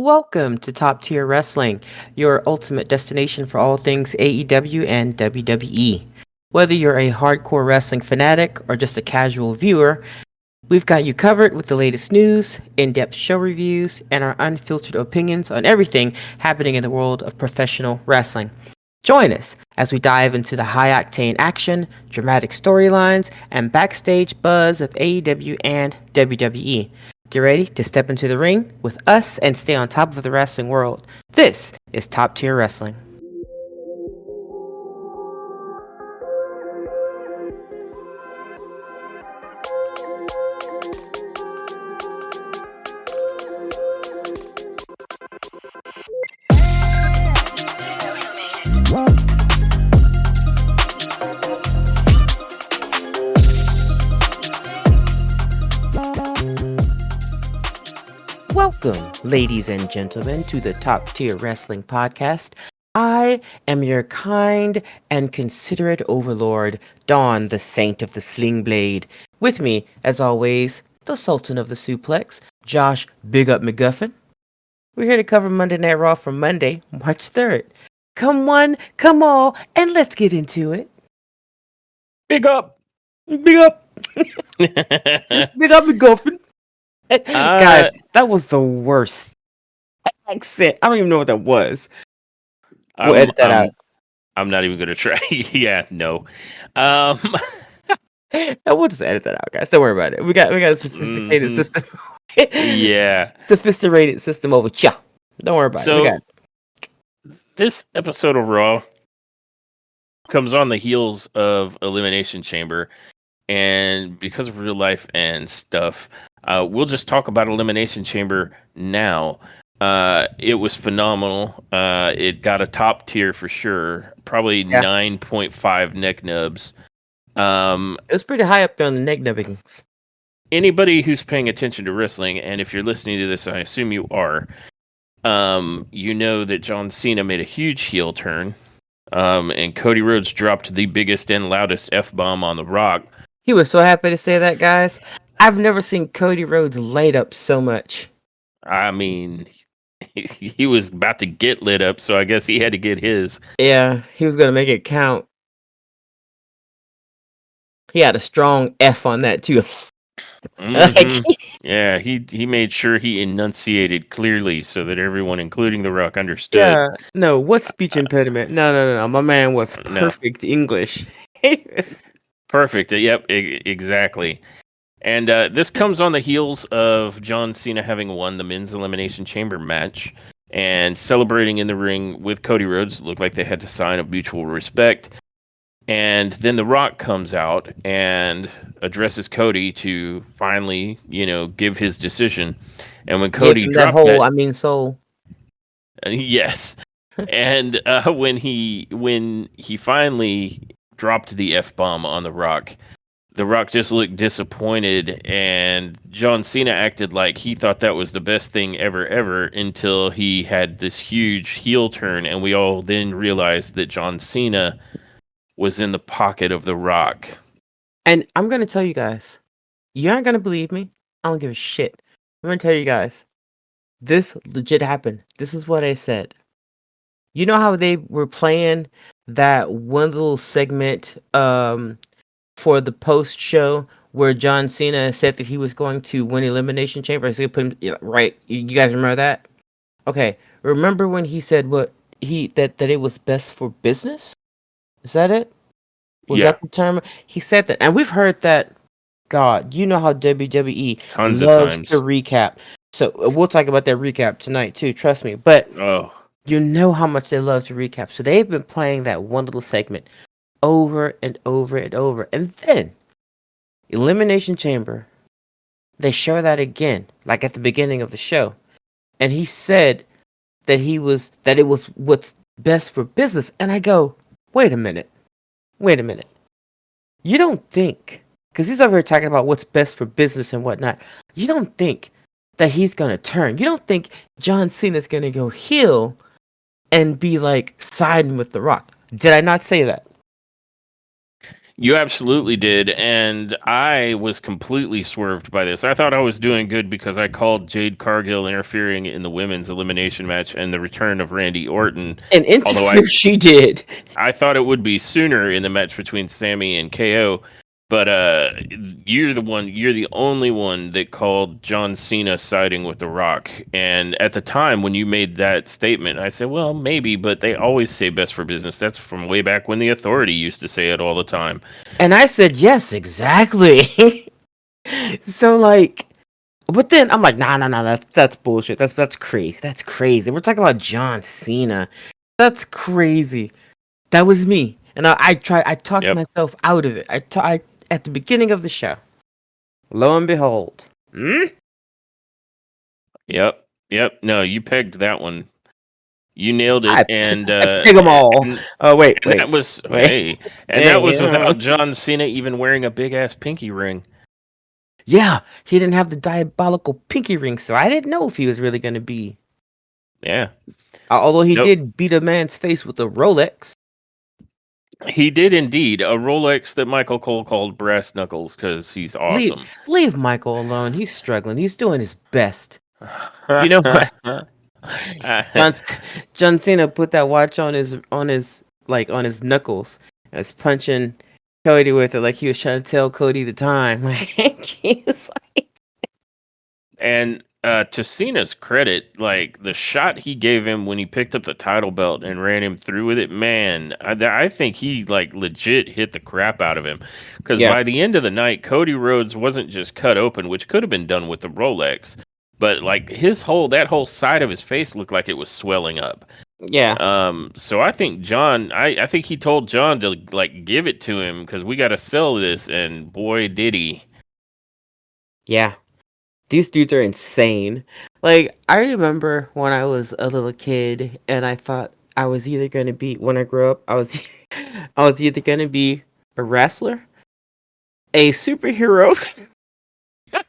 Welcome to Top Tier Wrestling, your ultimate destination for all things AEW and WWE. Whether you're a hardcore wrestling fanatic or just a casual viewer, we've got you covered with the latest news, in-depth show reviews, and our unfiltered opinions on everything happening in the world of professional wrestling. Join us as we dive into the high-octane action, dramatic storylines, and backstage buzz of AEW and WWE. Get ready to step into the ring with us and stay on top of the wrestling world. This is Top Tier Wrestling. Welcome, ladies and gentlemen, to the Top Tier Wrestling Podcast. I am your kind and considerate overlord, Dawn, the Saint of the Sling Blade. With me, as always, the Sultan of the Suplex, Josh Big Up McGuffin. We're here to cover Monday Night Raw for Monday, March 3rd. Come one, come all, and let's get into it. Big up. Big up. Big up McGuffin. Guys, that was the worst accent. I don't even know what that was. We'll edit that out. I'm not even gonna try. Yeah, no. We'll just edit that out, guys. Don't worry about it. We got a sophisticated system. Yeah, Sophisticated system over here. Don't worry about it. We got it. This episode of Raw comes on the heels of Elimination Chamber, and because of real life and stuff, we'll just talk about Elimination Chamber now. It was phenomenal. It got a top tier for sure. Probably 9.5 neck nubs. It was pretty high up there on the neck nubbings. Anybody who's paying attention to wrestling, and if you're listening to this, I assume you are, you know that John Cena made a huge heel turn, and Cody Rhodes dropped the biggest and loudest F-bomb on The Rock. He was so happy to say that, guys. I've never seen Cody Rhodes light up so much. I mean, he was about to get lit up, so I guess he had to get his. Yeah, he was going to make it count. He had a strong F on that, too. Mm-hmm. Yeah, he made sure he enunciated clearly so that everyone, including The Rock, understood. Yeah, no, what speech impediment? No. My man was perfect English. Perfect. Yep, exactly. And this comes on the heels of John Cena having won the Men's Elimination Chamber match and celebrating in the ring with Cody Rhodes. It looked like they had to sign a mutual respect. And then The Rock comes out and addresses Cody to finally, give his decision. And when Cody dropped soul. Yes. And when he finally dropped the F-bomb on The Rock just looked disappointed, and John Cena acted like he thought that was the best thing ever until he had this huge heel turn, and we all then realized that John Cena was in the pocket of The Rock. And I'm going to tell you guys, you aren't going to believe me. I don't give a shit. I'm going to tell you guys, this legit happened. This is what I said. You know how they were playing that one little segment for the post show where John Cena said that he was going to win Elimination Chamber? So put him right. You guys remember that? Okay. Remember when he said that it was best for business? Is that it? Was that the term? He said that, and we've heard that. God, you know how WWE Tons loves of times to recap. So we'll talk about that recap tonight too. Trust me. But you know how much they love to recap. So they've been playing that one little segment over and over and over. And then, Elimination Chamber, they show that again, like at the beginning of the show. And he said that it was what's best for business. And I go, wait a minute. You don't think, because he's over here talking about what's best for business and whatnot, you don't think that he's going to turn. You don't think John Cena's going to go heel and be like siding with The Rock. Did I not say that? You absolutely did, and I was completely swerved by this. I thought I was doing good because I called Jade Cargill interfering in the women's elimination match and the return of Randy Orton. And Although I interfere she did. I thought it would be sooner in the match between Sammy and KO, but you're the only one that called John Cena siding with The Rock. And at the time when you made that statement, I said, well, maybe, but they always say best for business. That's from way back when the Authority used to say it all the time. And I said, yes, exactly. So like, but then I'm like, nah, that's bullshit. That's crazy. That's crazy. We're talking about John Cena. That's crazy. That was me, and I talked Yep. myself out of it. I at the beginning of the show. Lo and behold, Yep. Yep. No, you pegged that one. You nailed I it, and I pig them all. and Oh wait, and that was wait. hey, and that Hey, was without John Cena even wearing a big ass pinky ring. yeah, he didn't have the diabolical pinky ring, so I didn't know if he was really gonna be. Yeah. Although he Nope. did beat a man's face with a Rolex. He did indeed. A Rolex that Michael Cole called brass knuckles because he's Leave awesome. leave Michael alone. He's struggling. He's doing his best. You know what? John, John Cena put that watch on his like on his knuckles and was punching Cody with it like he was trying to tell Cody the time. Like, he's like, And to Cena's credit, like the shot he gave him when he picked up the title belt and ran him through with it, man, I think he like legit hit the crap out of him. Because yeah, by the end of the night, Cody Rhodes wasn't just cut open, which could have been done with the Rolex, but like that whole side of his face looked like it was swelling up. yeah, So I think John, I think he told John to like give it to him because we got to sell this, and boy did he. yeah. These dudes are insane. Like I remember when I was a little kid and I thought I was either gonna be when I grew up, I was I was either gonna be a wrestler, a superhero, a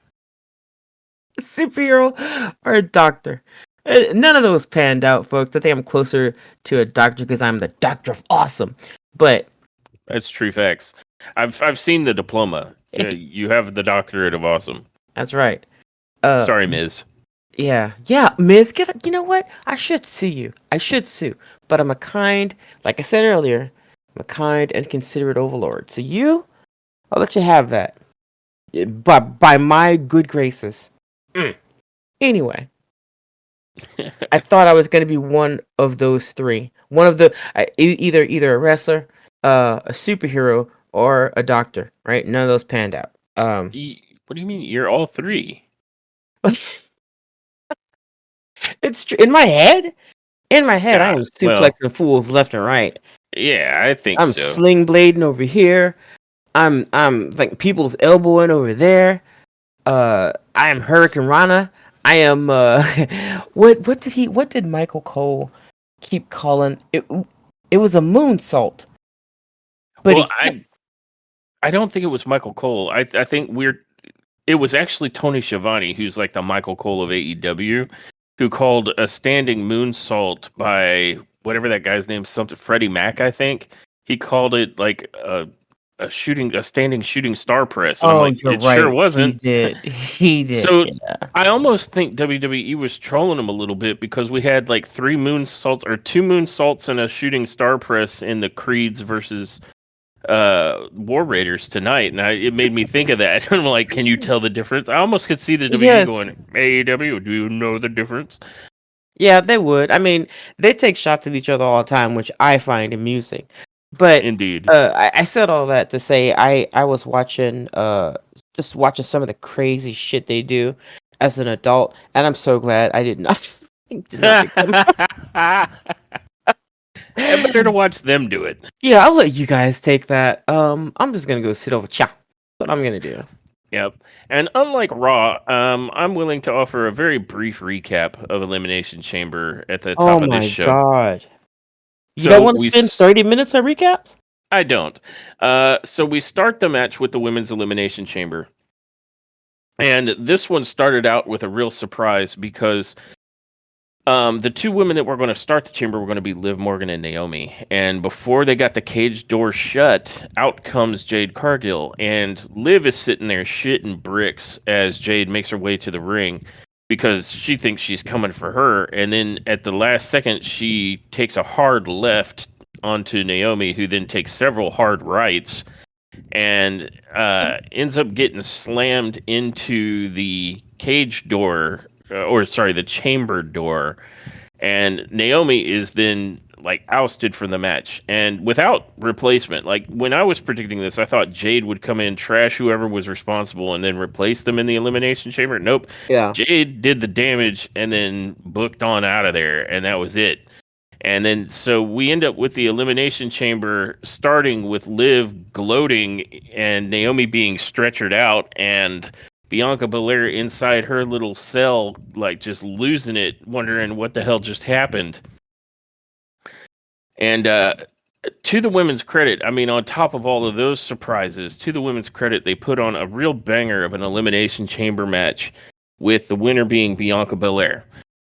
superhero, or a doctor. None of those panned out, folks. I think I'm closer to a doctor because I'm the doctor of awesome. But That's true facts. I've seen the diploma. You have the doctorate of awesome. that's right. Uh, Sorry, Miz. yeah, Miz. You know what? I should sue you. I should sue, but I'm a kind, like I said earlier, I'm a kind and considerate overlord. So I'll let you have that. By my good graces. Anyway, I thought I was gonna be one of those three. One of the either a wrestler, a superhero, or a doctor. Right? None of those panned out. What do you mean? You're all three. It's in my head. In my head, I Yeah. am Well, suplexing fools left and right. yeah, I think I'm so. sling blading over here. I'm like people's elbowing over there. I am Hurricane Rana. I am what did Michael Cole keep calling it? It was a moonsault, but Well, he kept I don't think it was Michael Cole. I think it was actually Tony Schiavone, who's like the Michael Cole of AEW, who called a standing moonsault by whatever that guy's name, something Freddie Mac, I think. He called it like a standing shooting star press, and I'm Oh, like, you're it sure right. He wasn't. did. He did. So Yeah. I almost think WWE was trolling him a little bit because we had like three moonsaults or two moonsaults and a shooting star press in the Creeds versus War Raiders tonight, and it made me think of that. I'm like, can you tell the difference? I almost could see the WWE Yes. going, AEW, do you know the difference? Yeah, they would. I mean, they take shots at each other all the time, which I find amusing. But Indeed. I said all that to say I was watching just watching some of the crazy shit they do as an adult, and I'm so glad I did not did not become. Better to watch them do it. Yeah, I'll let you guys take that. I'm just gonna go sit over cha. What I'm gonna do. Yep. And unlike Raw, I'm willing to offer a very brief recap of Elimination Chamber at the Oh top of this my show. god. You don't So want to spend 30 minutes on recaps? I don't. So we start the match with the Women's Elimination Chamber. And this one started out with a real surprise because The two women that were going to start the chamber were going to be Liv Morgan and Naomi. And before they got the cage door shut, out comes Jade Cargill. And Liv is sitting there shitting bricks as Jade makes her way to the ring because she thinks she's coming for her. And then at the last second, she takes a hard left onto Naomi, who then takes several hard rights and ends up getting slammed into the cage door, the chamber door. And Naomi is then like ousted from the match and without replacement. Like when I was predicting this, I thought Jade would come in, trash whoever was responsible, and then replace them in the elimination chamber. Nope. Yeah. Jade did the damage and then booked on out of there, and that was it. And then so we end up with the elimination chamber starting with Liv gloating and Naomi being stretchered out and Bianca Belair inside her little cell, like just losing it, wondering what the hell just happened. And to the women's credit, I mean, on top of all of those surprises, to the women's credit, they put on a real banger of an elimination chamber match with the winner being Bianca Belair.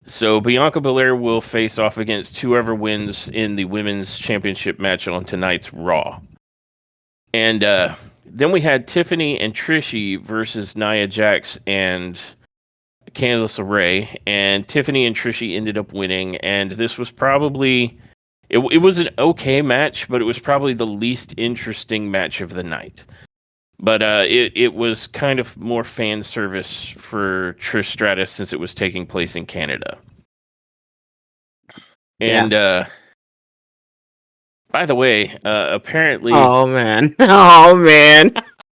So Bianca Belair will face off against whoever wins in the women's championship match on tonight's Raw. And then we had Tiffany and Trishi versus Nia Jax and Candice LeRae. And Tiffany and Trishi ended up winning. And this was probably... It was an okay match, but it was probably the least interesting match of the night. But it was kind of more fan service for Trish Stratus since it was taking place in Canada. And by the way, apparently... Oh, man. Oh, man.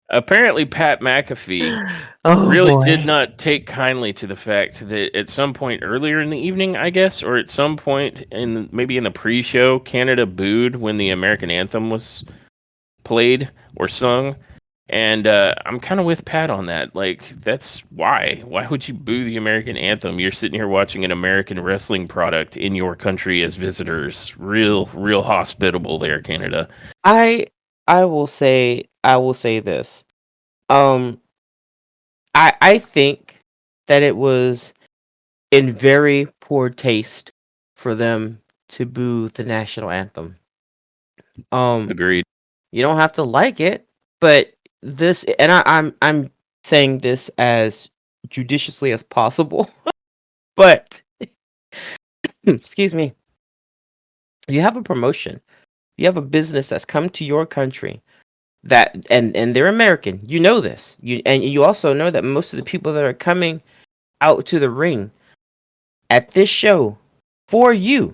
Apparently, Pat McAfee really did not take kindly to the fact that at some point earlier in the evening, I guess, or at some point maybe in the pre-show, Canada booed when the American anthem was played or sung. And I'm kind of with Pat on that. Like, that's why. Why would you boo the American anthem? You're sitting here watching an American wrestling product in your country as visitors. Real hospitable there, Canada. I will say this. I think that it was in very poor taste for them to boo the national anthem. Agreed. You don't have to like it, but this, and I'm saying this as judiciously as possible, but excuse me, you have a promotion, you have a business that's come to your country that, and they're American. You know this. You also know that most of the people that are coming out to the ring at this show for you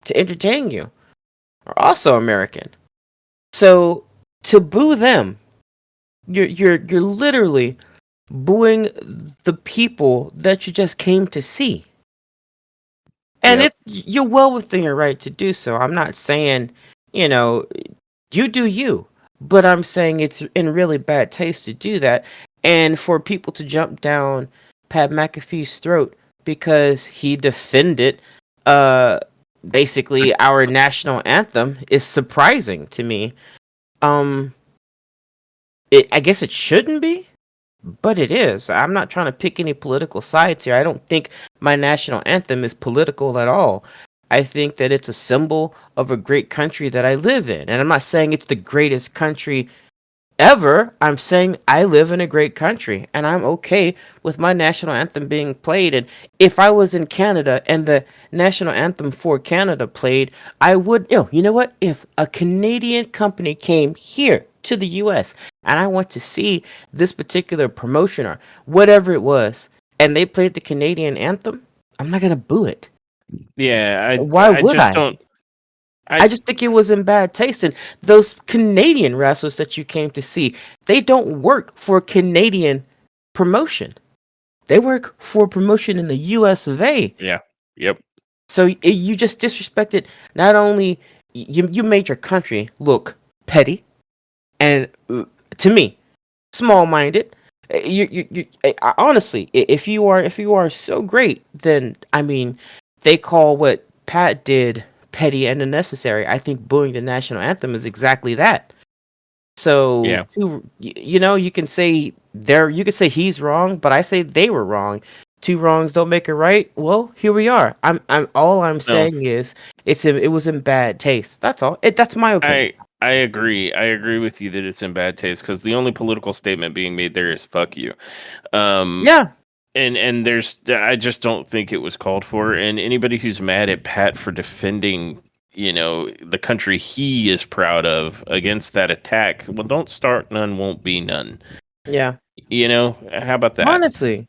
to entertain you are also American. So to boo them, you're literally booing the people that you just came to see. And you're well within your right to do so. I'm not saying, you do you. But I'm saying it's in really bad taste to do that. And for people to jump down Pat McAfee's throat because he defended basically our national anthem is surprising to me. I guess it shouldn't be, but it is. I'm not trying to pick any political sides here. I don't think my national anthem is political at all. I think that it's a symbol of a great country that I live in. And I'm not saying it's the greatest country ever. I'm saying I live in a great country and I'm okay with my national anthem being played. And if I was in Canada and the national anthem for Canada played, I would, you know what? If a Canadian company came here to the US and I want to see this particular promotion or whatever it was, and they played the Canadian anthem, I'm not going to boo it. Yeah, Why would I? Don't. I just think it was in bad taste. And those Canadian wrestlers that you came to see, they don't work for Canadian promotion. They work for promotion in the US of A. Yeah. Yep. So you just disrespected, not only you made your country look petty and to me small-minded. You honestly, if you are so great, then I mean, they call what Pat did petty and unnecessary. I think booing the national anthem is exactly that. So you can say you could say he's wrong, but I say they were wrong two wrongs don't make a right. Well, here we are. All I'm No, saying is it was in bad taste. That's all. That's my opinion. I agree. I agree with you that it's in bad taste because the only political statement being made there is "fuck you." Um, Yeah, and there's I just don't think it was called for. And anybody who's mad at Pat for defending, the country he is proud of against that attack, well, don't start none, won't be none. yeah. How about that? Honestly,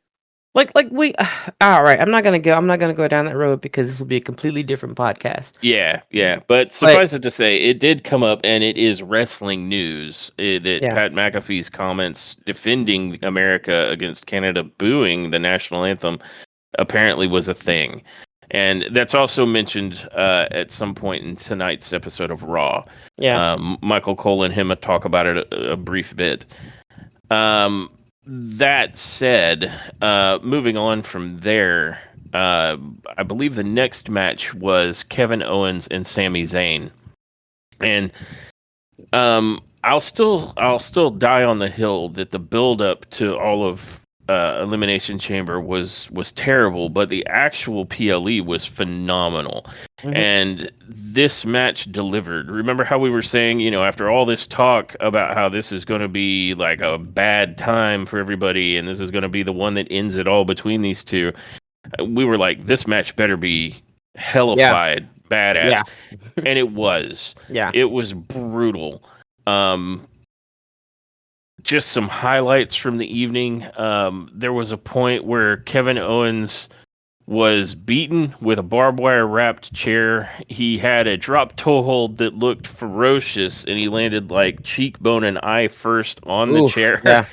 like we. All right, I'm not gonna go down that road because this will be a completely different podcast. Yeah, yeah. But But suffice it to say, it did come up, and it is wrestling news that yeah, Pat McAfee's comments defending America against Canada booing the national anthem apparently was a thing. And that's also mentioned at some point in tonight's episode of Raw. yeah, Michael Cole and him talk about it a brief bit. That said, moving on from there, I believe the next match was Kevin Owens and Sami Zayn, and I'll still die on the hill that the build up to all of Elimination Chamber was terrible, but the actual PLE was phenomenal. hmm And this match delivered. Remember how we were saying, after all this talk about how this is going to be like a bad time for everybody, and this is going to be the one that ends it all between these two, we were like, this match better be yeah, hellified, badass, yeah, and it was. yeah, It was brutal. Um, just some highlights from the evening. There was a point where Kevin Owens was beaten with a barbed wire wrapped chair. He had a drop toe hold that looked ferocious, and he landed like cheekbone and eye first on the oof, chair. yeah,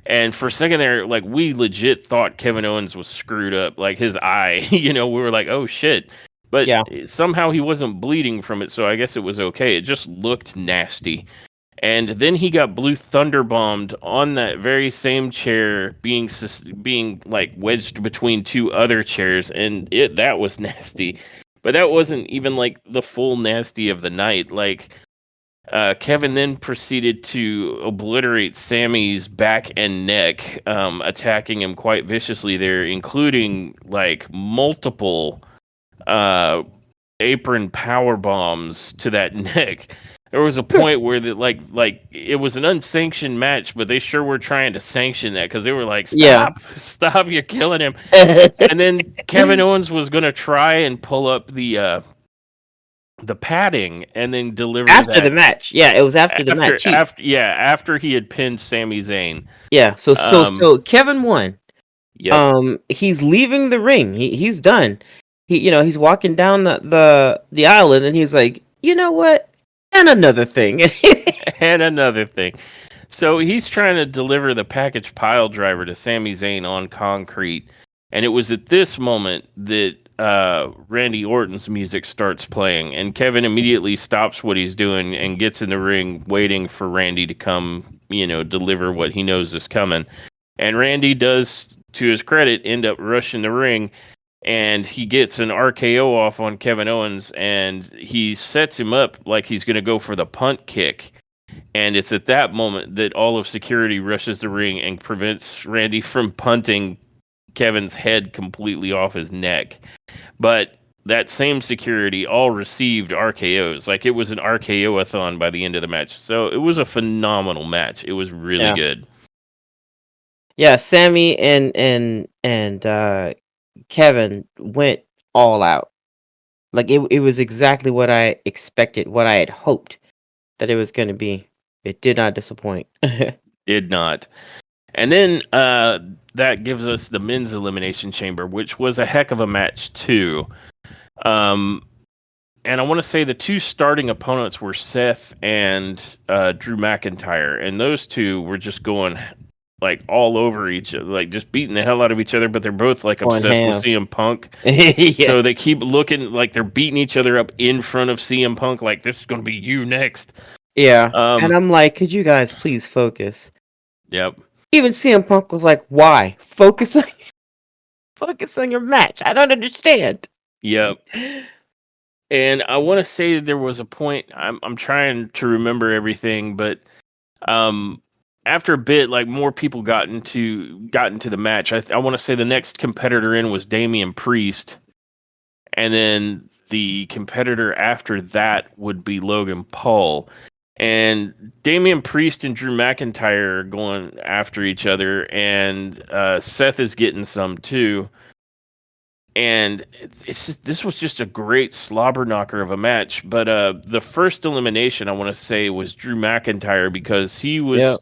And for a second there, like we legit thought Kevin Owens was screwed up, like his eye. We were like, oh shit. But yeah, somehow he wasn't bleeding from it, so I guess it was okay. It just looked nasty. And then he got blue thunder bombed on that very same chair, being like wedged between two other chairs, and that was nasty. But that wasn't even like the full nasty of the night. Like Kevin then proceeded to obliterate Sammy's back and neck, attacking him quite viciously there, including like multiple uh, apron power bombs to that neck. There was a point where like it was an unsanctioned match, but they sure were trying to sanction that because they were like, yeah. "Stop, stop, you're killing him." And then Kevin Owens was gonna try and pull up the padding and then deliver After the that match, yeah, it was after the match. after he had pinned Sami Zayn. Yeah, so Um, Kevin won. yep, He's leaving the ring. He's done. He's walking down the aisle, and then he's like, you know what? And another thing. and another thing. So he's trying to deliver the package pile driver to Sami Zayn on concrete, and it was at this moment that Randy Orton's music starts playing, and Kevin immediately stops what he's doing and gets in the ring, waiting for Randy to come, deliver what he knows is coming. And Randy does, to his credit, end up rushing the ring, and he gets an RKO off on Kevin Owens, and he sets him up like he's going to go for the punt kick. And it's at that moment that all of security rushes the ring and prevents Randy from punting Kevin's head completely off his neck. But that same security all received RKOs. Like it was an RKO-a-thon by the end of the match. So it was a phenomenal match. It was really Yeah. good. Yeah, Sammy and Kevin went all out. Like it was exactly what I expected, what I had hoped that it was going to be. It did not disappoint. Did not. And then that gives us the men's elimination chamber, which was a heck of a match too. Um, and I want to say the two starting opponents were Seth and Drew McIntyre, and those two were just going like all over each other, like just beating the hell out of each other. But they're both like Going obsessed with ham. CM Punk, Yeah. so they keep looking like they're beating each other up in front of CM Punk, like this is going to be you next. Yeah. And Um, I'm like, could you guys please focus? yep, Even CM Punk was like, why? Focus on your match. I don't understand. yep. And I want to say there was a point. I'm trying to remember everything, but um, after a bit, like more people got into the match. I want to say the next competitor in was Damian Priest, and then the competitor after that would be Logan Paul. And Damian Priest and Drew McIntyre are going after each other, and Seth is getting some too. And this was just a great slobber knocker of a match. But the first elimination I want to say was Drew McIntyre because he Yeah. was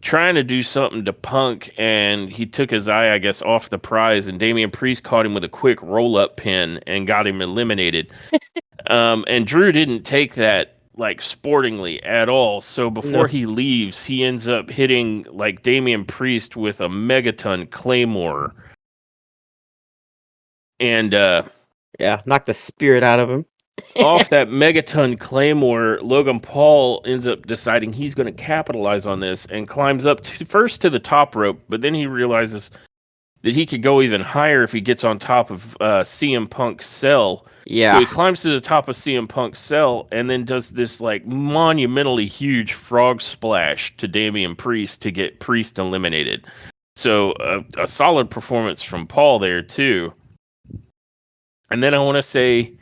trying to do something to Punk, and he took his eye, I guess, off the prize. And Damian Priest caught him with a quick roll up pin and got him eliminated. And Drew didn't take that like sportingly at all. So before No. he leaves, he ends up hitting like Damian Priest with a megaton claymore. And Yeah. Knocked the spirit out of him. off that megaton claymore, Logan Paul ends up deciding he's going to capitalize on this and climbs up first to the top rope, but then he realizes that he could go even higher if he gets on top of CM Punk's cell. So he Yeah. climbs to the top of CM Punk's cell and then does this like monumentally huge frog splash to Damian Priest to get Priest eliminated. So a solid performance from Paul there too. And then I want to say,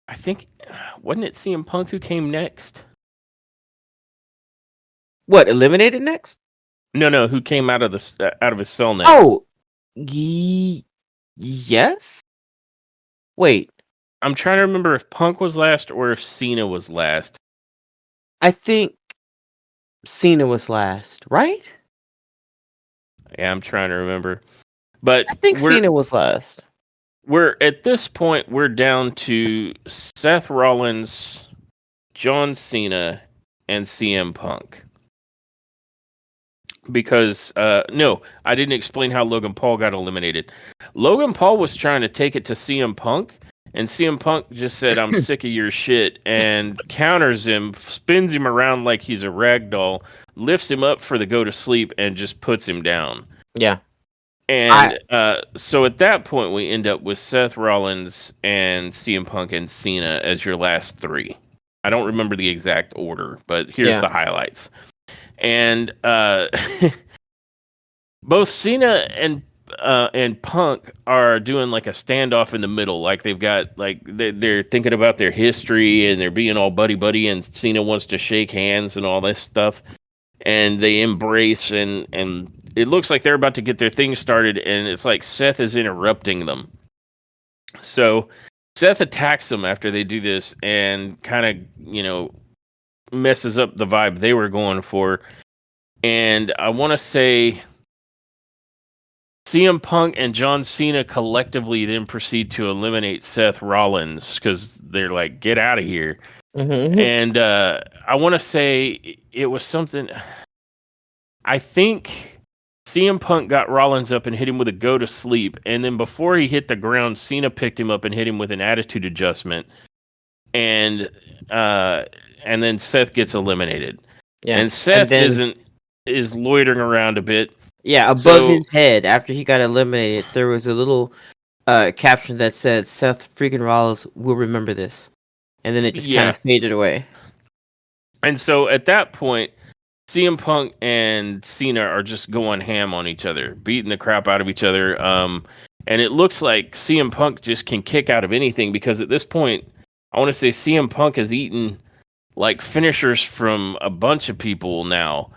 I think, wasn't it CM Punk who came next? What, eliminated next? No, who came out of his cell next? Oh, yes. Wait, I'm trying to remember if Punk was last or if Cena was last. I think Cena was last, right? Yeah, I'm trying to remember. But I think Cena was last. we're at this point we're down to Seth Rollins, John Cena, and CM Punk. Because no, I didn't explain how Logan Paul got eliminated. Logan Paul was trying to take it to CM Punk, and CM Punk just said, "I'm sick of your shit," and counters him, spins him around like he's a rag doll, lifts him up for the go to sleep, and just puts him down. Yeah. And so at that point, we end up with Seth Rollins and CM Punk and Cena as your last three. I don't remember the exact order, but here's the highlights. And both Cena and Punk are doing like a standoff in the middle. Like they've got like they're thinking about their history and they're being all buddy buddy. And Cena wants to shake hands and all this stuff. And they embrace and it looks like they're about to get their thing started. And it's like Seth is interrupting them. So Seth attacks them after they do this and kind of messes up the vibe they were going for. And I want to say CM Punk and John Cena collectively then proceed to eliminate Seth Rollins because they're like, get out of here. Mm-hmm. And I want to say it was something. I think CM Punk got Rollins up and hit him with a go to sleep. And then before he hit the ground, Cena picked him up and hit him with an attitude adjustment. And then Seth gets eliminated. Yeah. And Seth is loitering around a bit. Yeah, above his head, after he got eliminated, there was a little caption that said, Seth freaking Rollins will remember this. And then it just kind of faded away. And so at that point, CM Punk and Cena are just going ham on each other, beating the crap out of each other. And it looks like CM Punk just can kick out of anything because at this point, I want to say CM Punk has eaten like finishers from a bunch of people now.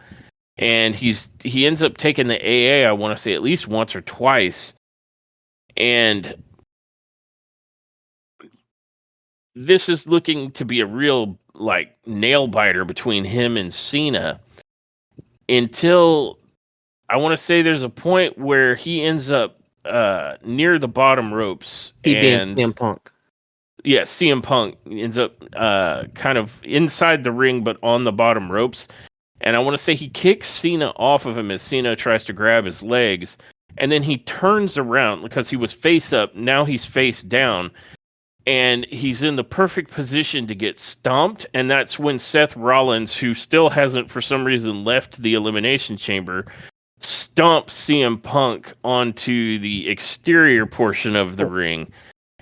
And he ends up taking the AA, I want to say at least once or twice. And this is looking to be a real like nail biter between him and Cena until I want to say there's a point where he ends up near the bottom ropes. He being CM Punk. Yeah, CM Punk ends up kind of inside the ring, but on the bottom ropes. And I want to say he kicks Cena off of him as Cena tries to grab his legs. And then he turns around because he was face up. Now he's face down. And he's in the perfect position to get stomped. And that's when Seth Rollins, who still hasn't for some reason left the Elimination Chamber, stomps CM Punk onto the exterior portion of the ring.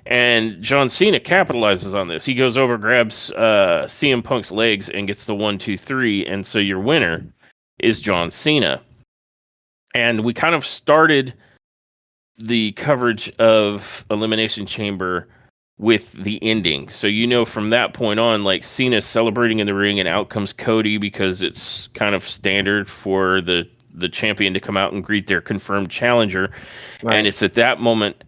And John Cena capitalizes on this. He goes over, grabs CM Punk's legs, and gets the 1, 2, 3. And so your winner is John Cena. And we kind of started the coverage of Elimination Chamber with the ending. So from that point on, like Cena's celebrating in the ring, and out comes Cody because it's kind of standard for the champion to come out and greet their confirmed challenger. And Right. it's at that moment,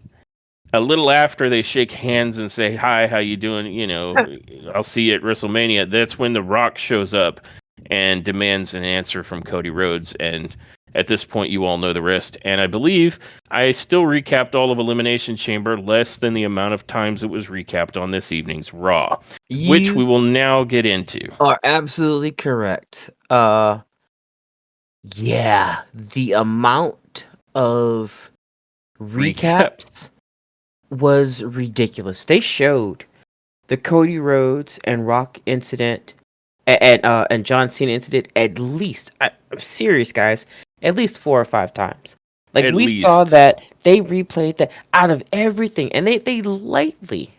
a little after they shake hands and say hi, how you doing, I'll see you at WrestleMania. That's when The Rock shows up and demands an answer from Cody Rhodes. And at this point, you all know the rest. And I believe I still recapped all of Elimination Chamber, less than the amount of times it was recapped on this evening's Raw, which we You will now get into. are absolutely correct. Yeah, the amount of recaps was ridiculous. They showed the Cody Rhodes and Rock incident and John Cena incident at least, I'm serious guys, at least 4 or 5 times. Like At we saw least. that they replayed that out of everything, and they lightly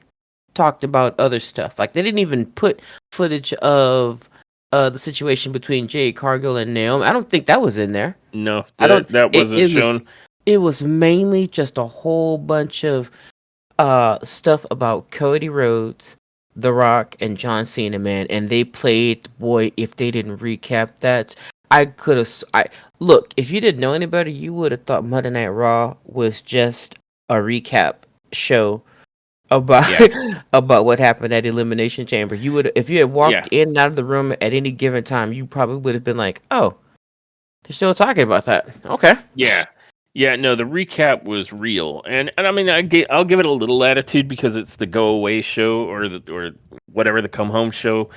talked about other stuff. Like they didn't even put footage of the situation between Jade Cargill and Naomi. I don't think that was in there. No, I don't. that It, wasn't it was shown. it was mainly just a whole bunch of stuff about Cody Rhodes, The Rock, and John Cena, man, and they played. Boy, if they didn't recap that, I could have. I look. If you didn't know any better, you would have thought Monday Night Raw was just a recap show about Yeah. about what happened at Elimination Chamber. You would, if you had Yeah. walked in and out of the room at any given time, you probably would have been like, "Oh, they're still talking about that." Okay. Yeah. Yeah, no, the recap was real. And I mean I'll give it a little attitude because it's the go away show or whatever, the come home show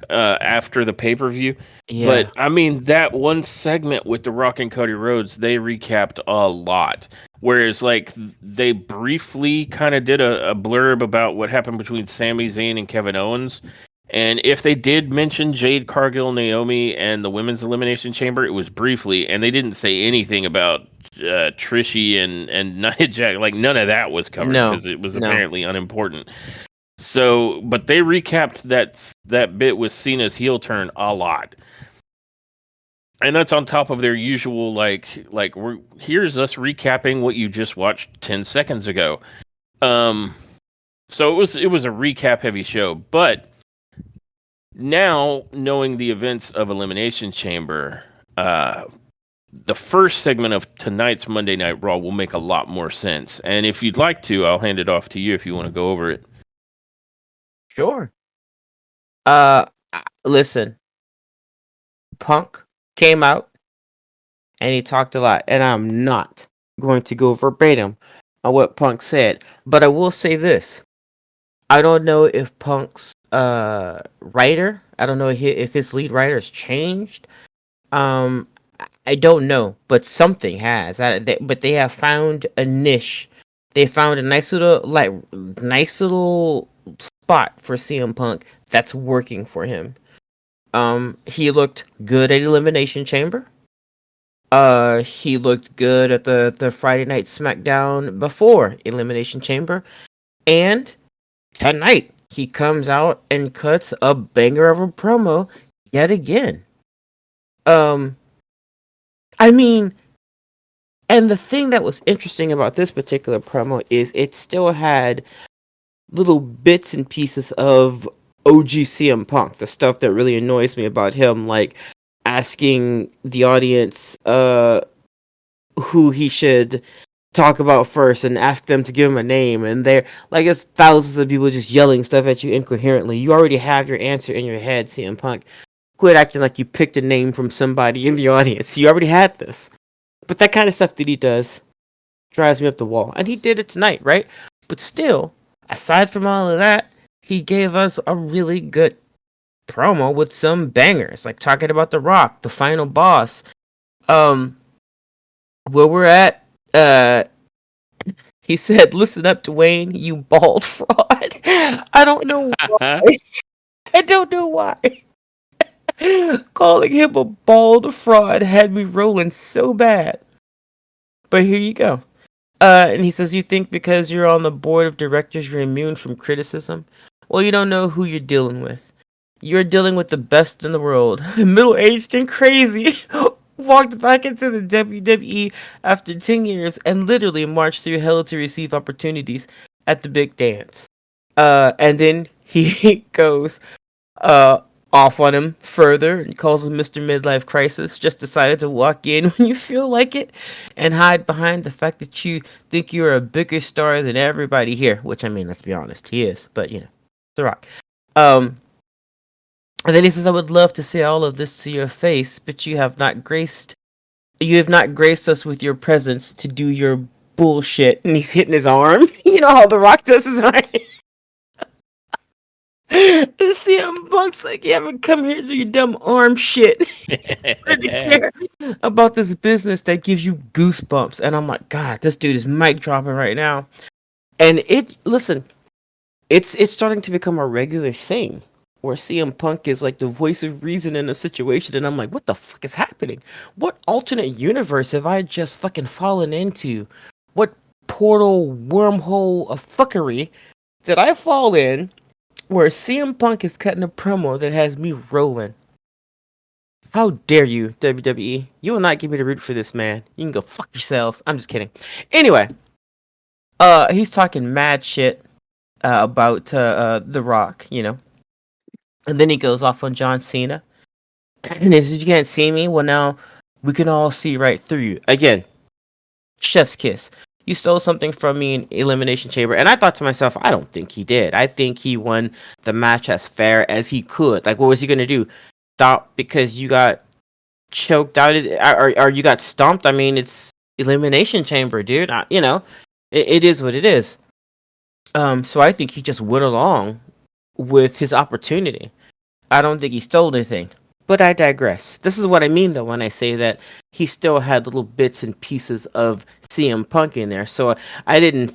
after the pay-per-view. Yeah. But I mean that one segment with The Rock and Cody Rhodes, they recapped a lot. Whereas like they briefly kind of did a blurb about what happened between Sami Zayn and Kevin Owens. And if they did mention Jade Cargill, Naomi, and the women's elimination chamber, it was briefly, and they didn't say anything about Trishie and Nia Jax. Like none of that was covered No. because it was No. apparently unimportant. So, but they recapped that bit with Cena's heel turn a lot, and that's on top of their usual here's us recapping what you just watched 10 seconds ago. So it was a recap heavy show, but now, knowing the events of Elimination Chamber, the first segment of tonight's Monday Night Raw will make a lot more sense. And if you'd like to, I'll hand it off to you if you want to go over it. Sure. Listen. Punk came out and he talked a lot, and I'm not going to go verbatim on what Punk said, but I will say this: I don't know if Punk's writer, I don't know if his lead writer has changed. Um, I don't know, but something has. But they have found a niche. They found a nice little spot for CM Punk that's working for him. He looked good at Elimination Chamber. He looked good at the Friday Night SmackDown before Elimination Chamber, and tonight he comes out and cuts a banger of a promo yet again. Um, I mean, and the thing that was interesting about this particular promo is it still had little bits and pieces of OG CM Punk, the stuff that really annoys me about him, like asking the audience who he should talk about first and ask them to give him a name, and there like it's thousands of people just yelling stuff at you incoherently. You already have your answer in your head, CM Punk. Quit acting like you picked a name from somebody in the audience. You already had this. But that kind of stuff that he does drives me up the wall. And he did it tonight, right? But still, aside from all of that, he gave us a really good promo with some bangers, like talking about The Rock, the final boss. Where we're at, he said, "Listen up, Dwayne, you bald fraud." I don't know why. I don't know why. Calling him a bald fraud had me rolling so bad. But here you go. And he says, "You think because you're on the board of directors you're immune from criticism? Well, you don't know who you're dealing with. You're dealing with the best in the world, middle-aged and crazy." Walked back into the WWE after 10 years and literally marched through hell to receive opportunities at the big dance. And then he goes uh off on him further and calls him Mr. Midlife Crisis. Just decided to walk in when you feel like it and hide behind the fact that you think you're a bigger star than everybody here. Which, I mean, let's be honest, he is. But you know, The Rock. Um, and then he says, "I would love to say all of this to your face, but you have not graced us with your presence to do your bullshit." And he's hitting his arm. You know how The Rock does his arm. And CM Punk's like, "You haven't come here to do your dumb arm shit. Really care about this business that gives you goosebumps." And I'm like, God, this dude is mic dropping right now. And listen, it's starting to become a regular thing where CM Punk is like the voice of reason in a situation, and I'm like, what the fuck is happening? What alternate universe have I just fucking fallen into? What portal wormhole of fuckery did I fall in where CM Punk is cutting a promo that has me rolling? How dare you, WWE? You will not give me the root for this, man. You can go fuck yourselves. I'm just kidding. Anyway, he's talking mad shit about The Rock, you know. And then he goes off on John Cena. And he says, "You can't see me? Well, now we can all see right through you." Again, chef's kiss. You stole something from me in Elimination Chamber. And I thought to myself, I don't think he did. I think he won the match as fair as he could. Like, what was he going to do? Stop because you got choked out or you got stomped? I mean, it's Elimination Chamber, dude. You know, it is what it is. So I think he just went along with his opportunity. I don't think he stole anything. But I digress. This is what I mean, though, when I say that he still had little bits and pieces of CM Punk in there. So I didn't,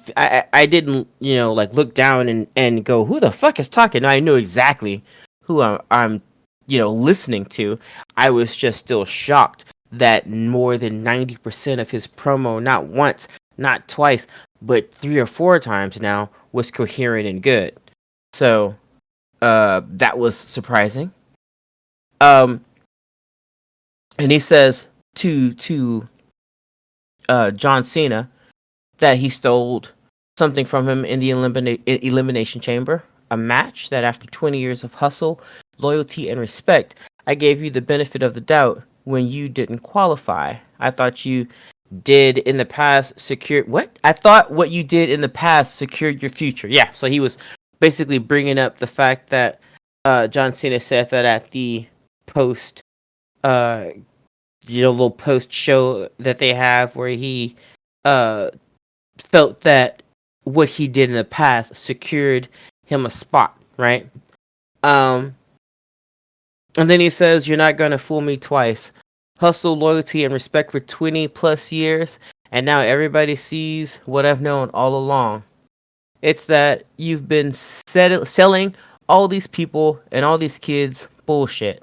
you know, like look down and go, who the fuck is talking? I knew exactly who I'm, you know, listening to. I was just still shocked that more than 90% of his promo, not once, not twice, but 3 or 4 times now, was coherent and good. So, that was surprising. Um, and he says to John Cena that he stole something from him in the elimination chamber, a match that after 20 years of hustle, loyalty, and respect, I gave you the benefit of the doubt when you didn't qualify. I thought you did in the past secure what? I thought what you did in the past secured your future. Yeah, so he was basically bringing up the fact that John Cena said that at the post uh you know, little post show that they have where he uh felt that what he did in the past secured him a spot, right? um and then he says, "You're not gonna fool me twice. Hustle, loyalty, and respect for 20 plus years, and now everybody sees what I've known all along. It's that you've been selling all these people and all these kids bullshit.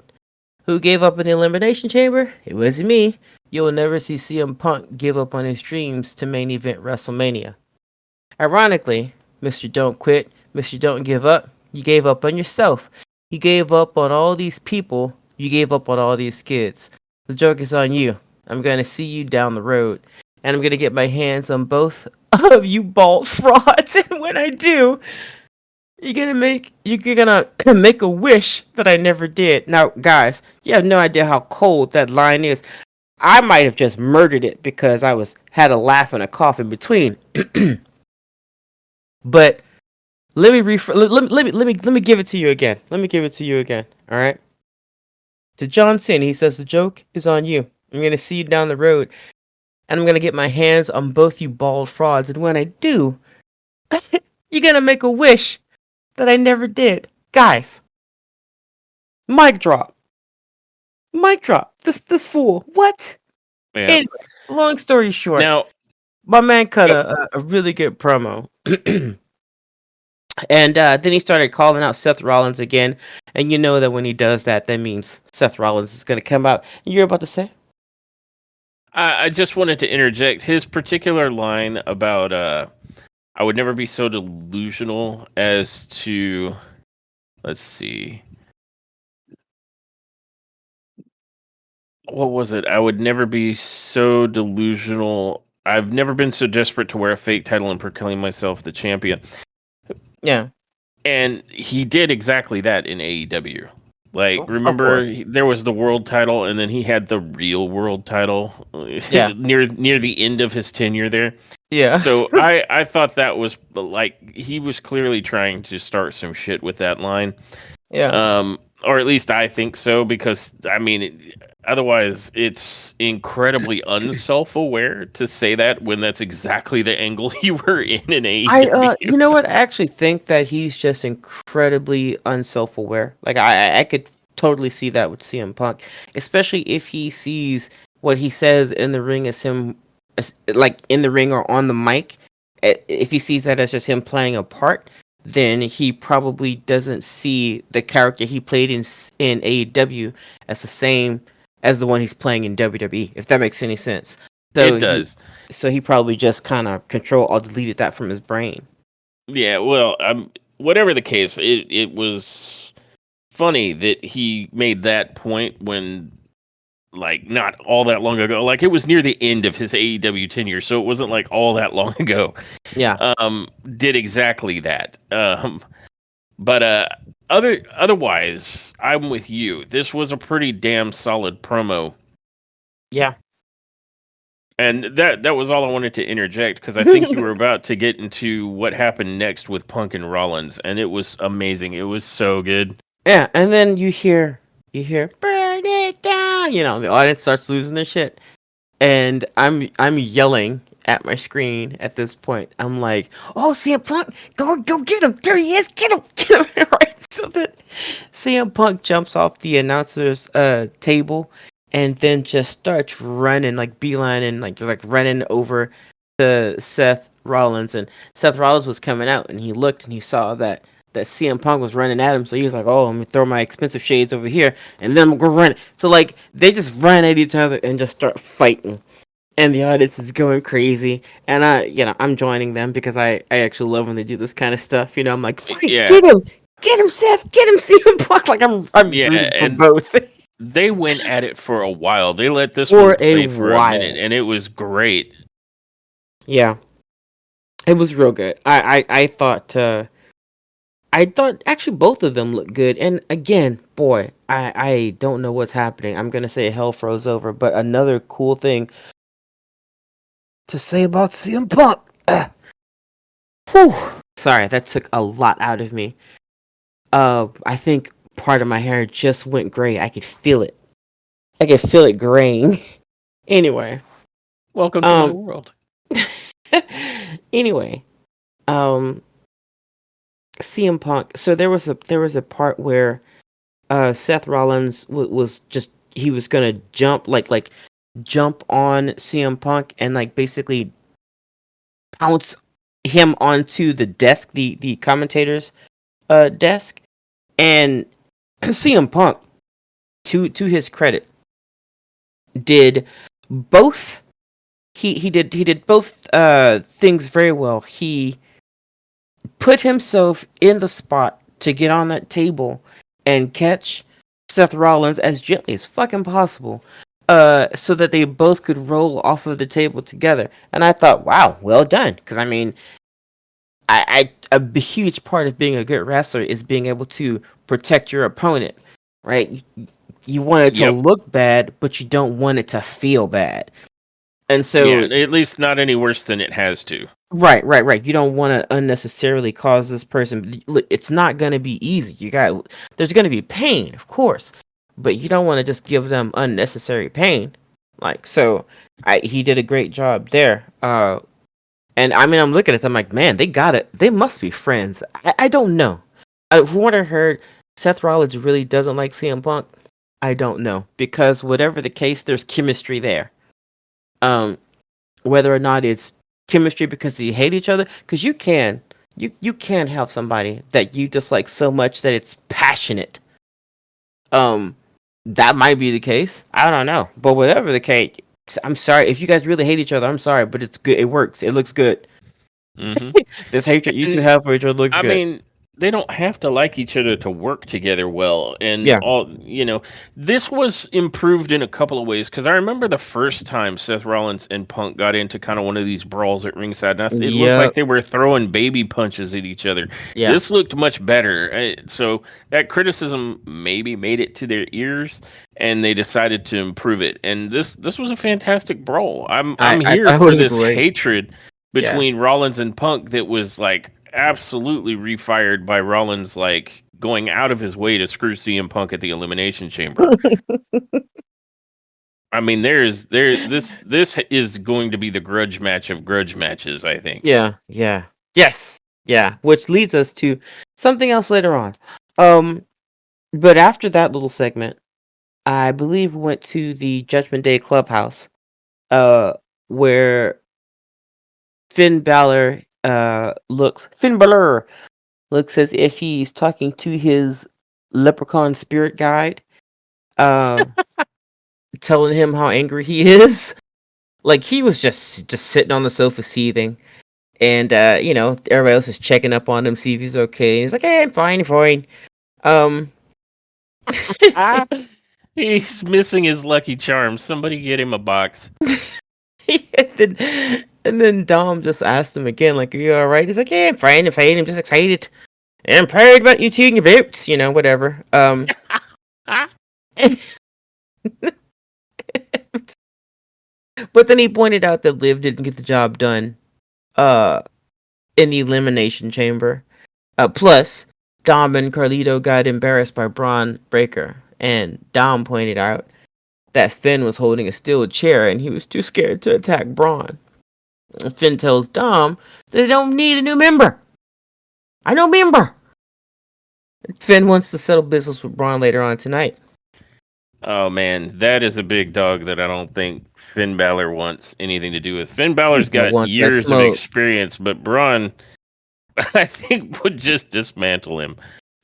Who gave up in the Elimination Chamber? It wasn't me. You'll never see CM Punk give up on his dreams to main event WrestleMania." Ironically, Mr. Don't Quit, Mr. Don't Give Up, you gave up on yourself. You gave up on all these people. You gave up on all these kids. The joke is on you. I'm going to see you down the road. And I'm going to get my hands on both of you bald frauds. And when I do, you're gonna make a wish that I never did. Now, guys, you have no idea how cold that line is. I might have just murdered it because I had a laugh and a cough in between. But let me give it to you again. Let me give it to you again. All right. To John Cena, he says the joke is on you. I'm gonna see you down the road, and I'm gonna get my hands on both you bald frauds. And when I do, you're gonna make a wish that I never did. Guys, mic drop. Mic drop. This fool. What? Yeah. Anyway, long story short, Now, my man cut a really good promo. And then he started calling out Seth Rollins again. And you know that when he does that, that means Seth Rollins is going to come out. And you're about to say? I just wanted to interject his particular line about I would never be so delusional as to, let's see, what was it? I would never be so delusional. I've never been so desperate to wear a fake title and proclaim myself the champion. Yeah, And he did exactly that in AEW. Like, of remember, course. there was the world title, and then he had the real world title Yeah, near the end of his tenure there. yeah, So I thought that was like he was clearly trying to start some shit with that line. yeah. Or at least I think so, because I mean, otherwise it's incredibly unself-aware to say that when that's exactly the angle you were in AEW. You know what? I actually think that he's just incredibly unself-aware. Like I could totally see that with CM Punk, especially if he sees what he says in the ring as him, like in the ring or on the mic. If he sees that as just him playing a part, then he probably doesn't see the character he played in AEW as the same as the one he's playing in WWE. If that makes any sense. So It he does. so he probably just kind of control or deleted that from his brain. Yeah, well, whatever the case, it was funny that he made that point when, like, not all that long ago. Like, it was near the end of his AEW tenure, so it wasn't like all that long ago. Yeah. Did exactly that. But otherwise, I'm with you. This was a pretty damn solid promo. Yeah. And that was all I wanted to interject, because I think you were about to get into what happened next with Punk and Rollins, and it was amazing. It was so good. Yeah, and then you hear burn it down. The audience starts losing their shit, and I'm yelling at my screen at this point. I'm like, "Oh, CM Punk, go get him! There he is! Get him!" Right? So then CM Punk jumps off the announcer's table, and then just starts running like beeline and like running over to Seth Rollins, and Seth Rollins was coming out, and he looked and he saw that CM Punk was running at him, so he was like, "Oh, I'm gonna throw my expensive shades over here, and then I'm gonna run." So like they just run at each other and just start fighting, and the audience is going crazy, and I'm joining them because I actually love when they do this kind of stuff. I'm like, "Fight, Yeah, get him, Seth, get him, CM Punk." Like I'm yeah, rooting for and both they went at it for a while. They let this one for a play for a minute, while. and it was great. Yeah, it was real good. I thought actually both of them looked good. And again, boy, I don't know what's happening. I'm gonna say hell froze over, but another cool thing to say about CM Punk. Whew. Sorry, that took a lot out of me. I think part of my hair just went gray. I could feel it. I could feel it graying. Anyway, Welcome to my um, world. anyway, um, CM Punk. So there was a part where Seth Rollins was just he was gonna jump like jump on CM Punk and like basically pounce him onto the desk, the commentator's desk, and CM Punk, to his credit, did both. He did both things very well. He put himself in the spot to get on that table and catch Seth Rollins as gently as fucking possible, so that they both could roll off of the table together. And I thought, wow, well done. Because I mean, a huge part of being a good wrestler is being able to protect your opponent, right? You want it to Yep. look bad, but you don't want it to feel bad. And Yeah, so at least not any worse than it has to. right. You don't want to unnecessarily cause this person. Look, it's not going to be easy. There's going to be pain, of course, but you don't want to just give them unnecessary pain. Like so, he did a great job there. And I mean, I'm looking at them like, man, they got it. They must be friends. I don't know. From what I heard, Seth Rollins really doesn't like CM Punk. I don't know because whatever the case, there's chemistry there. Um, whether or not it's chemistry because they hate each other, because you can have somebody that you dislike so much that it's passionate. Um, that might be the case. I don't know, but whatever the case, I'm sorry if you guys really hate each other. I'm sorry, but it's good. It works. It looks good. Hmm. This hatred you two And have for each other looks I good. mean, they don't have to like each other to work together well. And Yeah. all, this was improved in a couple of ways because I remember the first time Seth Rollins and Punk got into kind of one of these brawls at ringside, and it looked like Yep. they were throwing baby punches at each other. Yeah. This looked much better. So that criticism maybe made it to their ears, and they decided to improve it. And this was a fantastic brawl. I'm I here thought it for was this great. hatred Yeah. between Rollins and Punk that was like absolutely refired by Rollins like going out of his way to screw CM Punk at the Elimination Chamber. I mean, this is going to be the grudge match of grudge matches, I think. Yeah. Yeah. Yes. Yeah. Which leads us to something else later on. Um, but after that little segment, I believe we went to the Judgment Day Clubhouse, where Finn Balor looks as if he's talking to his leprechaun spirit guide, uh, telling him how angry he is. Like he was just sitting on the sofa seething, and everybody else is checking up on him, see if he's okay. And he's like, "Hey, I'm fine, fine." Um, Ah, he's missing his lucky charm. Somebody get him a box. and then Dom just asked him again, like, "Are you all right?" He's like, "Yeah, I'm fine, I'm fine. I'm just excited. I'm proud about you two and your boots, whatever." Ah, But then he pointed out that Liv didn't get the job done uh in the elimination chamber. Plus, Dom and Carlito got embarrassed by Braun Breaker, and Dom pointed out that Finn was holding a steel chair and he was too scared to attack Braun. And Finn tells Dom that they don't need a new member. I know member. Finn wants to settle business with Braun later on tonight. oh man, that is a big dog that I don't think Finn Balor wants anything to do with. Finn Balor's Don't got want that years of smoke. experience, but Braun, I think, would just dismantle him.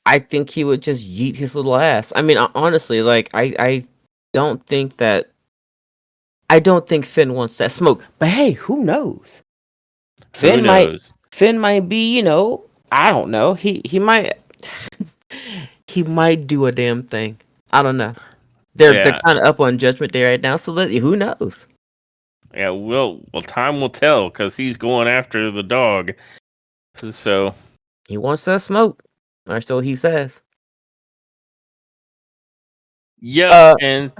I think he would just yeet his little ass. I mean, honestly, like I don't think that I don't think Finn wants that smoke. But hey, who knows? Who Finn might knows? Finn might be, I don't know. He might he might do a damn thing. I don't know. They're Yeah, kind of up on Judgment Day right now, so who knows? yeah. Well, time will tell because he's going after the dog. So, He wants that smoke, or so he says. yep. Uh, And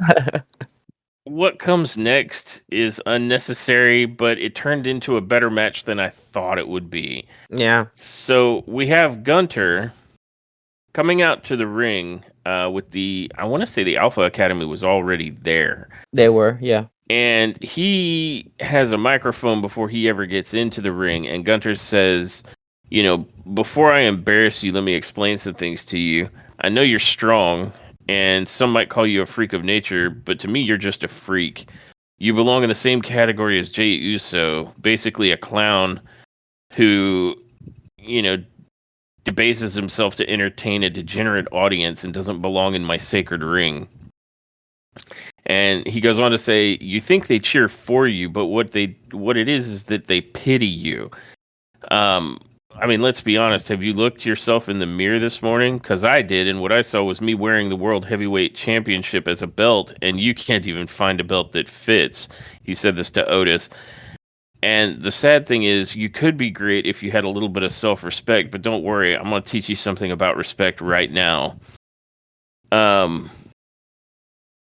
what comes next is unnecessary, but it turned into a better match than I thought it would be. yeah, So we have Gunter coming out to the ring with I want to say the Alpha Academy was already there. they were, yeah. And he has a microphone before he ever gets into the ring. And Gunter says, before I embarrass you, let me explain some things to you. I know you're strong, and some might call you a freak of nature, but to me, you're just a freak. You belong in the same category as Jey Uso, basically a clown who, you know, debases himself to entertain a degenerate audience and doesn't belong in my sacred ring. And he goes on to say, "You think they cheer for you, but what it is that they pity you." I mean, let's be honest. Have you looked yourself in the mirror this morning? Because I did, and what I saw was me wearing the World Heavyweight Championship as a belt, and you can't even find a belt that fits. He said this to Otis. And the sad thing is, you could be great if you had a little bit of self-respect, but don't worry, I'm going to teach you something about respect right now.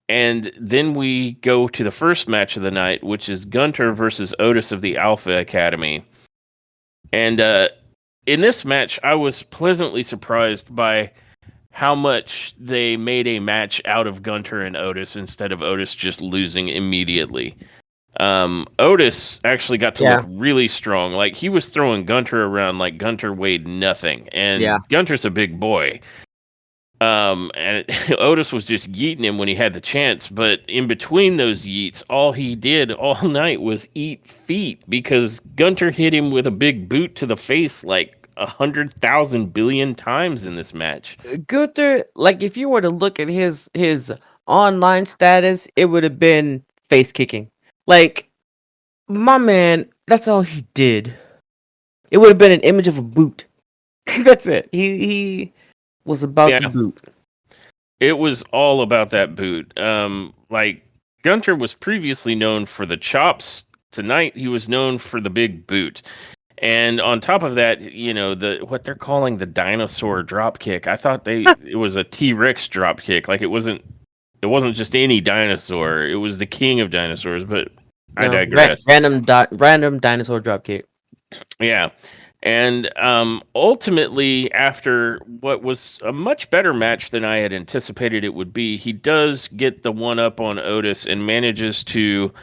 And then we go to the first match of the night, which is Gunter versus Otis of the Alpha Academy. And in this match, I was pleasantly surprised by how much they made a match out of Gunter and Otis instead of Otis just losing immediately. Otis actually got to look Yeah. really strong. Like he was throwing Gunter around like Gunter weighed nothing, and Yeah. Gunter's a big boy. And Otis was just yeeting him when he had the chance, but in between those yeets, all he did all night was eat feet because Gunter hit him with a big boot to the face like 100,000 billion times in this match. Gunther, like if you were to look at his online status, it would have been face kicking. Like, my man, that's all he did. It would have been an image of a boot. That's it. He was about the Yeah, boot. it was all about that boot. Like Gunter was previously known for the chops. Tonight he was known for the big boot. And on top of that, what they're calling the dinosaur drop kick. I thought it was a T-Rex drop kick. Like it wasn't just any dinosaur. It was the king of dinosaurs, but I No, digress. random dinosaur dropkick. Yeah. And ultimately, after what was a much better match than I had anticipated it would be, he does get the one up on Otis and manages to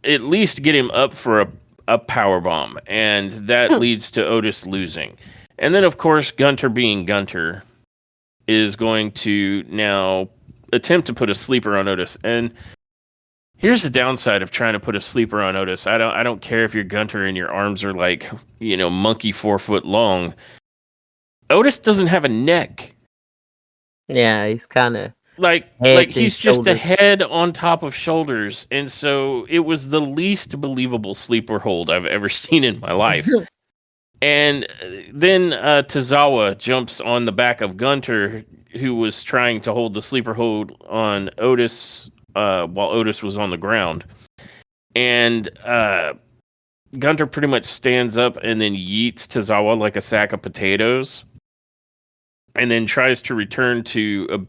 at least get him up for a power bomb. And that leads to Otis losing. And then, of course, Gunter being Gunter is going to now attempt to put a sleeper on Otis. And here's the downside of trying to put a sleeper on Otis. I don't care if you're Gunter and your arms are like, monkey 4 foot long. Otis doesn't have a neck. Yeah, he's kind of Like head and he's just a shoulders. head on top of shoulders. And so it was the least believable sleeper hold I've ever seen in my life. And then Tozawa jumps on the back of Gunter, who was trying to hold the sleeper hold on Otis while Otis was on the ground. And Gunter pretty much stands up and then yeets Tozawa like a sack of potatoes, and then tries to return to.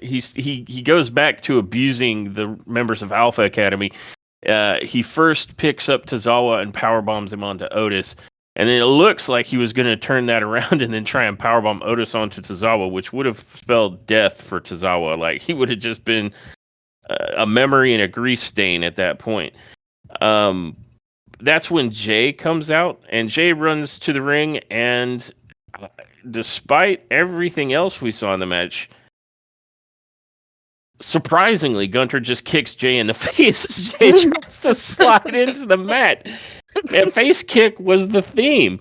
He goes back to abusing the members of Alpha Academy. He first picks up Tozawa and power bombs him onto Otis, and then it looks like he was going to turn that around and then try and powerbomb Otis onto Tozawa, which would have spelled death for Tozawa. Like he would have just been a memory and a grease stain at that point. That's when Jay comes out, and Jay runs to the ring, and despite everything else we saw in the match, surprisingly, Gunter just kicks Jay in the face as Jay tries to slide into the mat. That face kick was the theme.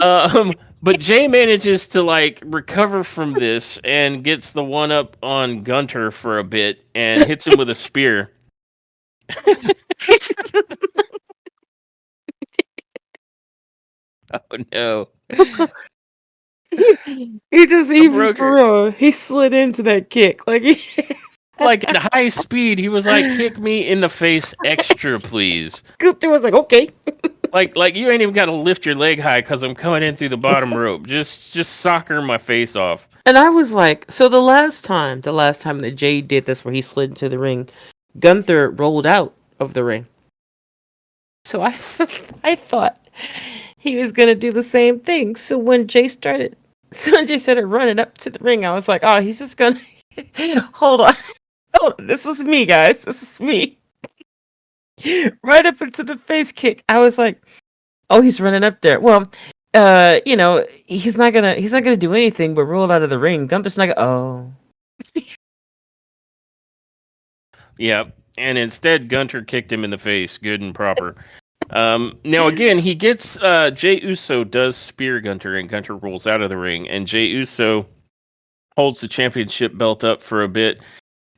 But Jay manages to recover from this and gets the one up on Gunter for a bit and hits him with a spear. Oh no. He Broke for it. real. He slid into that kick Like at high speed, he was like, "Kick me in the face, extra, please." Gunther was like, okay. Like you ain't even got to lift your leg high because I'm coming in through the bottom rope. Just soccer my face off. And I was like, so the last time that Jay did this, where he slid into the ring, Gunther rolled out of the ring. So I thought he was gonna do the same thing. So when Jay started running up to the ring, I was like, oh, he's just gonna hold on. This was me, guys. This is me. Right up into the face kick. I was like, oh, he's running up there. Well, he's not gonna do anything but roll out of the ring. Gunther's not gonna. Oh, Yeah, and instead Gunter kicked him in the face, good and proper. Now again, he gets Jey Uso does spear Gunter, and Gunter rolls out of the ring, and Jey Uso holds the championship belt up for a bit,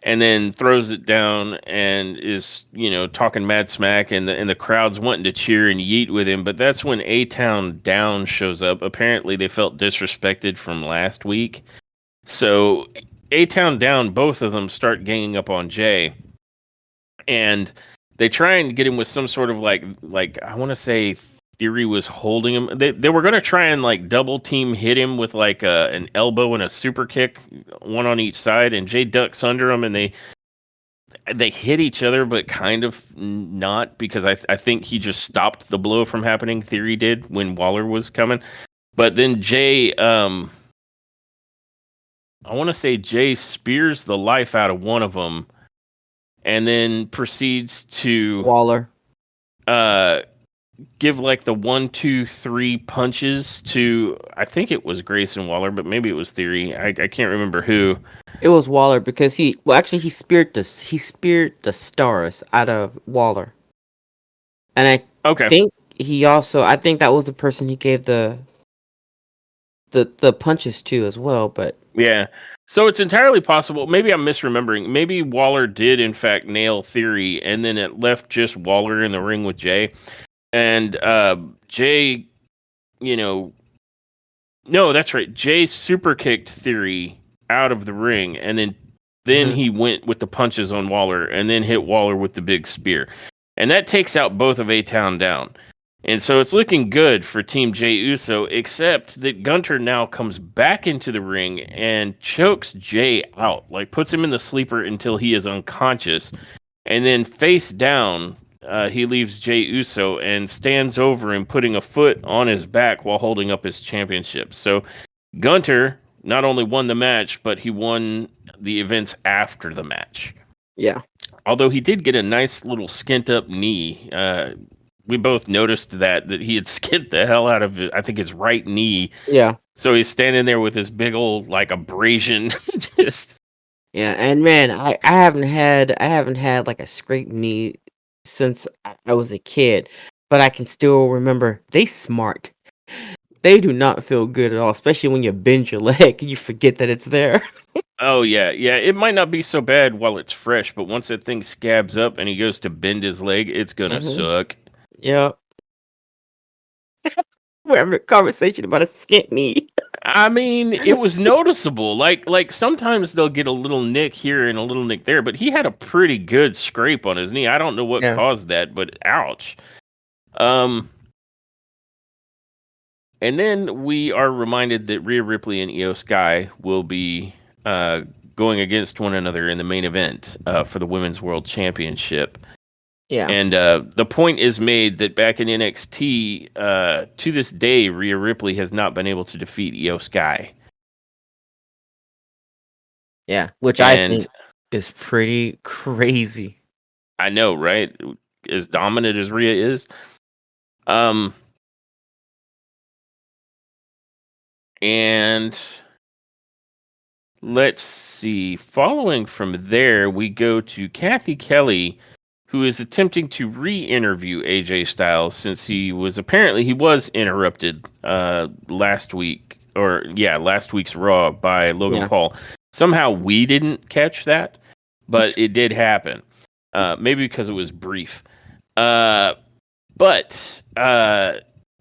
and then throws it down and is talking mad smack, and the crowd's wanting to cheer and yeet with him, but that's when A-Town Down shows up. Apparently, they felt disrespected from last week, so A-Town Down, both of them start ganging up on Jay. And they try and get him with some sort of like I want to say Theory was holding him. They were going to try and double team hit him with an elbow and a super kick, one on each side, and Jay ducks under him, and they hit each other, but kind of not, because I think he just stopped the blow from happening. Theory did when Waller was coming, but then Jay, I want to say Jay spears the life out of one of them, and then proceeds to Waller. Give the 1, 2, 3 punches to, I think it was Grayson Waller, but maybe it was Theory. I can't remember who. It was Waller because he speared the stars out of Waller, and Okay. I think that was the person he gave the the punches too as well. But Yeah. So it's entirely possible. Maybe I'm misremembering. Maybe Waller did in fact nail Theory, and then it left just Waller in the ring with Jay. And Jay, you know, no, that's right. Jay super kicked Theory out of the ring, and then mhm. he went with the punches on Waller, and then hit Waller with the big spear, and that takes out both of A-Town down. And so it's looking good for Team Jey Uso, except that Gunter now comes back into the ring and chokes Jay out, like puts him in the sleeper until he is unconscious, and then face down, he leaves Jey Uso and stands over him, putting a foot on his back while holding up his championship. So Gunter not only won the match, but he won the events after the match. Yeah. Although he did get a nice little skint up knee. We both noticed that he had skint the hell out of it, I think his right knee. Yeah. So he's standing there with this big old like abrasion. Just Yeah. And man, I haven't had like a scraped knee since I was a kid, but I can still remember they smart. They do not feel good at all, especially when you bend your leg and you forget that it's there. oh yeah, yeah. It might not be so bad while it's fresh, but once that thing scabs up and he goes to bend his leg, it's gonna hmm suck. Yeah. We're having a conversation about a skint knee. I mean, it was noticeable. Like sometimes they'll get a little nick here and a little nick there, but he had a pretty good scrape on his knee. I don't know what Yeah. caused that, but ouch. Um, and then we are reminded that Rhea Ripley and Io Sky will be going against one another in the main event for the Women's World Championship. Yeah. And the point is made that back in NXT, to this day, Rhea Ripley has not been able to defeat Io Sky. Yeah. Which I And think is pretty crazy. I know, right? As dominant as Rhea is. Um, and let's see. Following from there, we go to Kathy Kelly, who is attempting to re-interview AJ Styles since he was interrupted last week, or yeah, last week's Raw by Logan Yeah. Paul. Somehow we didn't catch that, but it did happen. Maybe because it was brief. But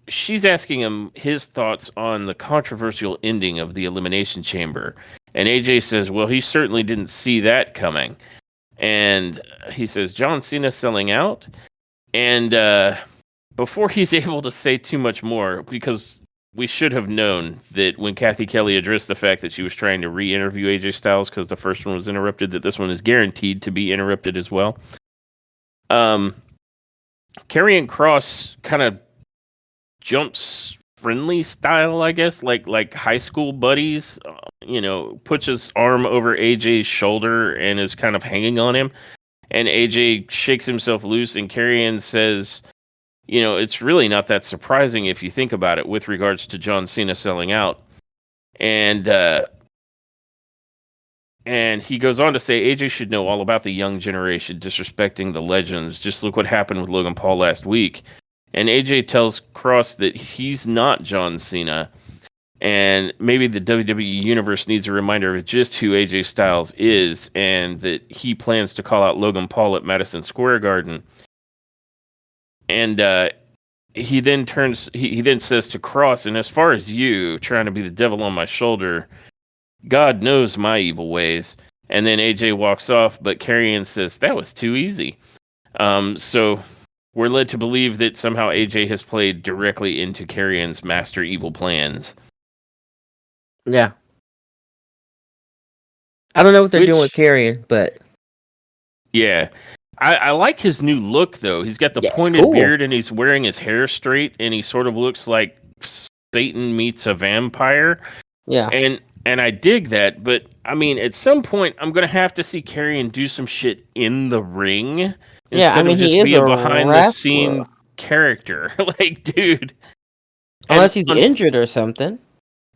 she's asking him his thoughts on the controversial ending of the Elimination Chamber. And AJ says, well, he certainly didn't see that coming. And he says, John Cena selling out. And before he's able to say too much more, because we should have known that when Kathy Kelly addressed the fact that she was trying to re-interview AJ Styles because the first one was interrupted, that this one is guaranteed to be interrupted as well. Karrion Kross kind of jumps friendly style, I guess, like high school buddies. Puts his arm over AJ's shoulder and is kind of hanging on him. And AJ shakes himself loose, and Karrion says, it's really not that surprising if you think about it with regards to John Cena selling out. And he goes on to say AJ should know all about the young generation disrespecting the legends. Just look what happened with Logan Paul last week. And AJ tells Kross that he's not John Cena. And maybe the WWE Universe needs a reminder of just who AJ Styles is, and that he plans to call out Logan Paul at Madison Square Garden. And he then says to Kross, and as far as you trying to be the devil on my shoulder, God knows my evil ways. And then AJ walks off, but Karrion says that was too easy. So we're led to believe that somehow AJ has played directly into Karrion's master evil plans. Yeah. I don't know what they're doing with Karrion, but yeah. I like his new look though. He's got the yeah, it's pointed cool. beard and he's wearing his hair straight, and he sort of looks like Satan meets a vampire. Yeah. And I dig that, but I mean, at some point, I'm gonna have to see Karrion do some shit in the ring Yeah, I instead of mean, he just is be a a behind the wrestler. scene character. Like, dude. Unless he's injured or something.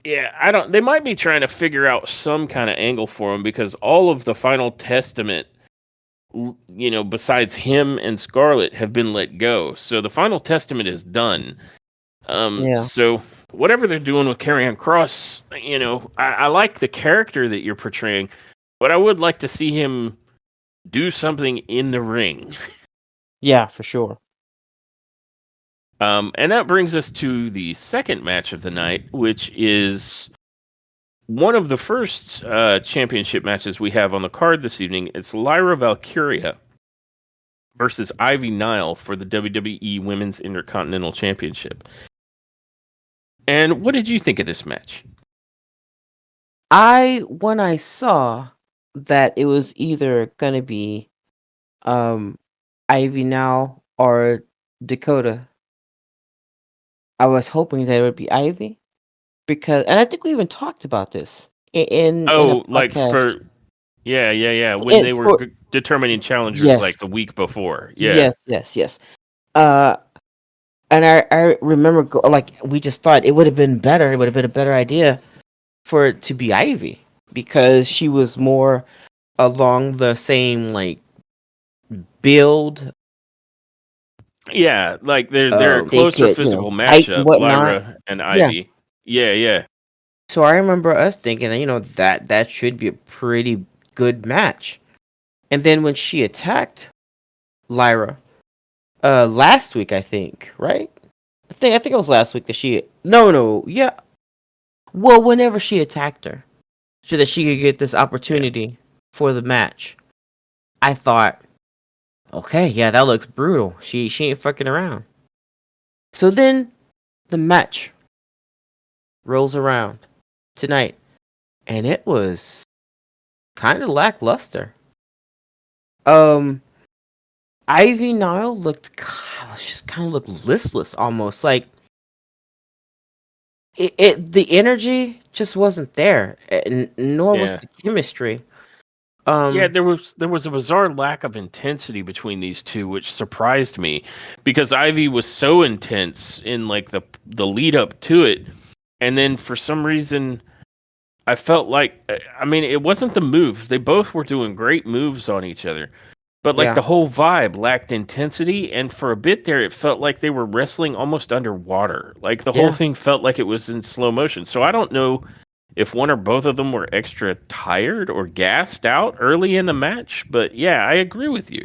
Yeah, I don't. They might be trying to figure out some kind of angle for him because all of the Final Testament, besides him and Scarlett, have been let go. So the Final Testament is done. Yeah. So whatever they're doing with Karrion Cross, I like the character that you're portraying, but I would like to see him do something in the ring. Yeah, for sure. And that brings us to the second match of the night, which is one of the first championship matches we have on the card this evening. It's Lyra Valkyria versus Ivy Nile for the WWE Women's Intercontinental Championship. And what did you think of this match? When I saw that it was either gonna be Ivy now or Dakota, I was hoping that it would be Ivy because, and I think we even talked about this in a Oh, like podcast. yeah. When It they were for determining challengers like the Yes, week before. Yeah. yes. Uh, and I remember like we just thought it would have been better. It would have been a better idea for it to be Ivy because she was more along the same like build. Yeah, like they're a They closer could, physical fight and matchup, whatnot. Lyra and Yeah. Ivy. Yeah. So I remember us thinking that that should be a pretty good match. And then when she attacked Lyra, last week I think, right? I think it was last week that she no yeah. Well, whenever she attacked her, so that she could get this Yeah. opportunity for the match, I thought, okay, yeah, that looks brutal. She ain't fucking around. So then the match rolls around tonight, and it was kind of lackluster. Um, Ivy Nile looked she kind of looked listless, almost like the energy just wasn't there, and nor was Yeah. the chemistry. Yeah, Um, there was a bizarre lack of intensity between these two, which surprised me because Ivy was so intense in like the lead up to it, and then for some reason I felt like I mean it wasn't the moves. They both were doing great moves on each other. But like yeah, the whole vibe lacked intensity, and for a bit there, it felt like they were wrestling almost underwater. Like the whole yeah, thing felt like it was in slow motion. So I don't know if one or both of them were extra tired or gassed out early in the match. But yeah, I agree with you.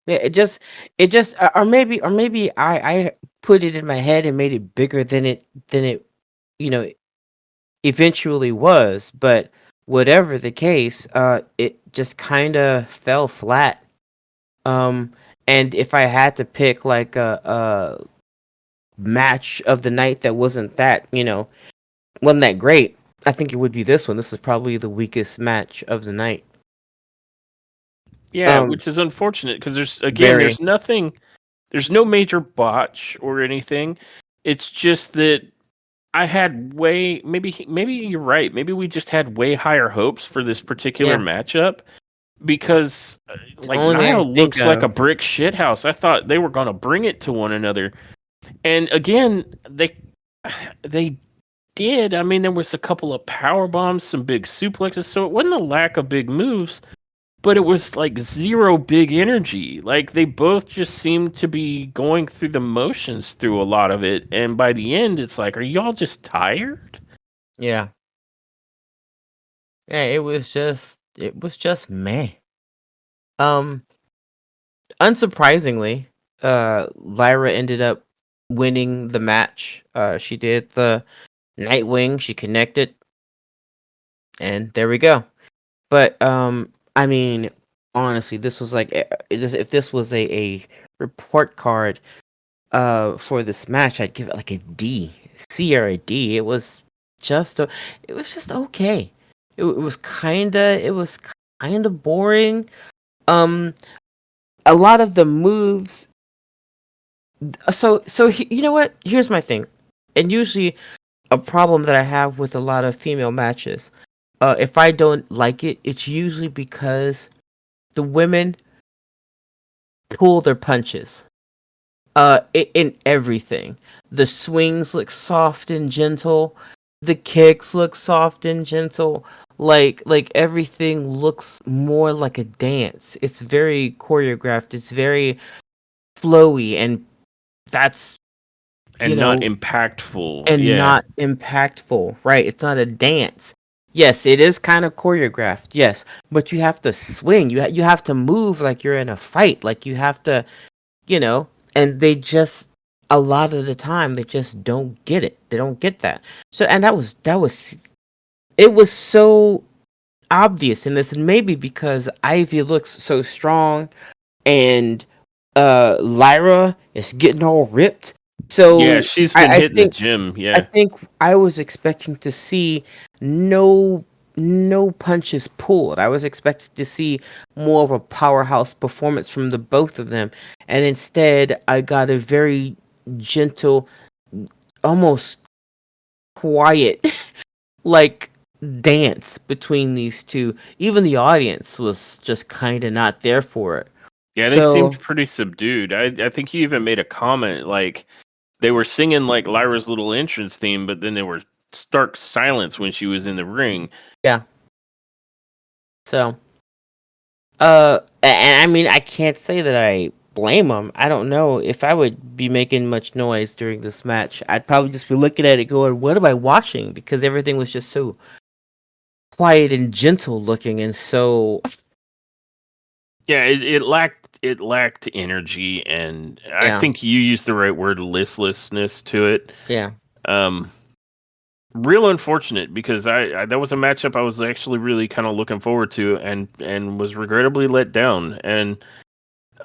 yeah. Or maybe I put it in my head and made it bigger than it you know eventually was. But whatever the case, it just kind of fell flat. Um, and if I had to pick like a match of the night that wasn't that great, I think it would be this one. This is probably the weakest match of the night. Yeah, Um, which is unfortunate because very, there's nothing, there's no major botch or anything. It's just that I had maybe you're right. Maybe we just had way higher hopes for this particular yeah. matchup because It's the like only thing I Nile can think looks like a of. brick shithouse. I thought they were going to bring it to one another. And again, they did. I mean, there was a couple of power bombs, some big suplexes, so it wasn't a lack of big moves, but it was like zero big energy. Like they both just seemed to be going through the motions through a lot of it, and by the end it's like, are y'all just tired? Yeah, yeah. It was just meh. Um, Unsurprisingly, Lyra ended up winning the match. She did the Nightwing. She connected, and there we go. But I mean, honestly, this was like if this was a report card for this match, I'd give it like a D, C or a D. Just it was just okay. It was kind of boring. Um, a lot of the moves. You know what? Here's my thing, and usually a problem that I have with a lot of female matches. If I don't like it, it's usually because the women pull their punches. In everything, the swings look soft and gentle, the kicks look soft and gentle. Like everything looks more like a dance. It's very choreographed. It's very flowy, and that's you And not know, impactful. and Yeah. not impactful, right? It's not a dance. Yes, it is kind of choreographed, yes, but you have to swing. You have to move like you're in a fight. Like you have to, you know, and they just a lot of the time they just don't get it. They don't get that. So and that was it was so obvious in this, and maybe because Ivy looks so strong and Lyra is getting all ripped. Yeah, So she's been I hitting the think gym. I Yeah. think I was expecting to see no no punches pulled. I was expecting to see more of a powerhouse performance from the both of them, and instead I got a very gentle, almost quiet like dance between these two. Even the audience was just kind of not there for it. Yeah, they seemed So pretty subdued. I think you even made a comment like they were singing like Lyra's little entrance theme, but then there were stark silence when she was in the ring. yeah, so and I mean I can't say that I blame them. I don't know if I would be making much noise during this match. I'd probably just be looking at it going, "What am I watching?" Because everything was just so quiet and gentle looking, and so Yeah, it lacked energy, and I yeah, think you used the right word, listlessness to it. yeah, Um, Real unfortunate because I that was a matchup I was actually really kind of looking forward to, and was regrettably let down. And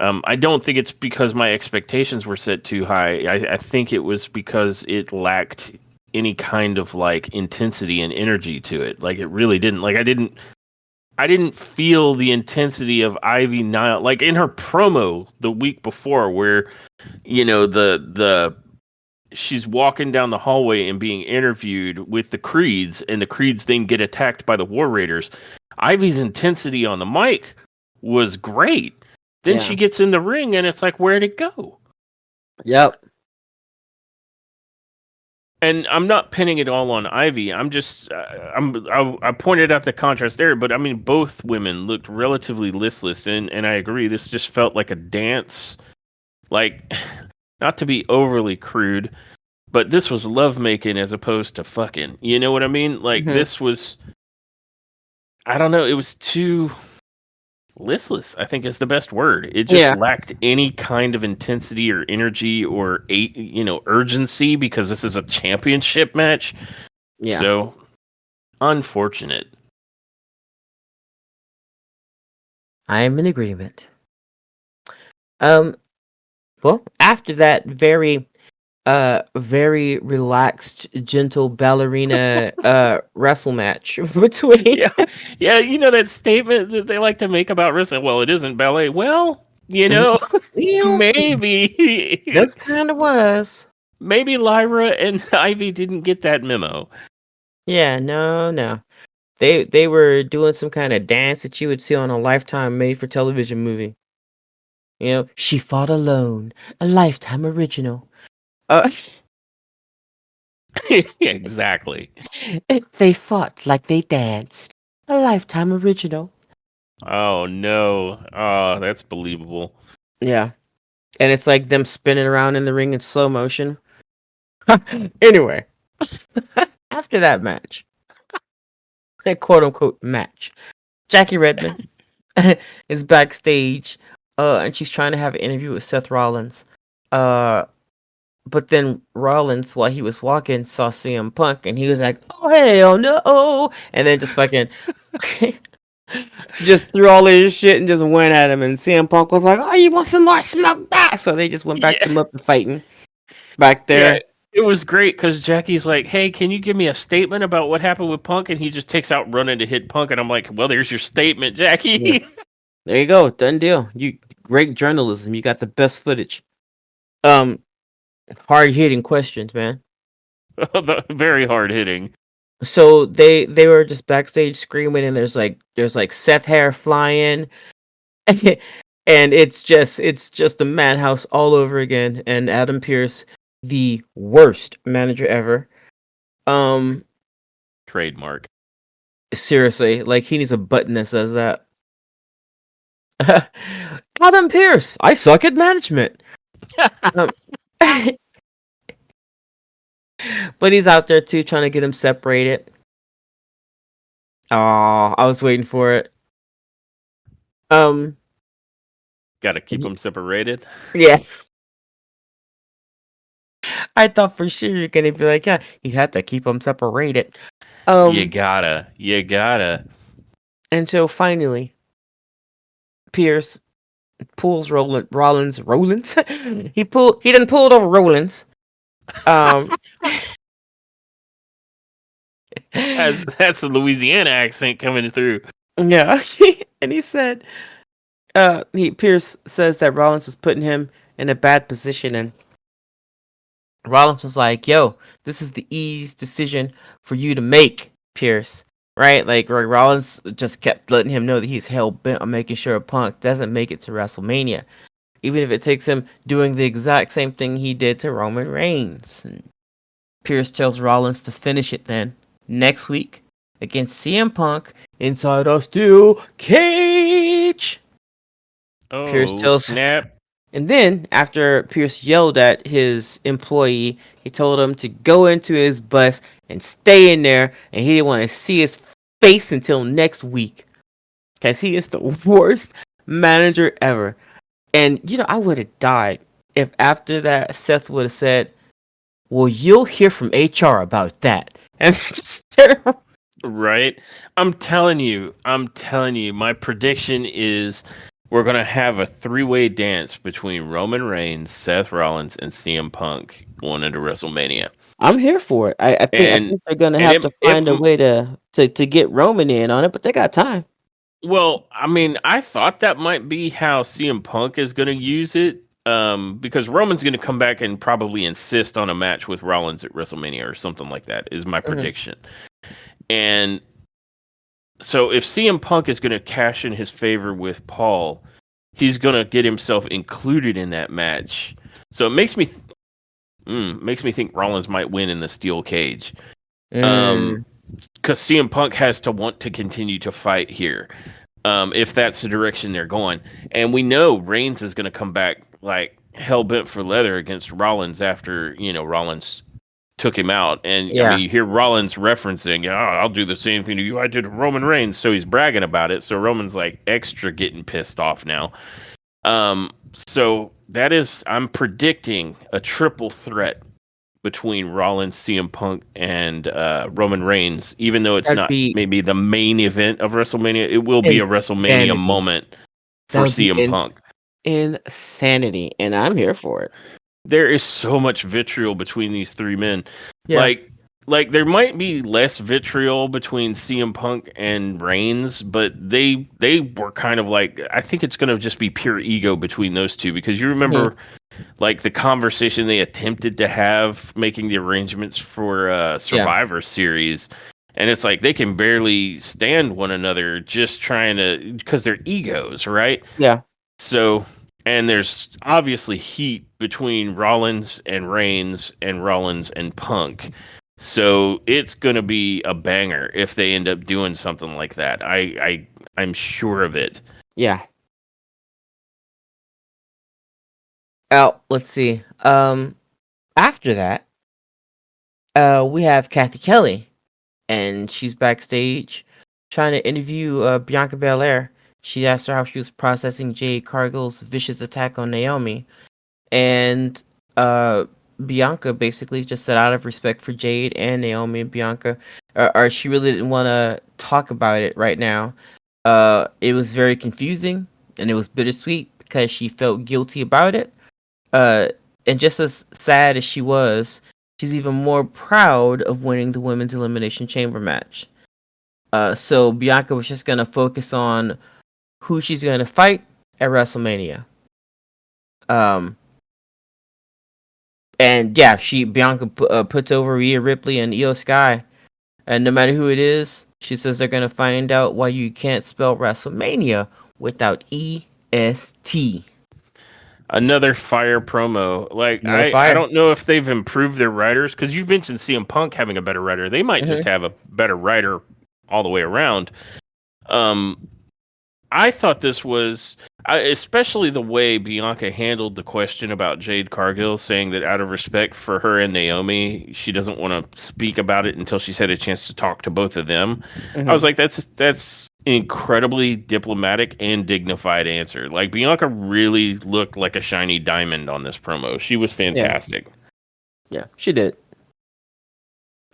I don't think it's because my expectations were set too high. I think it was because it lacked any kind of like intensity and energy to it. Like it really didn't. Like I didn't feel the intensity of Ivy Nile like in her promo the week before, where the she's walking down the hallway and being interviewed with the Creeds, and the Creeds then get attacked by the War Raiders. Ivy's intensity on the mic was great. Then she yeah, gets in the ring, and it's like, where'd it go? yep, And I'm not pinning it all on Ivy. I'm just, I pointed out the contrast there, but I mean, both women looked relatively listless, and I agree. This just felt like a dance, like, not to be overly crude, but this was lovemaking as opposed to fucking. You know what I mean? Like hmm this was, I don't know, it was too listless. I think is the best word. It just yeah, lacked any kind of intensity or energy or urgency because this is a championship match. yeah. So unfortunate. I am in agreement. Um, well, after that very relaxed, gentle ballerina wrestle match between Yeah, yeah. You know that statement that they like to make about wrestling. Well, it isn't ballet. Well, well, maybe this kind of was. maybe Lyra and Ivy didn't get that memo. Yeah, no. They were doing some kind of dance that you would see on a Lifetime made for television movie. You know, she fought alone, a Lifetime original. Uh, Exactly. they fought like they danced, a Lifetime original. Oh no. Oh, that's believable. Yeah, and it's like them spinning around in the ring in slow motion. Anyway, after that match, that quote unquote match, Jackie Redmond is backstage, and she's trying to have an interview with Seth Rollins. Uh, but then Rollins, while he was walking, saw CM Punk, and he was like, "Oh hell no!" And then just fucking just threw all of his shit and just went at him. And CM Punk was like, "Oh, you want some more smoke back?" So they just went back Yeah. to Muppet fighting back Yeah. there. It was great because Jackie's like, "Hey, can you give me a statement about what happened with Punk?" And he just takes out running to hit Punk, and I'm like, "Well, there's your statement, Yeah. Jackie." There you go, done deal. You great journalism. You got the best footage. Um, hard hitting questions, man. Very hard hitting. So they were just backstage screaming, and there's like Seth hair flying, and it's just a madhouse all over again. And Adam Pierce, the worst manager ever. Um, Trademark. seriously, like he needs a button that says that. Adam Pierce, I suck at management. Um, But he's out there too, trying to get him separated. Oh, I was waiting for it. Um, Got to keep them separated. yeah, I thought for sure you're gonna be like, yeah, you have to keep them separated. You Um, gotta. You gotta. and so finally, Pierce pulls Rollins. He didn't pull it over Rollins. Um, That's a Louisiana accent coming through. yeah, and he said, Pierce says that Rollins was putting him in a bad position, and Rollins was like, "Yo, this is the easy decision for you to make, Pierce." Right? Like Rollins just kept letting him know that he's hell bent on making sure Punk doesn't make it to WrestleMania, even if it takes him doing the exact same thing he did to Roman Reigns. And Pierce tells Rollins to finish it then next week against CM Punk inside a steel cage. Pierce Oh, tells snap. And then, after Pierce yelled at his employee, he told him to go into his bus and stay in there, and he didn't want to see his face until next week. Because he is the worst manager ever. And, I would have died if after that Seth would have said, well, you'll hear from HR about that. And just Right? I'm telling you, my prediction is we're going to have a three-way dance between Roman Reigns, Seth Rollins, and CM Punk going into WrestleMania. I'm here for it. I And think they're gonna and have to find a way to get Roman in on it, but they got time. well, I mean, I thought that might be how CM Punk is going to use it, because Roman's going to come back and probably insist on a match with Rollins at WrestleMania or something like that. Is my Hmm. prediction. And so if CM Punk is going to cash in his favor with Paul, he's going to get himself included in that match. So it makes me think Rollins might win in the steel cage. Mm, Because CM Punk has to want to continue to fight here, if that's the direction they're going. And we know Reigns is going to come back like hell bent for leather against Rollins after Rollins took him out. And I yeah. mean, you hear Rollins referencing, "Oh, I'll do the same thing to you I did to Roman Reigns." So he's bragging about it. So Roman's like extra getting pissed off now. So I'm predicting a triple threat between Rollins, CM Punk, and Roman Reigns. Even though it's That'd not be maybe the main event of WrestleMania, it will be a WrestleMania insanity. moment That for would be CM Punk. insanity, and I'm here for it. There is so much vitriol between these three men. Yeah. Like there might be less vitriol between CM Punk and Reigns, but they were kind of like, I think it's going to just be pure ego between those two, because you Hmm. remember like the conversation they attempted to have making the arrangements for Yeah. Survivor Series, and it's like they can barely stand one another, just trying to, because they're egos, right? Yeah. So, and there's obviously heat between Rollins and Reigns and Rollins and Punk. So it's gonna be a banger if they end up doing something like that. I'm sure of it. Yeah. Oh, let's see. After that, we have Kathy Kelly, and she's backstage trying to interview Bianca Belair. She asked her how she was processing Jade Cargill's vicious attack on Naomi, and uh Bianca basically just said out of respect for Jade and Naomi and Bianca, or she really didn't want to talk about it right now. It was very confusing and it was bittersweet because she felt guilty about it. Uh, and just as sad as she was, she's even more proud of winning the women's elimination chamber match. So Bianca was just gonna focus on who she's gonna fight at WrestleMania. Um, And yeah, Bianca puts over Rhea Ripley and Io Sky, and no matter who it is, she says they're gonna find out why you can't spell WrestleMania without EST. Another fire promo. Like Another I fire. don't know if they've improved their writers, because you've mentioned CM Punk having a better writer. They might Hmm. just have a better writer all the way around. Um, I thought this was, especially the way Bianca handled the question about Jade Cargill, saying that out of respect for her and Naomi, she doesn't want to speak about it until she's had a chance to talk to both of them. I was Mhm. like, that's an incredibly diplomatic and dignified answer. Like Bianca really looked like a shiny diamond on this promo. She was Yeah. fantastic. Yeah, she did.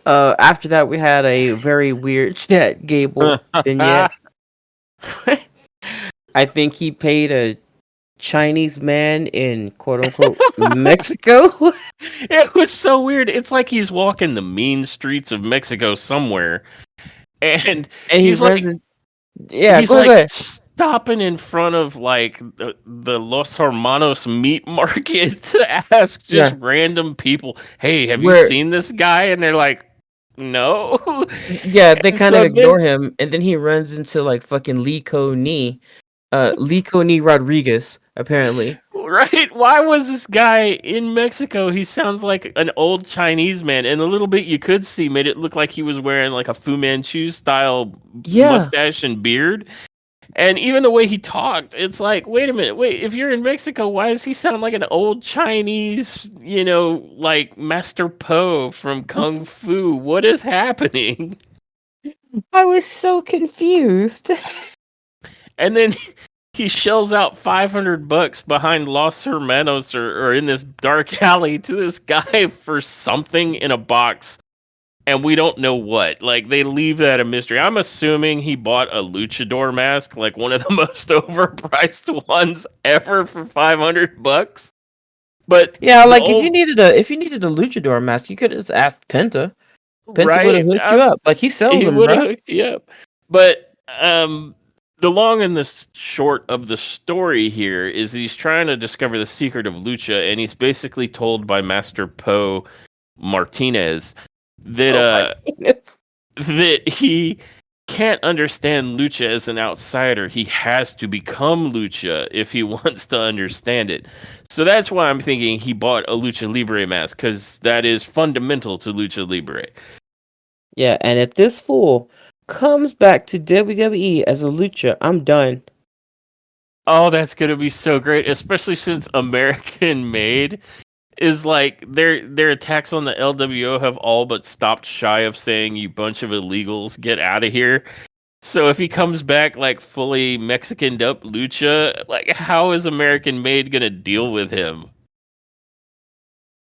After that, we had a very weird Chat Gable vignette. I think he paid a Chinese man in quote unquote Mexico. It was so weird. It's like he's walking the mean streets of Mexico somewhere, and And he he's runs like in. Yeah, he's go like ahead. stopping in front of like the Los Hermanos meat market to ask just Yeah, random people, "Hey, have you where seen this guy?" And they're like, "No." yeah, they And kind of so then, ignore him, and then he runs into like fucking Lee Coney Rodriguez, apparently. right? Why was this guy in Mexico? He sounds like an old Chinese man, and the little bit you could see made it look like he was wearing like a Fu Manchu style Yeah, mustache and beard. And even the way he talked, it's like, wait a minute, wait, if you're in Mexico, why does he sound like an old Chinese, like Master Po from Kung Fu? What is happening? I was so confused. And then he shells out $500 behind Los Hermanos or in this dark alley to this guy for something in a box. And we don't know what. Like, they leave that a mystery. I'm assuming he bought a luchador mask, like one of the most overpriced ones ever for $500. But Yeah, the like old if you needed a luchador mask, you could have just asked Penta. Penta would have right, hooked you up. Like he sells he them, would have bro. hooked you up. But the long and the short of the story here is he's trying to discover the secret of lucha, and he's basically told by Master Po Martinez that Oh my goodness. that he can't understand lucha as an outsider. He has to become lucha if he wants to understand it. So that's why I'm thinking he bought a lucha libre mask, because that is fundamental to lucha libre. Yeah, and if this fool comes back to WWE as a lucha, I'm done. Oh, that's gonna be so great, especially since American Made is like their attacks on the LWO have all but stopped shy of saying, "You bunch of illegals, get out of here." So if he comes back like fully Mexicaned up lucha, like how is American Made gonna deal with him?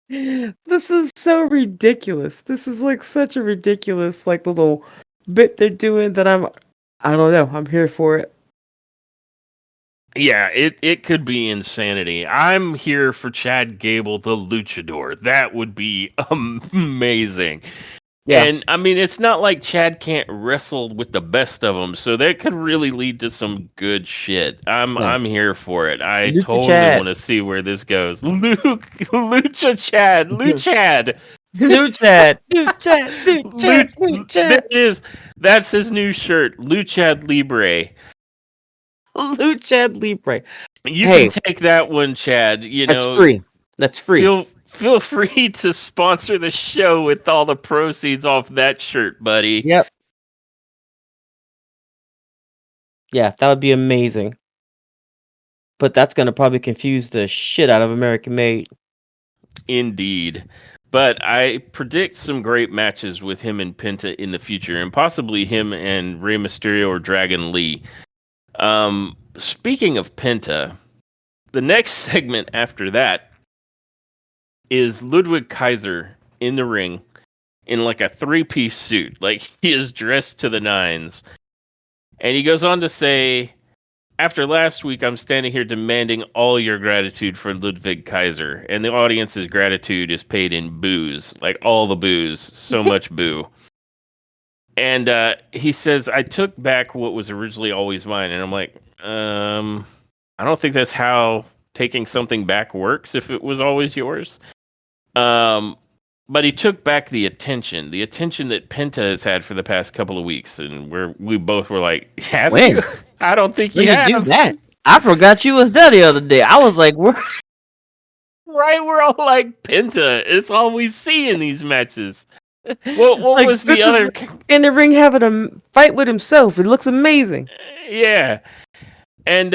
This is so ridiculous. This is like such a ridiculous like little bit they're doing that I don't know. I'm here for it. Yeah, it could be insanity. I'm here for Chad Gable, the luchador. That would be amazing. Yeah. And I mean, it's not like Chad can't wrestle with the best of them, so that could really lead to some good shit. No. I'm here for it. I Lucha totally Chad. want to see where this goes. Lucha Chad, Luchad, Luchad. Luchad. Luchad. Luch. There Luchad. it is. That's his new shirt, Luchad Libre. Luchad Libre. You can Hey, take that one, Chad. that's free. That's free. Feel free to sponsor the show with all the proceeds off that shirt, buddy. Yep. Yeah, that would be amazing. But that's gonna probably confuse the shit out of American Made. Indeed. But I predict some great matches with him and Penta in the future, and possibly him and Rey Mysterio or Dragon Lee. Speaking of Penta, the next segment after that is Ludwig Kaiser in the ring in like a three-piece suit. Like he is dressed to the nines. And he goes on to say, after last week, I'm standing here demanding all your gratitude for Ludwig Kaiser. And the audience's gratitude is paid in booze. Like all the booze. So much boo. And he says, I took back what was originally always mine. And I'm like, I don't think that's how taking something back works if it was always yours. But he took back the attention that Penta has had for the past couple of weeks. And we both were like, have you? When? I don't think When you you do have. that? I forgot you was there the other day. I was like, what? Right? We're all like, Penta. It's all we see in these matches. Well, what Like was the Penta's other? in the ring having a fight with himself. It looks amazing. Yeah, and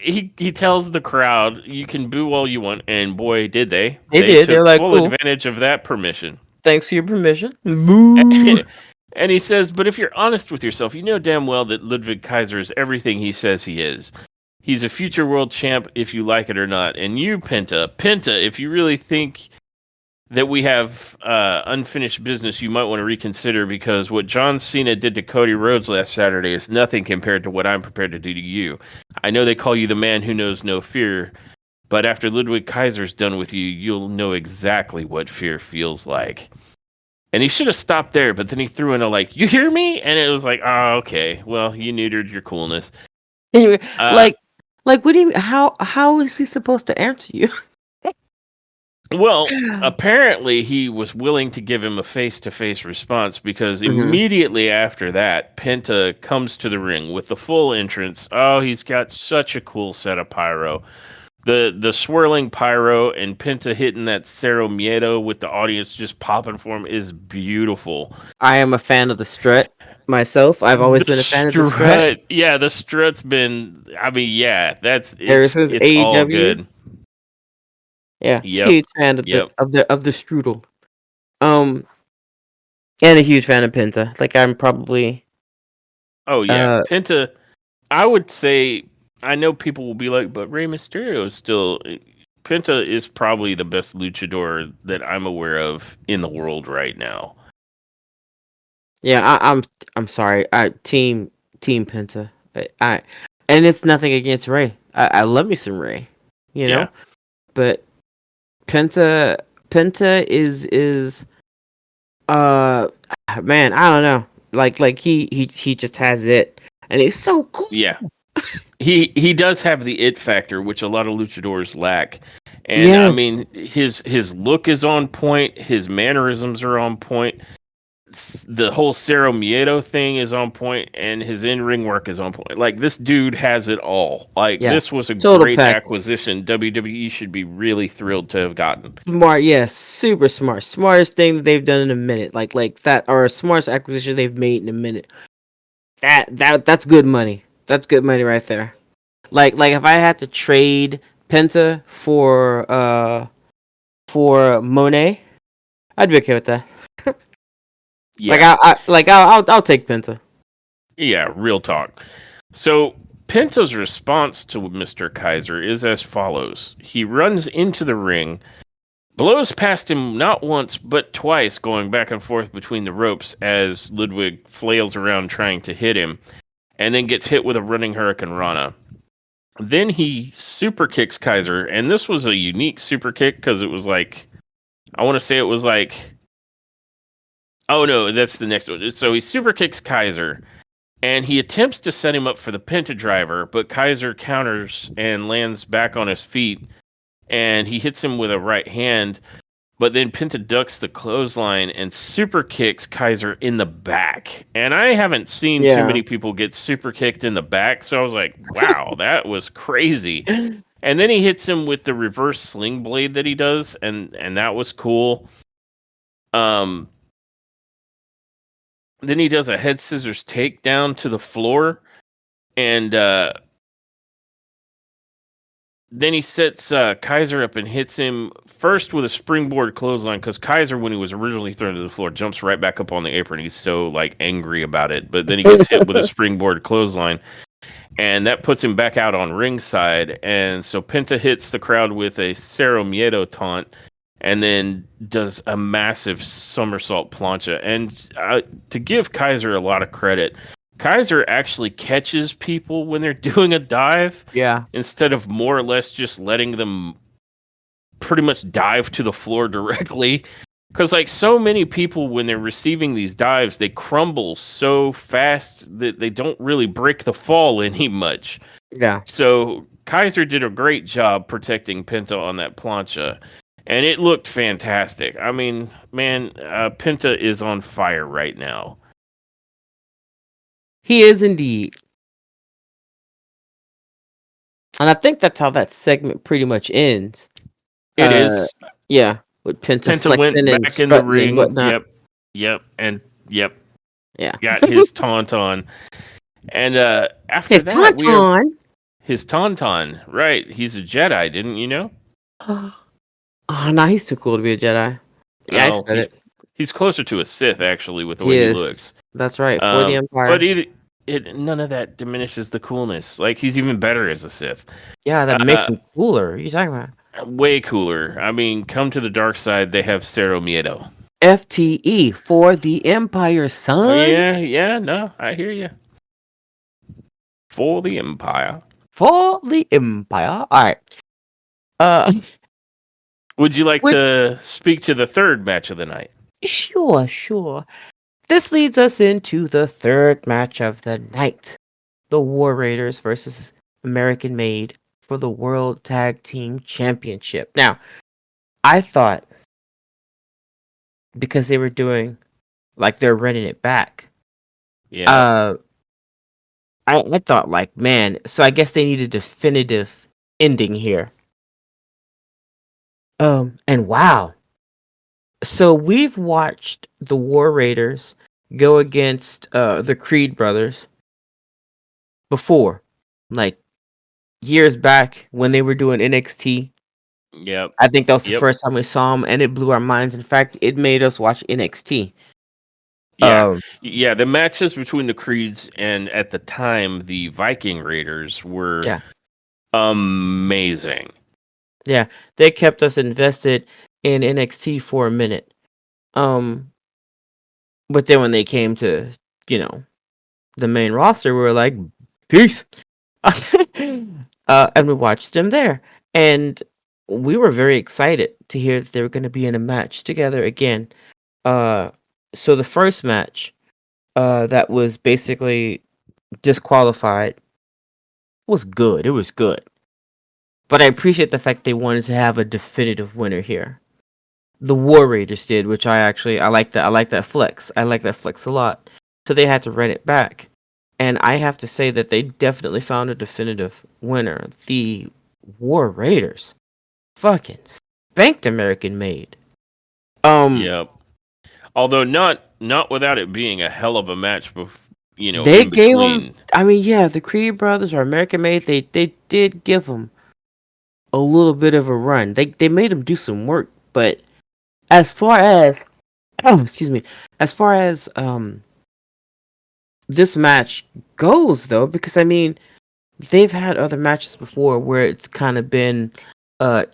he tells the crowd, "You can boo all you want," and boy, did they! They They did. They're took like, full cool. advantage of that permission. Thanks for your permission. Boo. And he says, "But if you're honest with yourself, you know damn well that Ludwig Kaiser is everything he says he is. He's a future world champ, if you like it or not. And you, Penta, if you really think that we have unfinished business, you might want to reconsider because what John Cena did to Cody Rhodes last Saturday is nothing compared to what I'm prepared to do to you. I know they call you the man who knows no fear, but after Ludwig Kaiser's done with you, you'll know exactly what fear feels like." And he should have stopped there, but then he threw in a like, "You hear me?" And it was like, "Oh, okay. Well, you neutered your coolness." Anyway, Uh, like, what do you? How is he supposed to answer you? well, apparently he was willing to give him a face-to-face response because Hmm. immediately after that, Penta comes to the ring with the full entrance. Oh, he's got such a cool set of pyro. The swirling pyro and Penta hitting that Cero Miedo with the audience just popping for him is beautiful. I am a fan of the strut myself. I've always The been a fan of the strut strut, yeah, the strut's been. I mean, yeah, that's ever since it's all AEW. good. Yeah, Yep, huge fan of the yep. strudel. Um, and a huge fan of Penta. Like I'm probably Oh yeah, uh Penta. I would say I know people will be like, but Rey Mysterio is still. Penta is probably the best luchador that I'm aware of in the world right now. yeah. I'm sorry. I team Penta. I and it's nothing against Ray. I love me some Ray. You Yeah, know, but Penta is uh man. I don't know. Like he just has it, and he's so cool. yeah. He does have the it factor, which a lot of luchadors lack. And I Yes. mean, his look is on point. His mannerisms are on point. The whole Cero Miedo thing is on point, and his in-ring work is on point. Like this dude has it all. Like Yeah. this was a Total great package. acquisition. WWE should be really thrilled to have gotten. Smart, yes, super smart. Smartest thing that they've done in a minute. Like that, or smartest acquisition they've made in a minute. That's good money. That's good money right there. Like if I had to trade Penta for Monet, I'd be okay with that. Like Yeah, I'll take Penta. yeah, real talk. So Penta's response to Mr. Kaiser is as follows: he runs into the ring, blows past him not once but twice, going back and forth between the ropes as Ludwig flails around trying to hit him, and then gets hit with a running Hurricane Rana. Then he super kicks Kaiser, and this was a unique super kick because it was like, I want to say it was like, oh no, that's the next one. So he super kicks Kaiser, and he attempts to set him up for the Penta driver, but Kaiser counters and lands back on his feet, and he hits him with a right hand. But then Penta ducks the clothesline and super kicks Kaiser in the back. And I haven't seen too Yeah. many people get super kicked in the back. So I was like, wow, that was crazy. And then he hits him with the reverse sling blade that he does, and that was cool. Um, then he does a head scissors takedown to the floor, and then he sets Kaiser up and hits him first with a springboard clothesline because Kaiser, when he was originally thrown to the floor, jumps right back up on the apron. He's so like angry about it, but then he gets hit with a springboard clothesline, and that puts him back out on ringside. And so Penta hits the crowd with a Cero Miedo taunt, and then does a massive somersault plancha. And to give Kaiser a lot of credit, Kaiser actually catches people when they're doing a dive Yeah. instead of more or less just letting them pretty much dive to the floor directly. Because, like, so many people, when they're receiving these dives, they crumble so fast that they don't really break the fall any much. Yeah. So, Kaiser did a great job protecting Penta on that plancha, and it looked fantastic. I mean, man, Penta is on fire right now. He is indeed. And I think that's how that segment pretty much ends. It Uh is. yeah, with Penta Penta went flexing and back in the strutting and ring. whatnot. Yep. Yep, and yep, Yeah. got his tauntaun. And after His that, we have tauntaun. his tauntaun. Right, he's a Jedi, didn't you know? Oh, no, he's too cool to be a Jedi. Yeah, I Oh, said it. he's closer to a Sith actually with the He way he is. looks. That's right. For the But Empire. none of that diminishes the coolness. Like he's even better as a Sith. Yeah, that makes Uh, him cooler. What are you talking about? way cooler. I mean, come to the dark side. They have Cero Miedo. FTE for the Empire, Oh son. yeah, yeah. No, I hear you. For the Empire. For the Empire. All right. Uh, Would you like with to speak to the third match of the night? sure, sure. This leads us into the third match of the night: the War Raiders versus American Made for the World Tag Team Championship. Now, I thought because they were doing like they're running it back. Yeah, Uh, I thought like, man, so I guess they need a definitive ending here. And wow. So we've watched the War Raiders go against the Creed brothers before, like years back when they were doing NXT. yep, I think that was the yep. first time we saw them, and it blew our minds. In fact, it made us watch NXT. Yeah, Um, yeah. The matches between the Creeds and at the time the Viking Raiders were yeah, amazing. yeah, they kept us invested in NXT for a minute. Um, but then when they came to, you know, the main roster, we were like, peace. And we watched them there, and we were very excited to hear that they were going to be in a match together again. Uh, so the first match, that was basically disqualified, was good. It was good, but I appreciate the fact they wanted to have a definitive winner here. The War Raiders did, which I like that. I like that flex. I like that flex a lot. So they had to run it back, and I have to say that they definitely found a definitive winner. The War Raiders fucking spanked American Made. Um, Yep. Although not without it being a hell of a match, they in gave them. between. I mean, yeah, the Creed brothers or American Made. They did give them a little bit of a run. They made them do some work, but as far as oh, excuse me, as far as this match goes though, because I mean they've had other matches before where it's kind of been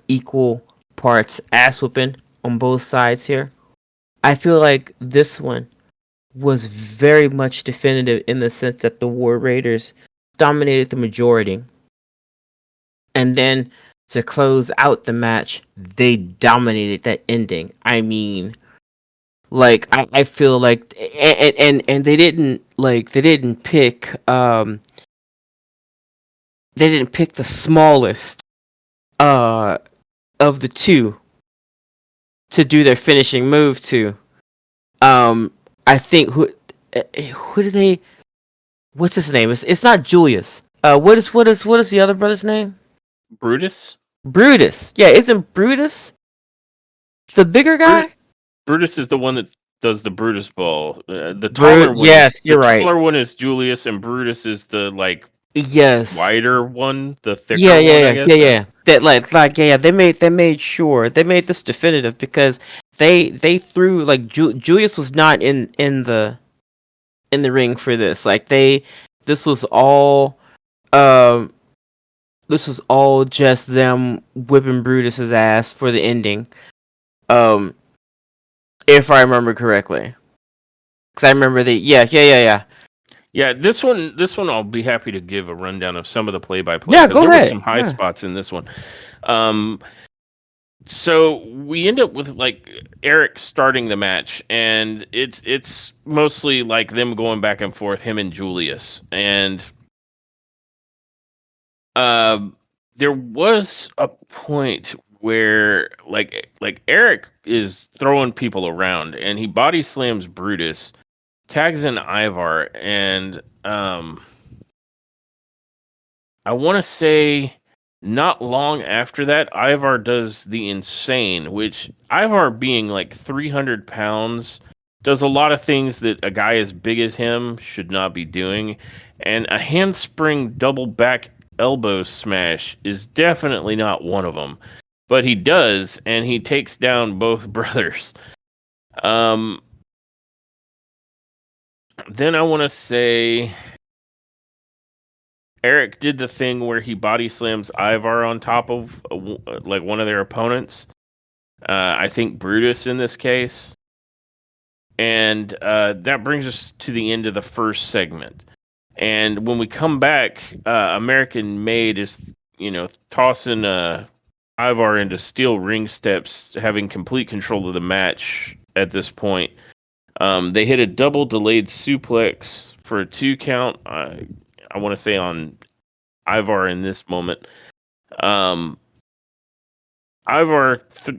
equal parts ass whooping on both sides here. I feel like this one was very much definitive in the sense that the War Raiders dominated the majority, and then to close out the match they dominated that ending. I mean, like I feel like and they didn't pick they didn't pick the smallest uh of the two to do their finishing move to. Um, I think who do they? What's his name? It's not Julius. What is the other brother's name? Brutus. Brutus. Yeah, isn't Brutus the bigger Brutus, guy? Brutus is the one that does the Brutus ball. Yes, The you're right. taller one is Julius, and Brutus is the like Yes. wider one, the Yeah, thicker one, yeah, I yeah, guess. yeah, yeah. That yeah, yeah. They made sure they made this definitive because they threw like Julius was not in the ring for this. Like this was all um this was all just them whipping Brutus's ass for the ending. Um, if I remember correctly, because I remember yeah. Yeah, this one I'll be happy to give a rundown of some of the play-by-play Yeah, because go there was ahead. some high Yeah. spots in this one. Um, so we end up with like Eric starting the match, and it's mostly like them going back and forth, him and Julius, and uh, there was a point where like Eric is throwing people around, and he body slams Brutus, tags in Ivar, and I want to say not long after that, Ivar does the insane, which Ivar being like 300 pounds does a lot of things that a guy as big as him should not be doing, and a handspring double back elbow smash is definitely not one of them. But he does, and he takes down both brothers. Um, then I want to say Eric did the thing where he body slams Ivar on top of like one of their opponents. I think Brutus in this case. And that brings us to the end of the first segment. And when we come back, American Made is, tossing Ivar into steel ring steps, having complete control of the match at this point. They hit a double delayed suplex for a 2 count. I want to say on Ivar in this moment. Ivar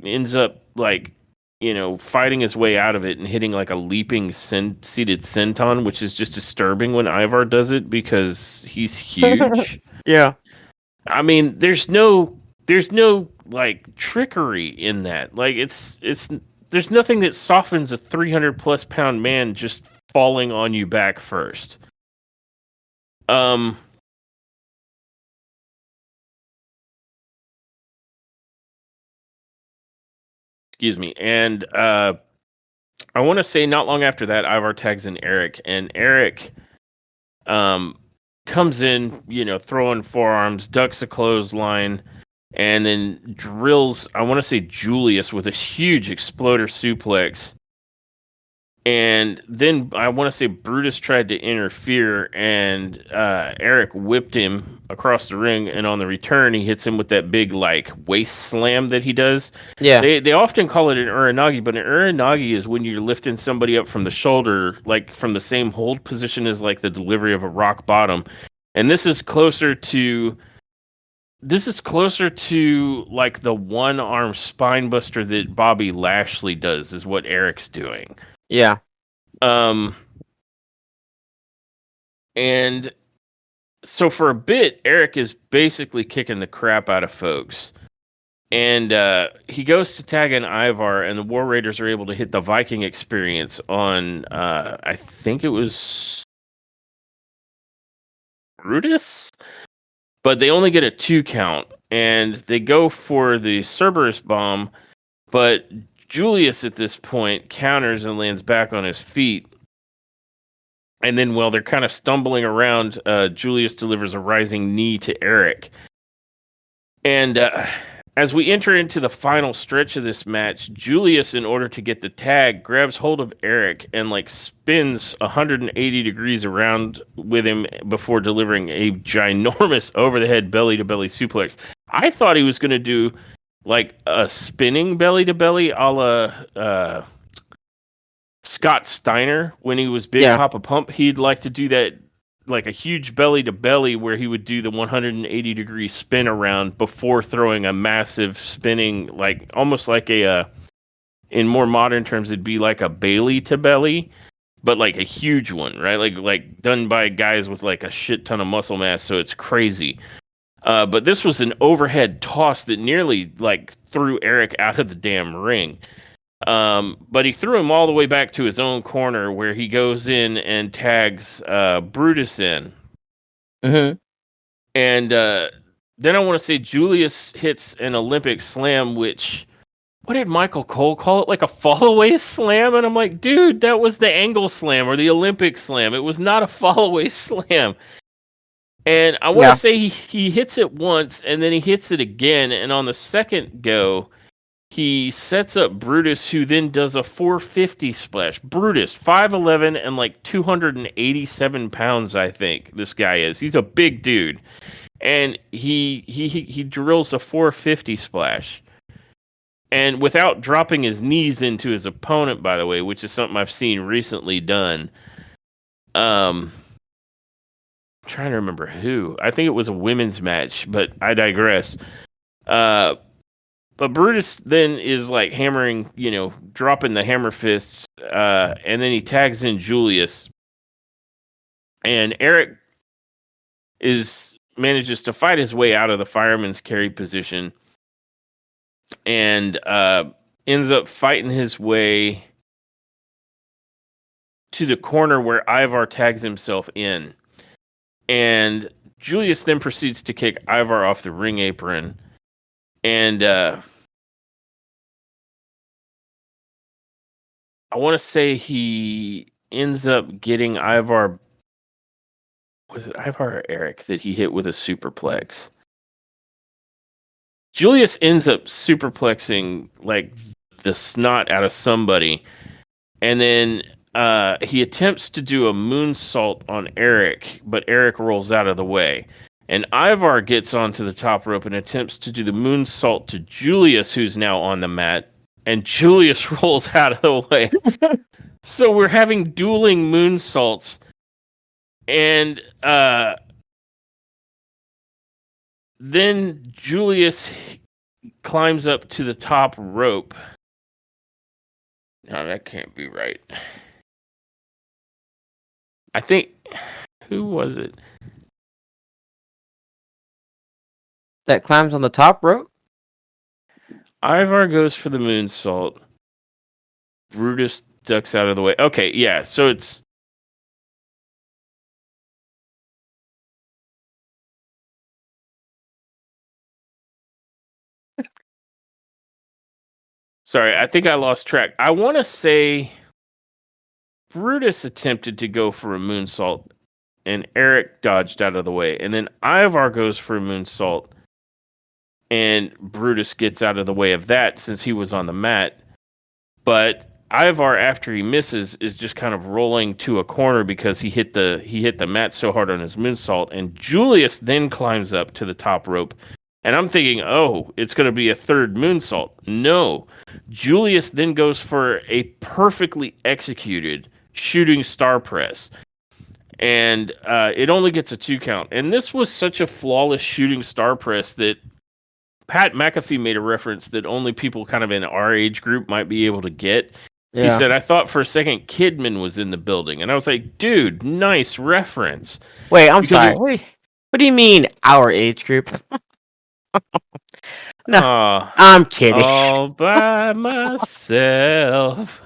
ends up fighting his way out of it and hitting like a leaping seated senton, which is just disturbing when Ivar does it because he's huge. Yeah. I mean, there's no like trickery in that. Like it's there's nothing that softens a 300 plus pound man just falling on you back first. Um Excuse me. And I want to say not long after that, Ivar tags in Eric, and Eric um, comes in, throwing forearms, ducks a clothesline, and then drills, I want to say Julius with a huge exploder suplex. And then I want to say Brutus tried to interfere, and Eric whipped him across the ring. And on the return, he hits him with that big like waist slam that he does. Yeah. They often call it an uranagi, but an uranagi is when you're lifting somebody up from the shoulder, like from the same hold position as like the delivery of a rock bottom. And this is closer to like the one arm spine buster that Bobby Lashley does, is what Eric's doing. Yeah. Um, and so for a bit, Eric is basically kicking the crap out of folks. And he goes to tag in Ivar, and the War Raiders are able to hit the Viking experience on, I think it was Brutus? But they only get a 2 count, and they go for the Cerberus bomb, but Julius at this point counters and lands back on his feet. And then while they're kind of stumbling around, Julius delivers a rising knee to Eric. And as we enter into the final stretch of this match, Julius, in order to get the tag, grabs hold of Eric and like spins 180 degrees around with him before delivering a ginormous over-the-head belly-to-belly suplex. I thought he was going to do like a spinning belly-to-belly a la Scott Steiner when he was Big Papa Pump. He'd like to do that, like a huge belly to belly where he would do the 180 degree spin around before throwing a massive spinning, like almost like in more modern terms, it'd be like a Bailey to belly, but like a huge one, right? Like done by guys with like a shit ton of muscle mass. So it's crazy. But this was an overhead toss that nearly like threw Eric out of the damn ring. But he threw him all the way back to his own corner where he goes in and tags Brutus in. Mm-hmm. And then I want to say Julius hits an Olympic slam, which, what did Michael Cole call it? Like a fall-away slam? And I'm like, dude, that was the angle slam or the Olympic slam. It was not a fall-away slam. And I want to say he hits it once, and then he hits it again. And on the second go, he sets up Brutus, who then does a 450 splash. Brutus, 5'11" and like 287 pounds, I think this guy is. He's a big dude. And he drills a 450 splash. And without dropping his knees into his opponent, by the way, which is something I've seen recently done. I'm trying to remember who. I think it was a women's match, but I digress. But Brutus then is like hammering, dropping the hammer fists, and then he tags in Julius. And Eric manages to fight his way out of the fireman's carry position and ends up fighting his way to the corner where Ivar tags himself in. And Julius then proceeds to kick Ivar off the ring apron. And I want to say he ends up getting Ivar. Was it Ivar or Eric that he hit with a superplex? Julius ends up superplexing like the snot out of somebody. And then he attempts to do a moonsault on Eric, but Eric rolls out of the way. And Ivar gets onto the top rope and attempts to do the moonsault to Julius, who's now on the mat. And Julius rolls out of the way. So we're having dueling moonsaults. And then Julius climbs up to the top rope. No, that can't be right. I think, who was it? That climbs on the top rope? Ivar goes for the moonsault. Brutus ducks out of the way. Okay, yeah, so it's... Sorry, I think I lost track. I want to say Brutus attempted to go for a moonsault, and Eric dodged out of the way. And then Ivar goes for a moonsault, and Brutus gets out of the way of that since he was on the mat. But Ivar, after he misses, is just kind of rolling to a corner because he hit the mat so hard on his moonsault. And Julius then climbs up to the top rope. And I'm thinking, oh, it's going to be a third moonsault. No. Julius then goes for a perfectly executed shooting star press. And it only gets a 2 count. And this was such a flawless shooting star press that Pat McAfee made a reference that only people kind of in our age group might be able to get. Yeah. He said, I thought for a second Kidman was in the building. And I was like, dude, nice reference. Wait, I'm sorry. Wait, what do you mean our age group? No, I'm kidding. All by myself.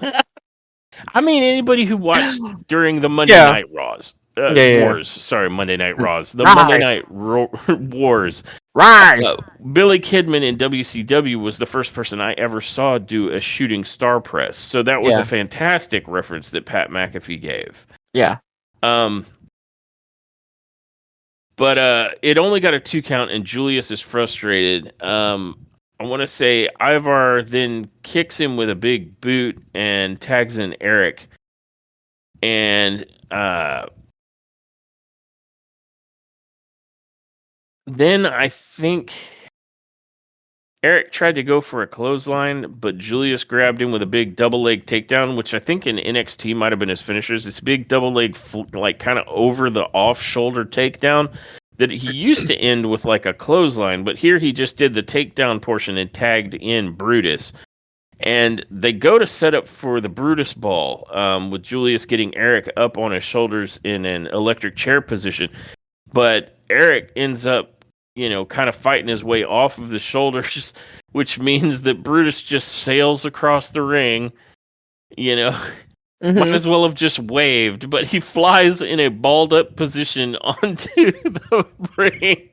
I mean, anybody who watched during the Monday Night Raws. Wars. Sorry, Monday Night Raws. The Monday Night Wars. Rise! Billy Kidman in WCW was the first person I ever saw do a shooting star press. So that was a fantastic reference that Pat McAfee gave. Yeah. But it only got a 2 count, and Julius is frustrated. I want to say Ivar then kicks him with a big boot and tags in Eric. And then I think Eric tried to go for a clothesline, but Julius grabbed him with a big double leg takedown, which I think in NXT might have been his finishers. It's big double leg, like kind of over the off shoulder takedown that he used to end with like a clothesline, but here he just did the takedown portion and tagged in Brutus. And they go to set up for the Brutus ball, with Julius getting Eric up on his shoulders in an electric chair position. But Eric ends up, kind of fighting his way off of the shoulders, which means that Brutus just sails across the ring, Might as well have just waved, but he flies in a balled up position onto the ring.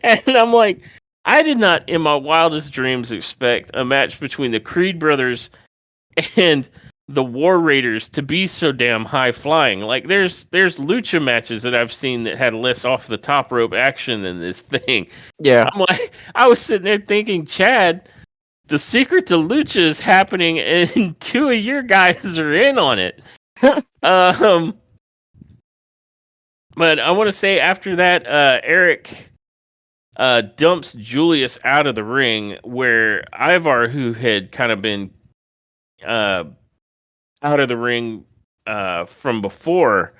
And I'm like, I did not in my wildest dreams expect a match between the Creed brothers and the War Raiders to be so damn high flying. Like there's lucha matches that I've seen that had less off the top rope action than this thing. Yeah. I'm like, I was sitting there thinking, Chad, the secret to lucha is happening and 2 of your guys are in on it. But I want to say after that, Eric dumps Julius out of the ring, where Ivar, who had kind of been out of the ring from before,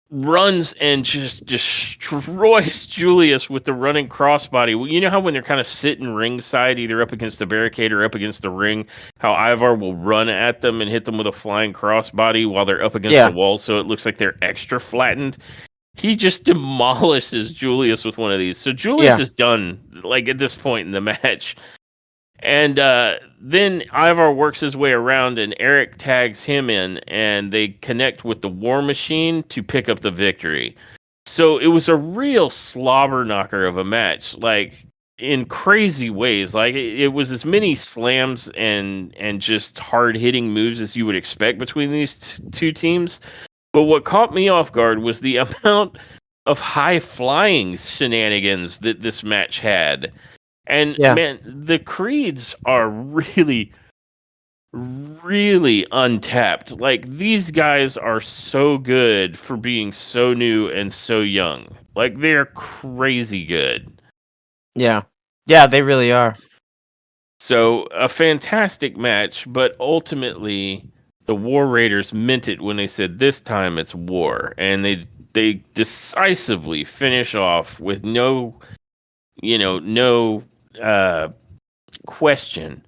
runs and just destroys Julius with the running crossbody. You know how when they're kind of sitting ringside, either up against the barricade or up against the ring, how Ivar will run at them and hit them with a flying crossbody while they're up against the wall, so it looks like they're extra flattened. He just demolishes Julius with one of these. So Julius is done, like, at this point in the match. And then Ivar works his way around, and Eric tags him in, and they connect with the War Machine to pick up the victory. So it was a real slobber knocker of a match, like in crazy ways. Like it was as many slams and just hard hitting moves as you would expect between these two teams. But what caught me off guard was the amount of high flying shenanigans that this match had. And Yeah, man, the Creeds are really, really untapped. Like these guys are so good for being so new and so young. Like they're crazy good. yeah, yeah. They really are. So a fantastic match, but ultimately the War Raiders meant it when they said this time it's war, and they decisively finish off with no uh, question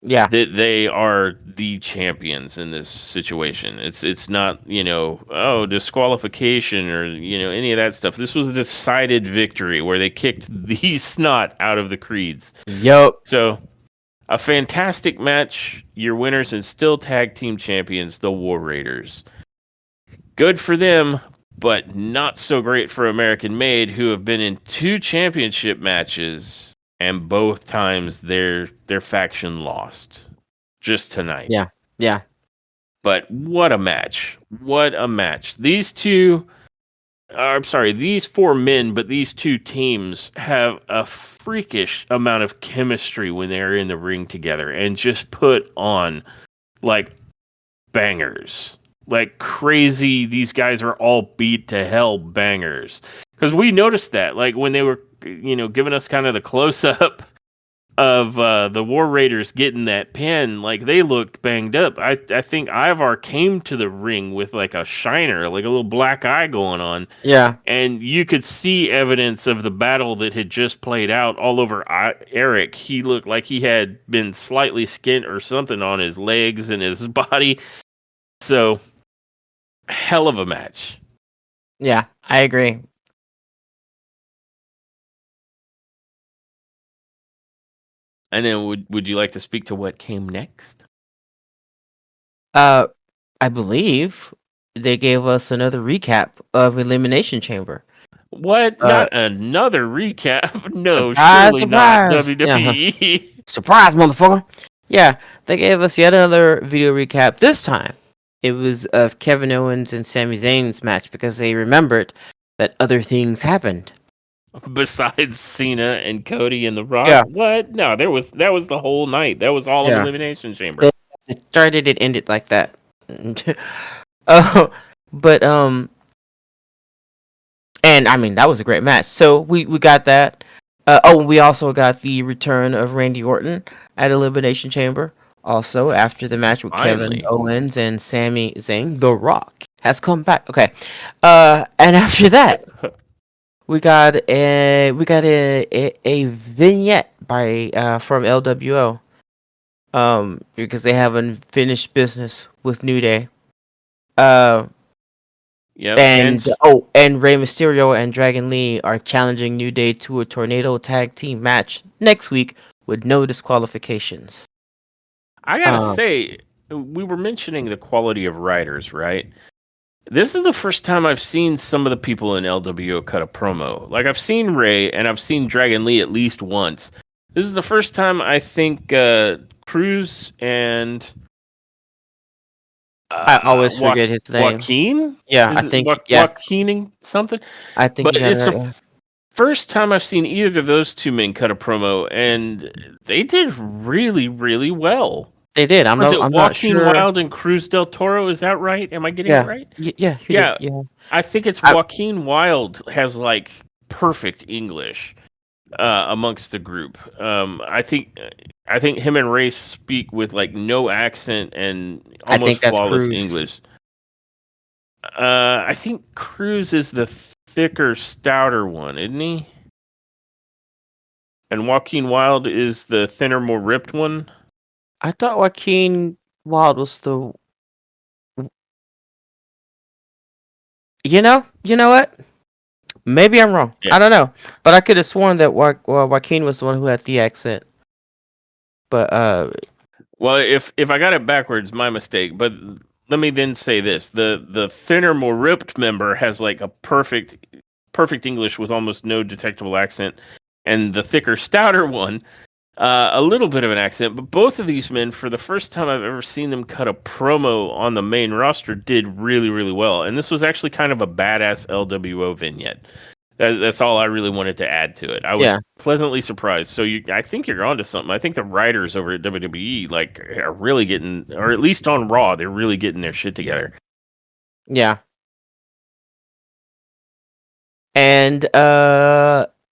Yeah, that they are the champions in this situation. It's not, oh, disqualification or, any of that stuff. This was a decided victory where they kicked the snot out of the Creeds. yup. So, a fantastic match. Your winners and still tag team champions, the War Raiders. Good for them, but not so great for American Made, who have been in 2 championship matches and both times their faction lost just tonight. Yeah, yeah, But what a match. What a match. These 4 men, but these 2 teams have a freakish amount of chemistry when they're in the ring together and just put on like bangers. Like crazy, these guys are all beat to hell bangers. Because we noticed that, like when they were, giving us kind of the close up of the War Raiders getting that pin, like they looked banged up. I think Ivar came to the ring with like a shiner, like a little black eye going on, yeah, and you could see evidence of the battle that had just played out all over Eric. He looked like he had been slightly skint or something on his legs and his body. So, hell of a match. yeah. I agree. And then would you like to speak to what came next? Uh, I believe they gave us another recap of Elimination Chamber. What? Uh, Not another recap? No, surprise, surely not surprise. Yeah, WWE. surprise, motherfucker. Yeah, they gave us yet another video recap. This time, it was of Kevin Owens and Sami Zayn's match because they remembered that other things happened. Besides Cena and Cody and The Rock? Yeah, What? No, that was the whole night. That was all of yeah. Elimination Chamber. It started, it ended like that. Oh, but and I mean that was a great match. So we got that. We also got the return of Randy Orton at Elimination Chamber. Also, after the match with Kevin Finally. Owens and Sami Zayn, The Rock has come back. Okay, and after that, we got a vignette by from LWO. Because they have unfinished business with New Day. Uh, Yep. and Rey Mysterio and Dragon Lee are challenging New Day to a tornado tag team match next week with no disqualifications. I gotta Um, say, we were mentioning the quality of writers, right? This is the first time I've seen some of the people in LWO cut a promo. Like I've seen Ray and I've seen Dragon Lee at least once. This is the first time I think Cruz and I always forget his name. Joaquin? Yeah, I Is it think yeah, Joaquining something? I think But you got it it's right. the Yeah. first time I've seen either of those 2 men cut a promo, and they did really, really well. They did. Was it I'm not Joaquin sure. Wild and Cruz del Toro? Is that right? Am I getting it Yeah, right? yeah, you did. Yeah, Yeah, I think it's I, Joaquin Wild has like perfect English amongst the group. I think him and Ray speak with like no accent and I think almost that's flawless Cruz. English. I think Cruz is the thicker, stouter one, isn't he? And Joaquin Wild is the thinner, more ripped one. I thought Joaquin Wild was the. You know what? Maybe I'm wrong. Yeah. I don't know, but I could have sworn that Joaquin was the one who had the accent. But Well, if I got it backwards, my mistake. But let me then say this: the thinner, more ripped member has like a perfect English with almost no detectable accent, and the thicker, stouter one, a little bit of an accent. But both of these men, for the first time I've ever seen them cut a promo on the main roster, did really really well. And this was actually kind of a badass LWO vignette. That's all I really wanted to add to it. I was yeah, pleasantly surprised. So I think you're onto something. I think the writers over at WWE like are really getting, or at least on Raw, they're really getting their shit together. yeah. And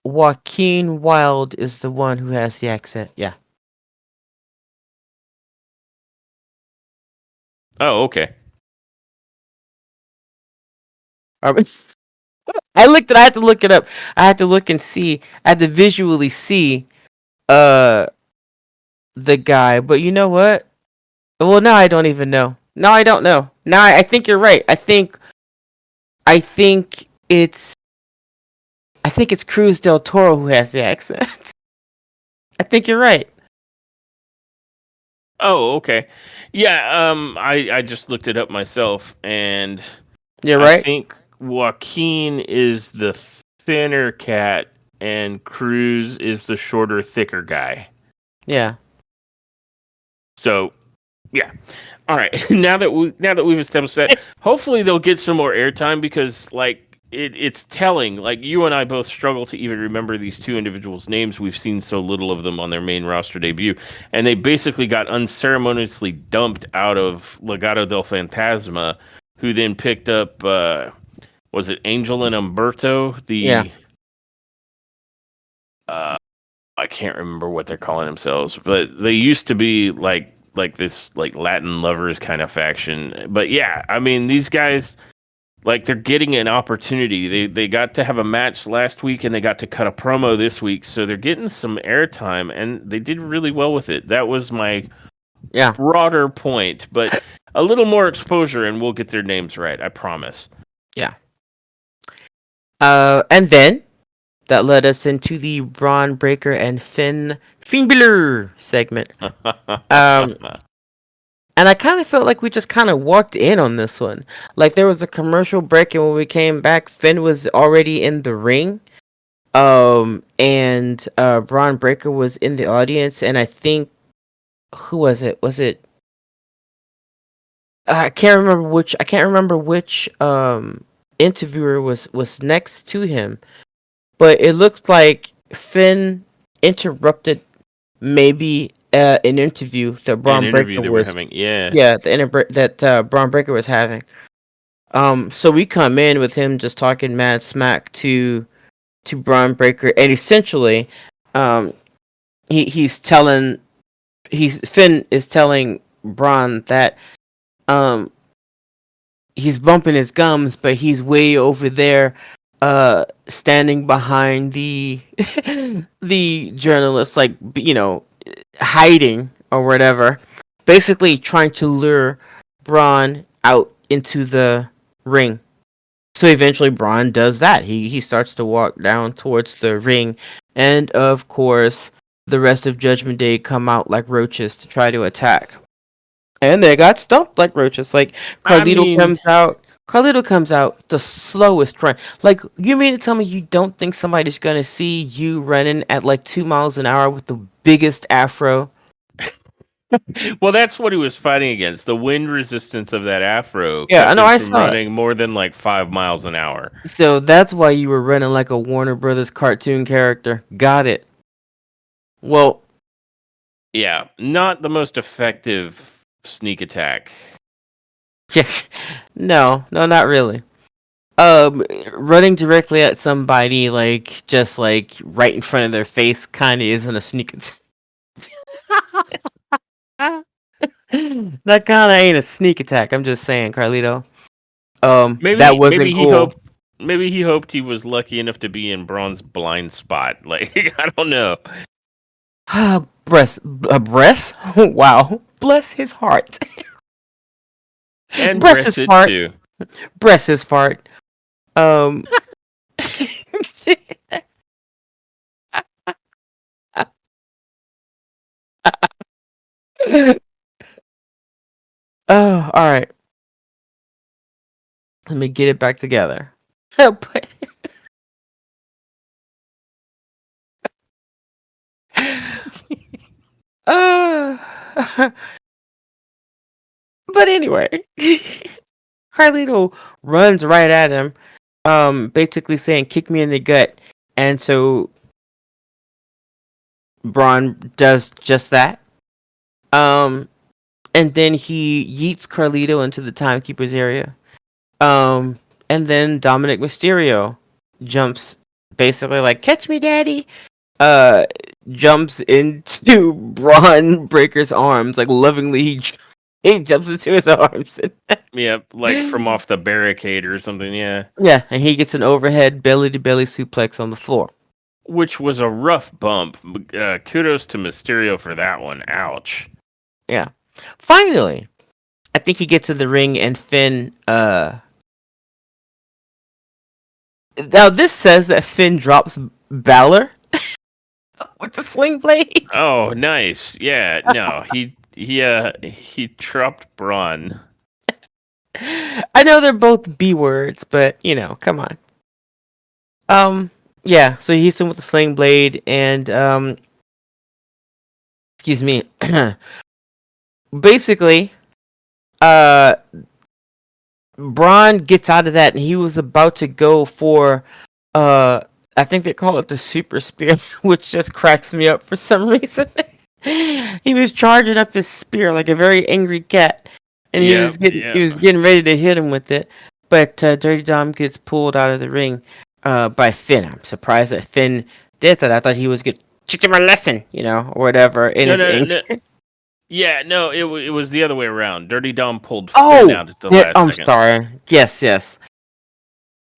Joaquin Wild is the one who has the accent. Yeah. Oh, okay. Um, I looked it. I had to look it up. I had to look and see. I had to visually see uh the guy. But you know what? Well, now I don't even know. Now I don't know. Now I think you're right. I think it's Cruz del Toro who has the accent. I think you're right. Oh, okay. Yeah. I just looked it up myself, and You're I right. think Joaquin is the thinner cat, and Cruz is the shorter, thicker guy. Yeah. So yeah. All right. Now that we've established that, hopefully they'll get some more airtime because it's telling. Like you and I both struggle to even remember these two individuals' names. We've seen so little of them on their main roster debut, and they basically got unceremoniously dumped out of Legado del Fantasma, who then picked up was it Angel and Umberto? Yeah. Uh, I can't remember what they're calling themselves, but they used to be like this like Latin lovers kind of faction. But yeah, I mean these guys like they're getting an opportunity. They got to have a match last week and they got to cut a promo this week, so they're getting some airtime and they did really well with it. That was my Yeah. broader point, but a little more exposure and we'll get their names right. I promise. Yeah. And then that led us into the Braun Breaker and Finn Balor segment. Um, and I kind of felt like we just kind of walked in on this one. Like there was a commercial break, and when we came back, Finn was already in the ring. And Braun Breaker was in the audience, and I think who was it? Was it? I can't remember which. I can't remember which interviewer was next to him, but it looked like Finn interrupted maybe an interview that An Braun interview Breaker that we're was. having. Yeah. Yeah, that Braun Breaker was having. So we come in with him just talking mad smack to Braun Breaker, and essentially, um, Finn is telling Braun that um he's bumping his gums, but he's way over there, standing behind the the journalist, like hiding or whatever, basically trying to lure Braun out into the ring. So eventually Braun does that. He starts to walk down towards the ring, and of course the rest of Judgment Day come out like roaches to try to attack. And they got stumped like roaches. Like I mean, Carlito comes out the slowest run. Like, you mean to tell me you don't think somebody's gonna see you running at like 2 miles an hour with the biggest afro? well, that's what he was fighting against. The wind resistance of that afro Yeah, I kept know, him I from saw it. running more than like 5 miles an hour. So that's why you were running like a Warner Brothers cartoon character. Got it. Well, Yeah, not the most effective sneak attack. yeah, no, not really. Running directly at somebody, like just like right in front of their face, kind of isn't a sneak attack. That kind of ain't a sneak attack. I'm just saying, Carlito. That Maybe wasn't cool. maybe he hoped he was lucky enough to be in Braun's blind spot. Like I don't know. Breast. Wow, bless his heart. And Bless his breasted heart. too. Bless his heart. Um. Oh, all right. Let me get it back together. but, uh, but anyway, Carlito runs right at him, basically saying, "Kick me in the gut," and so Braun does just that. Um, and then he yeets Carlito into the timekeeper's area. Um, and then Dominic Mysterio jumps, basically like, "Catch me, daddy!" Uh, jumps into Braun Breaker's arms, like lovingly. He jumps into his arms. Yep, like from off the barricade or something. Yeah, Yeah, and he gets an overhead belly to belly suplex on the floor. which was a rough bump. Kudos to Mysterio for that one. Ouch. Yeah. Finally, I think he gets in the ring and Finn. Now this says that Finn drops Balor with the sling blade. Oh, nice. Yeah, no, he dropped Braun. I know they're both B words, but come on. Yeah. So he hits him with the sling blade, and excuse me. Basically, uh, Braun gets out of that, and he was about to go for, I think they call it the super spear, which just cracks me up for some reason. He was charging up his spear like a very angry cat, and he Yep, was getting yep. he was getting ready to hit him with it, but Dirty Dom gets pulled out of the ring, by Finn. I'm surprised that Finn did that. I thought he was get teach him a lesson, or whatever in No, his no, anger. no. Yeah, no, it was the other way around. Dirty Dom pulled Finn Oh, out at the last I'm second. sorry. Yes, yes.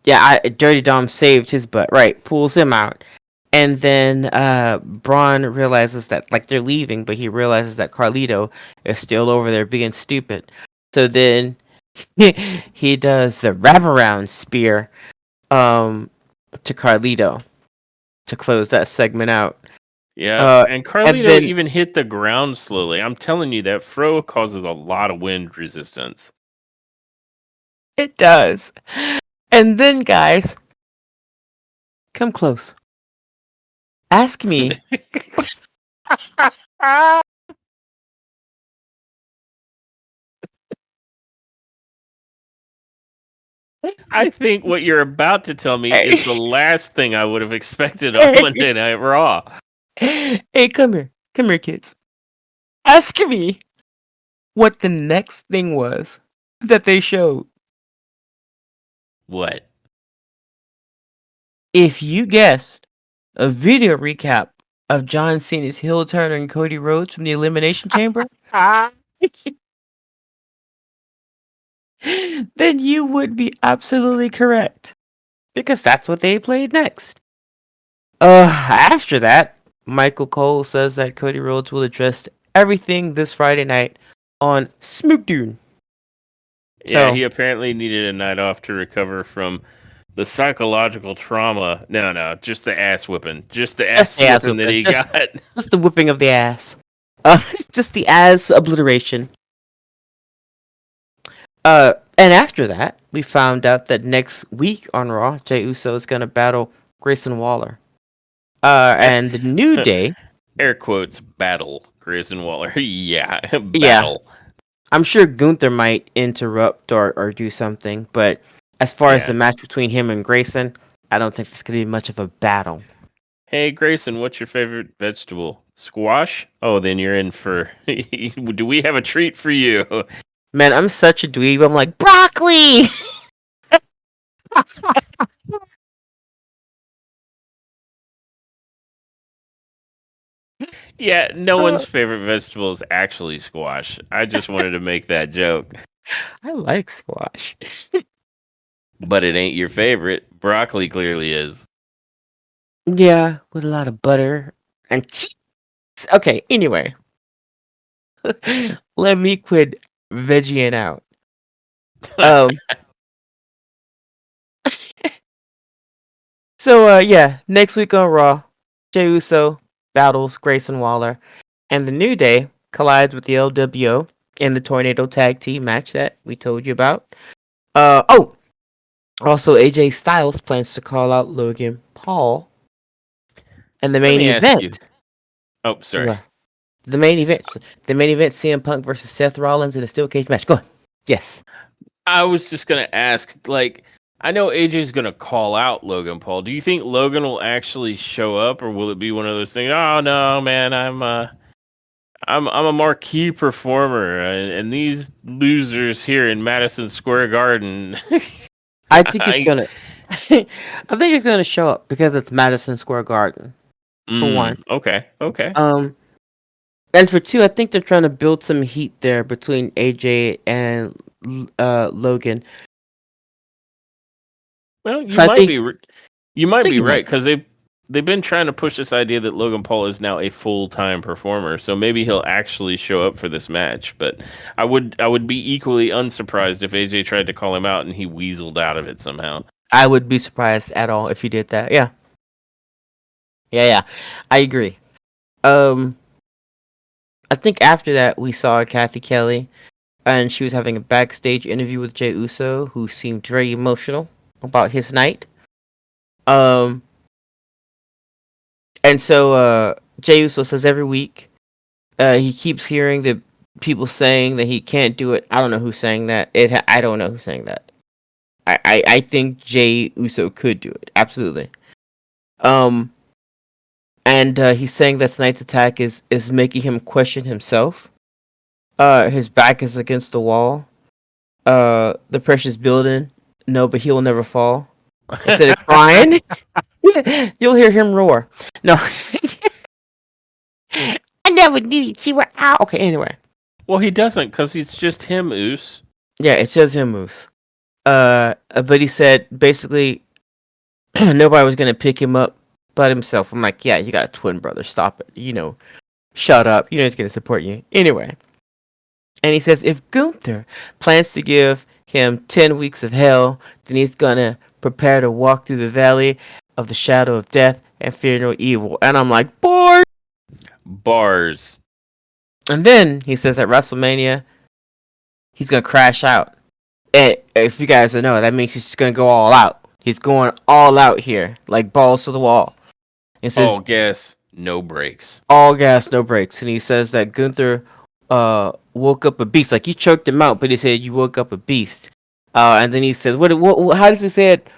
Yeah, Dirty Dom saved his butt. Right, pulls him out, and then Braun realizes that like they're leaving, but he realizes that Carlito is still over there being stupid. So then he does the wraparound spear to Carlito to close that segment out. Yeah, Uh, and and Carlito then even hit the ground slowly. I'm telling you that Fro causes a lot of wind resistance. it does. And then guys, come close. Ask me. I think what you're about to tell me is the Hey, last thing I would have expected on hey, Monday Night Raw. hey, come here, kids. Ask me what the next thing was that they showed. What? If you guessed a video recap of John Cena's heel turn and Cody Rhodes from the Elimination Chamber, then you would be absolutely correct. Because that's what they played next. After that, Michael Cole says that Cody Rhodes will address everything this Friday night on SmackDown. Yeah, So, he apparently needed a night off to recover from the psychological trauma. No, no, just the ass whipping. Just the just ass the ass whipping that whipping. he Just, got. just the whipping of the ass. Just the ass obliteration. And after that, we found out that next week on Raw, Jey Uso is gonna battle Grayson Waller. And the New Day, Air quotes battle Grayson Waller. Yeah, yeah, battle. I'm sure Gunther might interrupt or do something, but as far as Yeah. the match between him and Grayson, I don't think it's gonna be much of a battle. Hey Grayson, what's your favorite vegetable? Squash? Oh, then you're in for. Do we have a treat for you? Man, I'm such a dweeb. I'm like broccoli. Yeah, no Uh, one's favorite vegetable is actually squash. I just wanted to make that joke, I like squash. but it ain't your favorite. Broccoli clearly is. Yeah, with a lot of butter and cheese. Okay, anyway, let me quit veggieing out. Um, so yeah, next week on Raw, Jey Uso battles Grayson Waller, and the New Day collides with the LWO in the Tornado Tag Team match that we told you about. Also AJ Styles plans to call out Logan Paul, and the Let main me ask event. you. Oh, sorry. What? The main event. The main event: CM Punk versus Seth Rollins in a steel cage match. Go on. Yes. I was just gonna ask, like, I know AJ's gonna call out Logan Paul. Do you think Logan will actually show up, or will it be one of those things? Oh no, man, I'm a marquee performer, and these losers here in Madison Square Garden. I think it's I gonna. I think it's gonna show up because it's Madison Square Garden. For one. okay, okay. Um, and for two, I think they're trying to build some heat there between AJ and Logan. Well, So I think you might be you might. right because they've been trying to push this idea that Logan Paul is now a full-time performer, so maybe he'll actually show up for this match. But I would be equally unsurprised if AJ tried to call him out and he weaseled out of it somehow. I would be surprised at all if you did that. Yeah. Yeah. I agree. Um, I think after that we saw Kathy Kelly, and she was having a backstage interview with Jey Uso, who seemed very emotional about his night. Um, and so Jey Uso says every week, he keeps hearing the people saying that he can't do it. I don't know who's saying that. I don't know who's saying that. I think Jey Uso could do it. Absolutely. Um, and he's saying that tonight's attack is making him question himself. His back is against the wall. The pressure's building. No, but he'll never fall. Instead of crying, you'll hear him roar. No, I never needed. See where out. Okay, anyway. Well, he doesn't because he's just him, Oos. Yeah, it says him moves. But he said basically nobody was gonna pick him up but himself. I'm like, yeah, you got a twin brother. Stop it. Shut up. He's gonna support you anyway. And he says if Gunther plans to give him 10 weeks of hell, then he's gonna prepare to walk through the valley of the shadow of death and fear no evil. And I'm like, boy. Bars. And then he says at WrestleMania, he's gonna crash out. And if you guys don't know, that means he's just gonna go all out. He's going all out here, like balls to the wall. It says All gas, no brakes. all gas, no brakes. And he says that Gunther woke up a beast. Like, you choked him out, but he said you woke up a beast. And then he says, what how does he say it?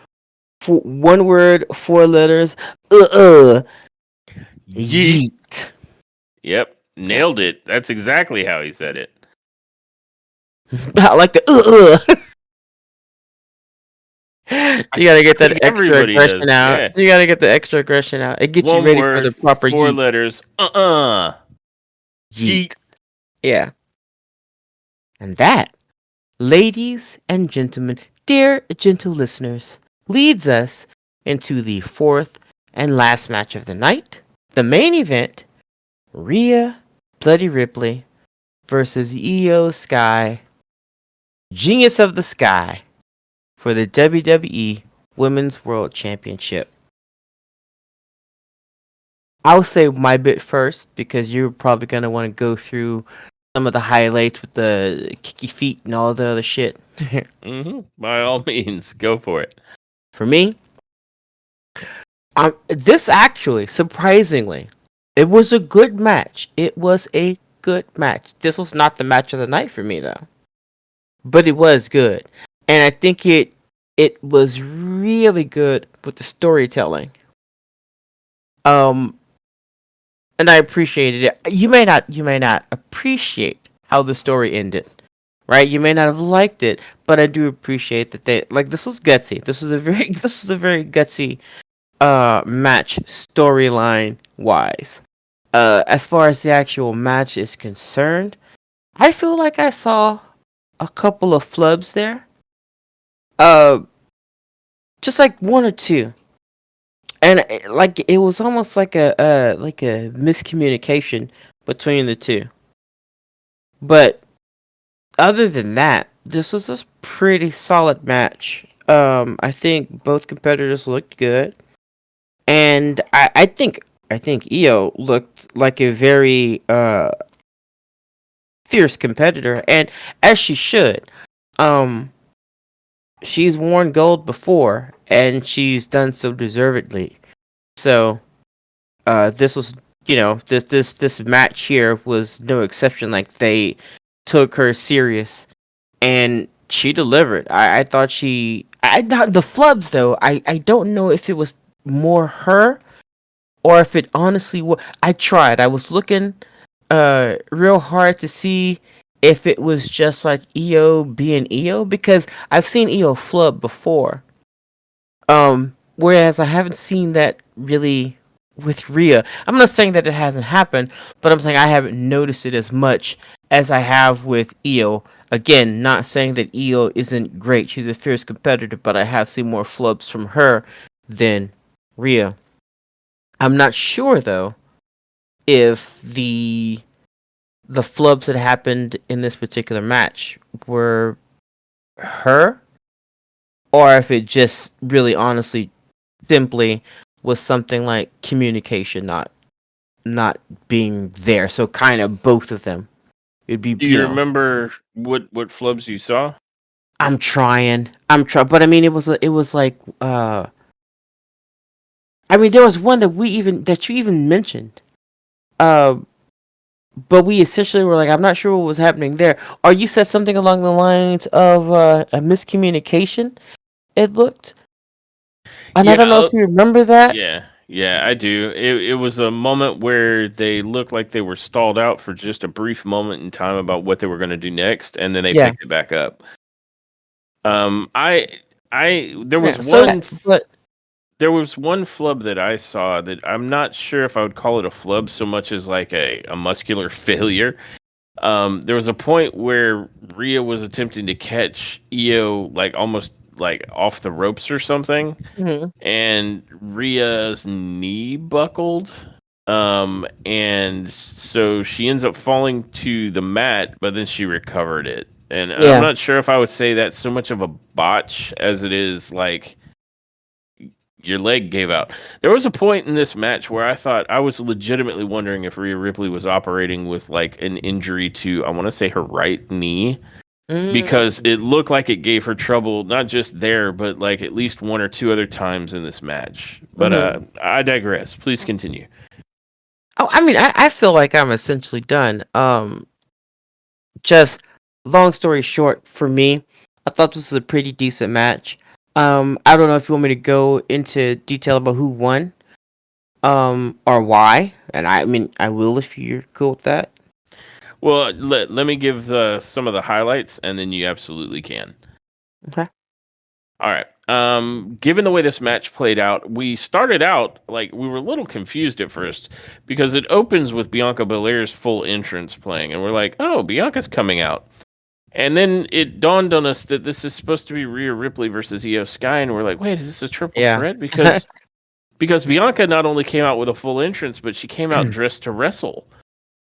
One word, 4 letters. Yeet. Yep, nailed it. That's exactly how he said it. I like the You gotta get that think extra everybody aggression does, out. yeah. You gotta get the extra aggression out. It gets you One ready for the word, proper 4 yeet. letters. Yeet. Yeah. And that, ladies and gentlemen, dear gentle listeners, leads us into the 4th and last match of the night. The main event, Rhea Bloody Ripley versus Io Sky, Genius of the Sky, for the WWE Women's World Championship. I'll say my bit first because you're probably going to want to go through some of the highlights with the kicky feet and all the other shit. By all means, go for it. For me, this actually, surprisingly, it was a good match. It was a good match. This was not the match of the night for me, though. But it was good. And I think it was really good with the storytelling. And I appreciated it. You may not appreciate how the story ended, right? You may not have liked it, but I do appreciate that this was gutsy. This was a very gutsy match storyline wise. As far as the actual match is concerned, I feel like I saw a couple of flubs there. Just like 1 or 2. And it was almost like a miscommunication between the two. But other than that, this was a pretty solid match. I think both competitors looked good, and I think Io looked like a very fierce competitor, and as she should. Um, she's worn gold before, and she's done so deservedly. So, this was, this match here was no exception. Like, they took her serious, and she delivered. I thought I thought the flubs though. I don't know if it was more her or if it honestly was. I tried. I was looking real hard to see if it was just like EO being EO, because I've seen EO flub before. Whereas I haven't seen that really with Rhea. I'm not saying that it hasn't happened, but I'm saying I haven't noticed it as much as I have with EO. Again, not saying that EO isn't great. She's a fierce competitor, but I have seen more flubs from her than Rhea. I'm not sure though if the flubs that happened in this particular match were her, or if it just really honestly simply was something like communication not being there. So kind of both of them. It'd be, Do you remember what flubs you saw? I'm trying, but I mean, it was like, I mean, there was one that you even mentioned, uh, but we essentially were like, I'm not sure what was happening there. Or you said something along the lines of a miscommunication. It looked, and I Yeah, don't know if you remember that. yeah, I do. It was a moment where they looked like they were stalled out for just a brief moment in time about what they were going to do next, and then they Yeah, picked it back up. I there was yeah. So, but there was one flub that I saw that I'm not sure if I would call it a flub so much as like a muscular failure. There was a point where Rhea was attempting to catch Io like almost like off the ropes or something, mhm, and Rhea's knee buckled. And so she ends up falling to the mat, but then she recovered it. And I'm yeah. not sure if I would say that's so much of a botch as it is like your leg gave out. There was a point in this match where I thought I was legitimately wondering if Rhea Ripley was operating with like an injury to, I want to say, her right knee, because Mm. it looked like it gave her trouble not just there, but like at least one or two other times in this match. But Mhm. I digress. Please continue. Oh, I mean, I feel like I'm essentially done. Just long story short, for me, I thought this was a pretty decent match. I don't know if you want me to go into detail about who won, or why, and I mean, I will if you're cool with that. Well, let me give some of the highlights, and then you absolutely can. Okay. All right. Given the way this match played out, we started out like we were a little confused at first because it opens with Bianca Belair's full entrance playing, and we're like, "Oh, Bianca's coming out." And then it dawned on us that this is supposed to be Rhea Ripley versus Io Sky, and we're like, "Wait, is this a triple Yeah. threat?" Because Bianca not only came out with a full entrance, but she came out dressed to wrestle.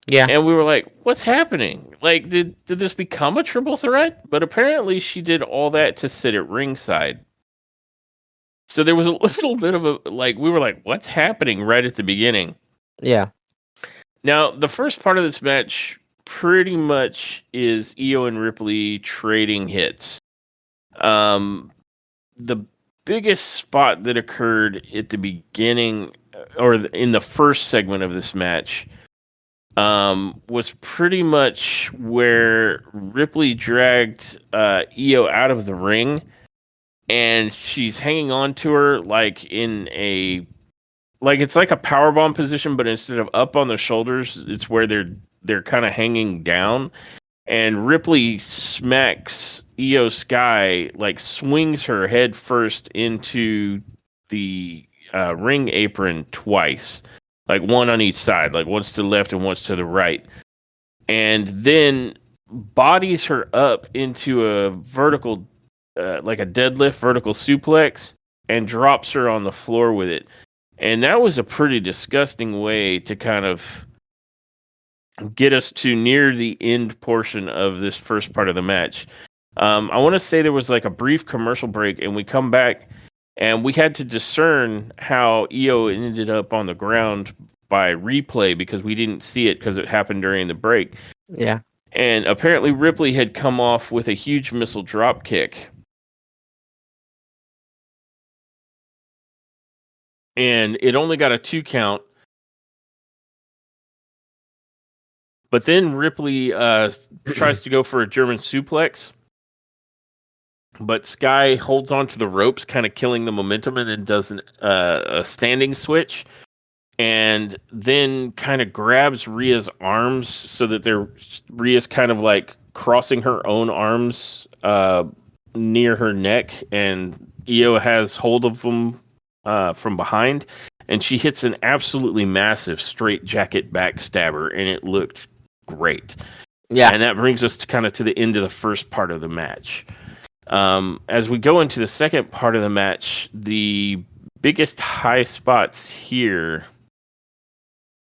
Yeah. And we were like, "What's happening? Like, did this become a triple threat?" But apparently, she did all that to sit at ringside. So there was a little bit of a like we were like, "What's happening?" right at the beginning. Yeah. Now, the first part of this match pretty much is Io and Ripley trading hits. Um, the biggest spot that occurred at the beginning or in the first segment of this match was pretty much where Ripley dragged Io out of the ring, and she's hanging on to her like in a like it's like a power bomb position, but instead of up on the shoulders, it's where they're kind of hanging down. And Ripley smacks Io Sky, like swings her head first into the ring apron twice, like one on each side, like once to the left and once to the right, and then bodies her up into a vertical, like a deadlift vertical suplex, and drops her on the floor with it. And that was a pretty disgusting way to kind of get us to near the end portion of this first part of the match. I want to say there was like a brief commercial break, and we come back, and we had to discern how Io ended up on the ground by replay because we didn't see it because it happened during the break. Yeah. And apparently Ripley had come off with a huge missile drop kick. And it only got a 2 count. But then Ripley tries to go for a German suplex. But Sky holds onto the ropes, kind of killing the momentum, and then does a standing switch. And then kind of grabs Rhea's arms so that Rhea's kind of like crossing her own arms near her neck, and Io has hold of them from behind, and she hits an absolutely massive straight jacket backstabber, and it looked great. Yeah. And that brings us to the end of the first part of the match. As we go into the second part of the match, the biggest high spots here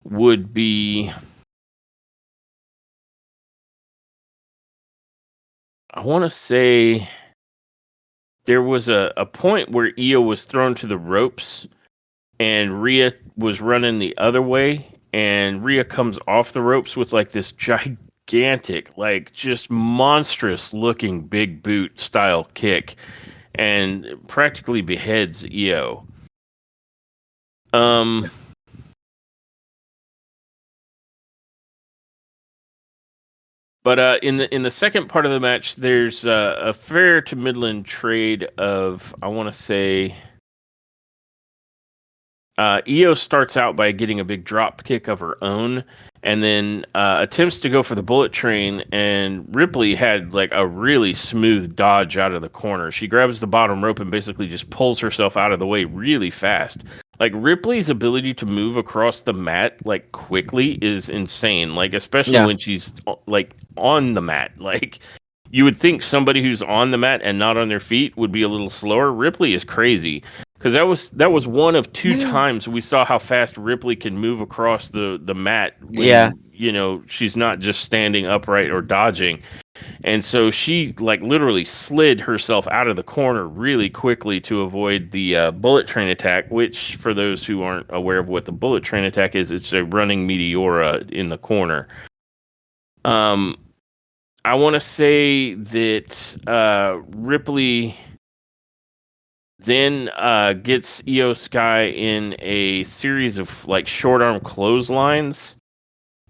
would be, I want to say there was a point where Io was thrown to the ropes and Rhea was running the other way, and Rhea comes off the ropes with like this gigantic, like just monstrous looking big boot style kick and practically beheads Io. But in the second part of the match, there's a fair to middling trade of, I want to say, Io starts out by getting a big drop kick of her own, and then attempts to go for the bullet train. And Ripley had like a really smooth dodge out of the corner. She grabs the bottom rope and basically just pulls herself out of the way really fast. Like Ripley's ability to move across the mat like quickly is insane. Like especially Yeah. when she's like on the mat. Like you would think somebody who's on the mat and not on their feet would be a little slower. Ripley is crazy because that was one of two times we saw how fast Ripley can move across the mat Yeah. when she's not just standing upright or dodging. And so she like literally slid herself out of the corner really quickly to avoid the bullet train attack, which for those who aren't aware of what the bullet train attack is, it's a running meteora in the corner. I want to say that Ripley then gets Io Sky in a series of like short arm clotheslines,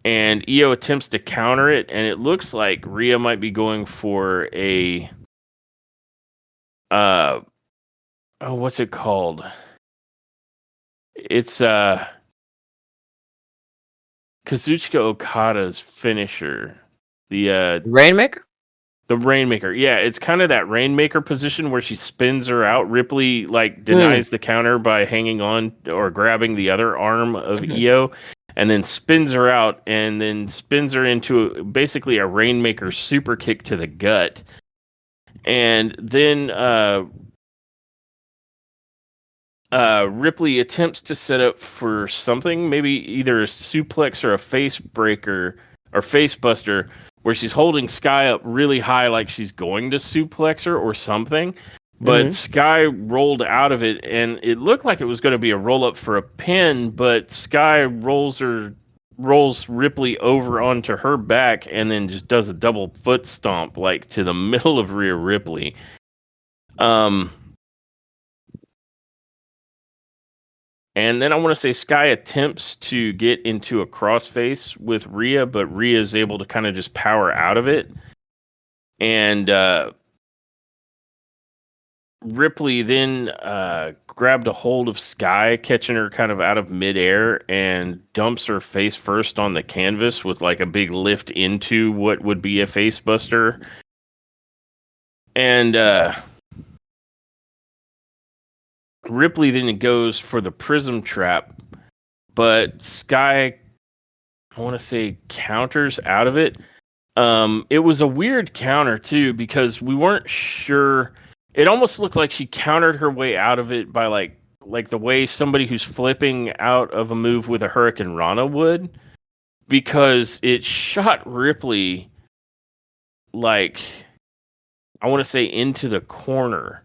and Io attempts to counter it, and it looks like Rhea might be going for a what's it called? It's Kazuchika Okada's finisher. The Rainmaker? The Rainmaker. Yeah, it's kind of that Rainmaker position where she spins her out. Ripley like Mm. denies the counter by hanging on or grabbing the other arm of Hmm. Io, and then spins her out and then spins her into basically a Rainmaker super kick to the gut. And then Ripley attempts to set up for something, maybe either a suplex or a face breaker or face buster, where she's holding Sky up really high like she's going to suplex her or something. But Hmm. Sky rolled out of it, and it looked like it was going to be a roll up for a pin, but Sky rolls Ripley over onto her back and then just does a double foot stomp like to the middle of Rhea Ripley. Um And then I want to say Sky attempts to get into a crossface with Rhea, but Rhea is able to kind of just power out of it. And Ripley then grabbed a hold of Sky, catching her kind of out of midair, and dumps her face first on the canvas with like a big lift into what would be a face buster. And Ripley then goes for the prism trap, but Sky, I want to say, counters out of it. It was a weird counter too because we weren't sure. It almost looked like she countered her way out of it by like the way somebody who's flipping out of a move with a Hurricane Rana would, because it shot Ripley like, I want to say, into the corner.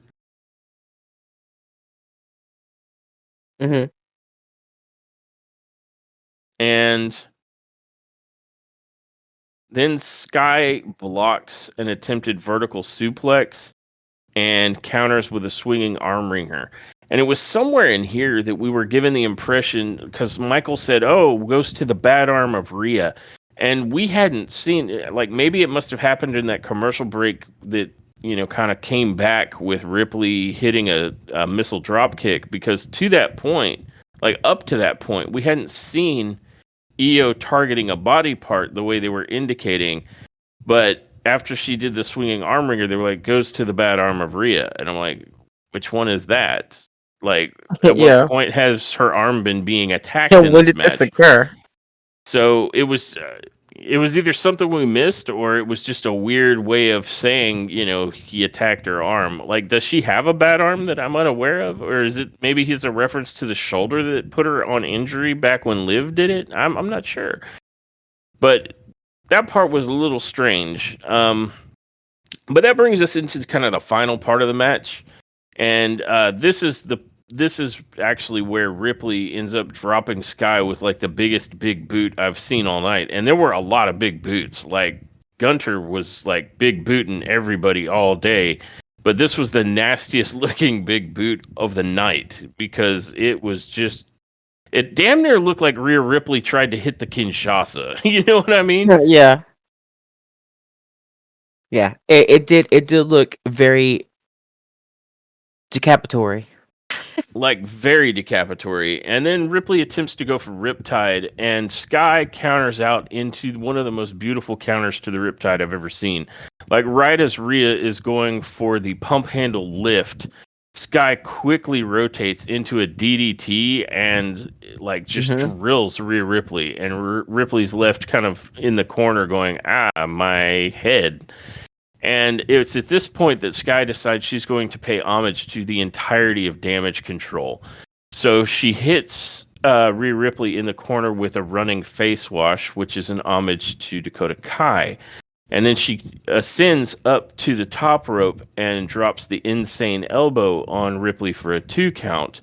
Hmm. And Then Sky blocks an attempted vertical suplex and counters with a swinging arm wringer. And it was somewhere in here that we were given the impression, because Michael said, "Oh, goes to the bad arm of Rhea," and we hadn't seen, like, maybe it must have happened in that commercial break that kind of came back with Ripley hitting a missile drop kick, because to that point, like up to that point, we hadn't seen EO targeting a body part the way they were indicating. But after she did the swinging arm wringer, they were like, "Goes to the bad arm of Rhea," and I'm like, "Which one is that? Like, at what Yeah. point has her arm been being attacked And in when this did this match?" occur? So it was either something we missed, or it was just a weird way of saying, he attacked her arm. Like, does she have a bad arm that I'm unaware of, or is it maybe he's a reference to the shoulder that put her on injury back when Liv did it? I'm not sure, but that part was a little strange. But that brings us into kind of the final part of the match, and this is actually where Ripley ends up dropping Sky with like the biggest big boot I've seen all night, and there were a lot of big boots. Like Gunter was like big booting everybody all day, but this was the nastiest looking big boot of the night, because it damn near looked like Rhea Ripley tried to hit the Kinshasa. You know what I mean? Yeah. Yeah. It did look very decapitory. Like very decapitory. And then Ripley attempts to go for Riptide, and Sky counters out into one of the most beautiful counters to the Riptide I've ever seen. Like right as Rhea is going for the pump handle lift, Sky quickly rotates into a DDT and like just Mm-hmm. drills Rhea Ripley, and Ripley's left kind of in the corner going, my head. And it's at this point that Sky decides she's going to pay homage to the entirety of Damage Control. So she hits Rhea Ripley in the corner with a running face wash, which is an homage to Dakota Kai. And then she ascends up to the top rope and drops the insane elbow on Ripley for a 2 count.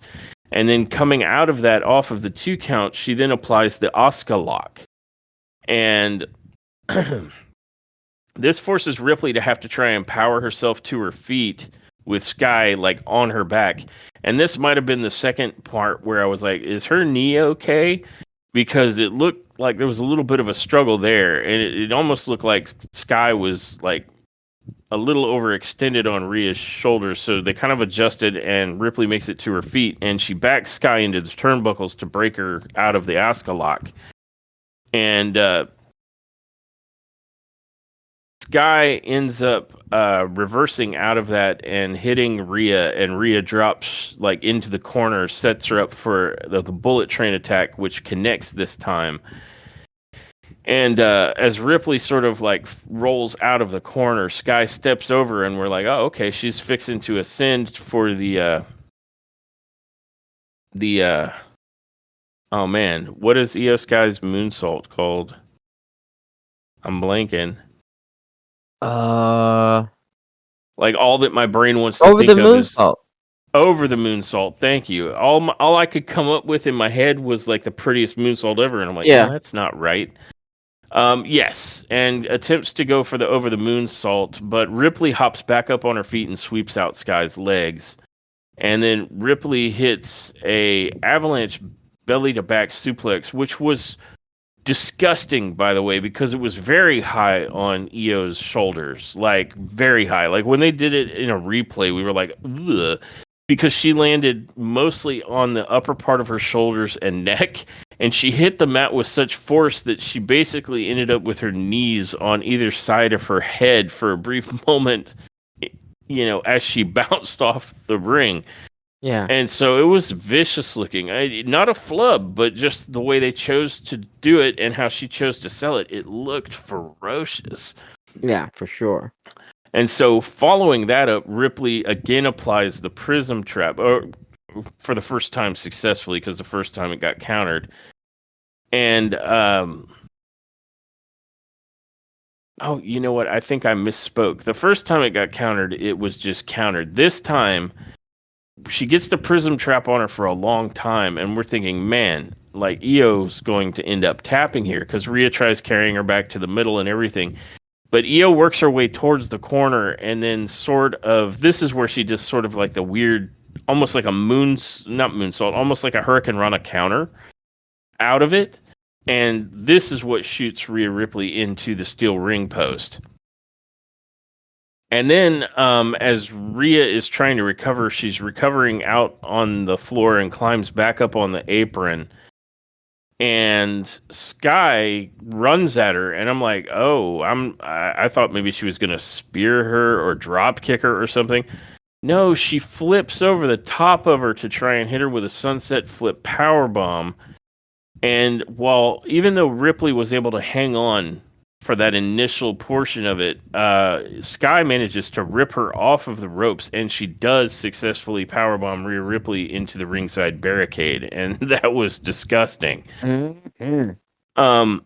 And then coming out of that, off of the 2 count, she then applies the Asuka lock. And this forces Ripley to have to try and power herself to her feet with Sky like on her back. And this might have been the second part where I was like, is her knee okay? Because it looked like there was a little bit of a struggle there. And it almost looked like Sky was like a little overextended on Rhea's shoulders. So they kind of adjusted, and Ripley makes it to her feet, and she backs Sky into the turnbuckles to break her out of the Asuka lock. And Sky ends up reversing out of that and hitting Rhea, and Rhea drops like into the corner, sets her up for the bullet train attack, which connects this time. And as Ripley sort of like rolls out of the corner, Sky steps over, and we're like, "Oh, okay, she's fixing to ascend for the oh man, what is Io Sky's moonsault called? I'm blanking." Like all that my brain wants to Over the think of is moonsault. over the moonsault. Thank you. All I could come up with in my head was like the prettiest moonsault ever, and I'm like, no, Yeah. that's not right. Yes, and attempts to go for the over the moonsault, but Ripley hops back up on her feet and sweeps out Sky's legs, and then Ripley hits a avalanche belly to back suplex, which was disgusting, by the way, because it was very high on Io's shoulders, like very high. Like when they did it in a replay, we were like, ugh, because she landed mostly on the upper part of her shoulders and neck, and she hit the mat with such force that she basically ended up with her knees on either side of her head for a brief moment, as she bounced off the ring. Yeah. And so it was vicious looking. Not a flub, but just the way they chose to do it and how she chose to sell it, it looked ferocious. Yeah, for sure. And so following that up, Ripley again applies the prism trap, or for the first time successfully, because the first time it got countered. And oh, you know what? I think I misspoke. The first time it got countered, it was just countered. This time she gets the prism trap on her for a long time, and we're thinking, man, like Io's going to end up tapping here because Rhea tries carrying her back to the middle and everything. But Io works her way towards the corner, and then this is where she just sort of like the weird, almost like a not moonsault, almost like a Hurricane Rana counter out of it. And this is what shoots Rhea Ripley into the steel ring post. And then, as Rhea is trying to recover, she's recovering out on the floor and climbs back up on the apron. And Sky runs at her, and I'm like, "Oh, I thought maybe she was gonna spear her or drop kick her or something." No, she flips over the top of her to try and hit her with a sunset flip power bomb. And even though Ripley was able to hang on for that initial portion of it, Sky manages to rip her off of the ropes, and she does successfully powerbomb Rhea Ripley into the ringside barricade, and that was disgusting. Mm-hmm.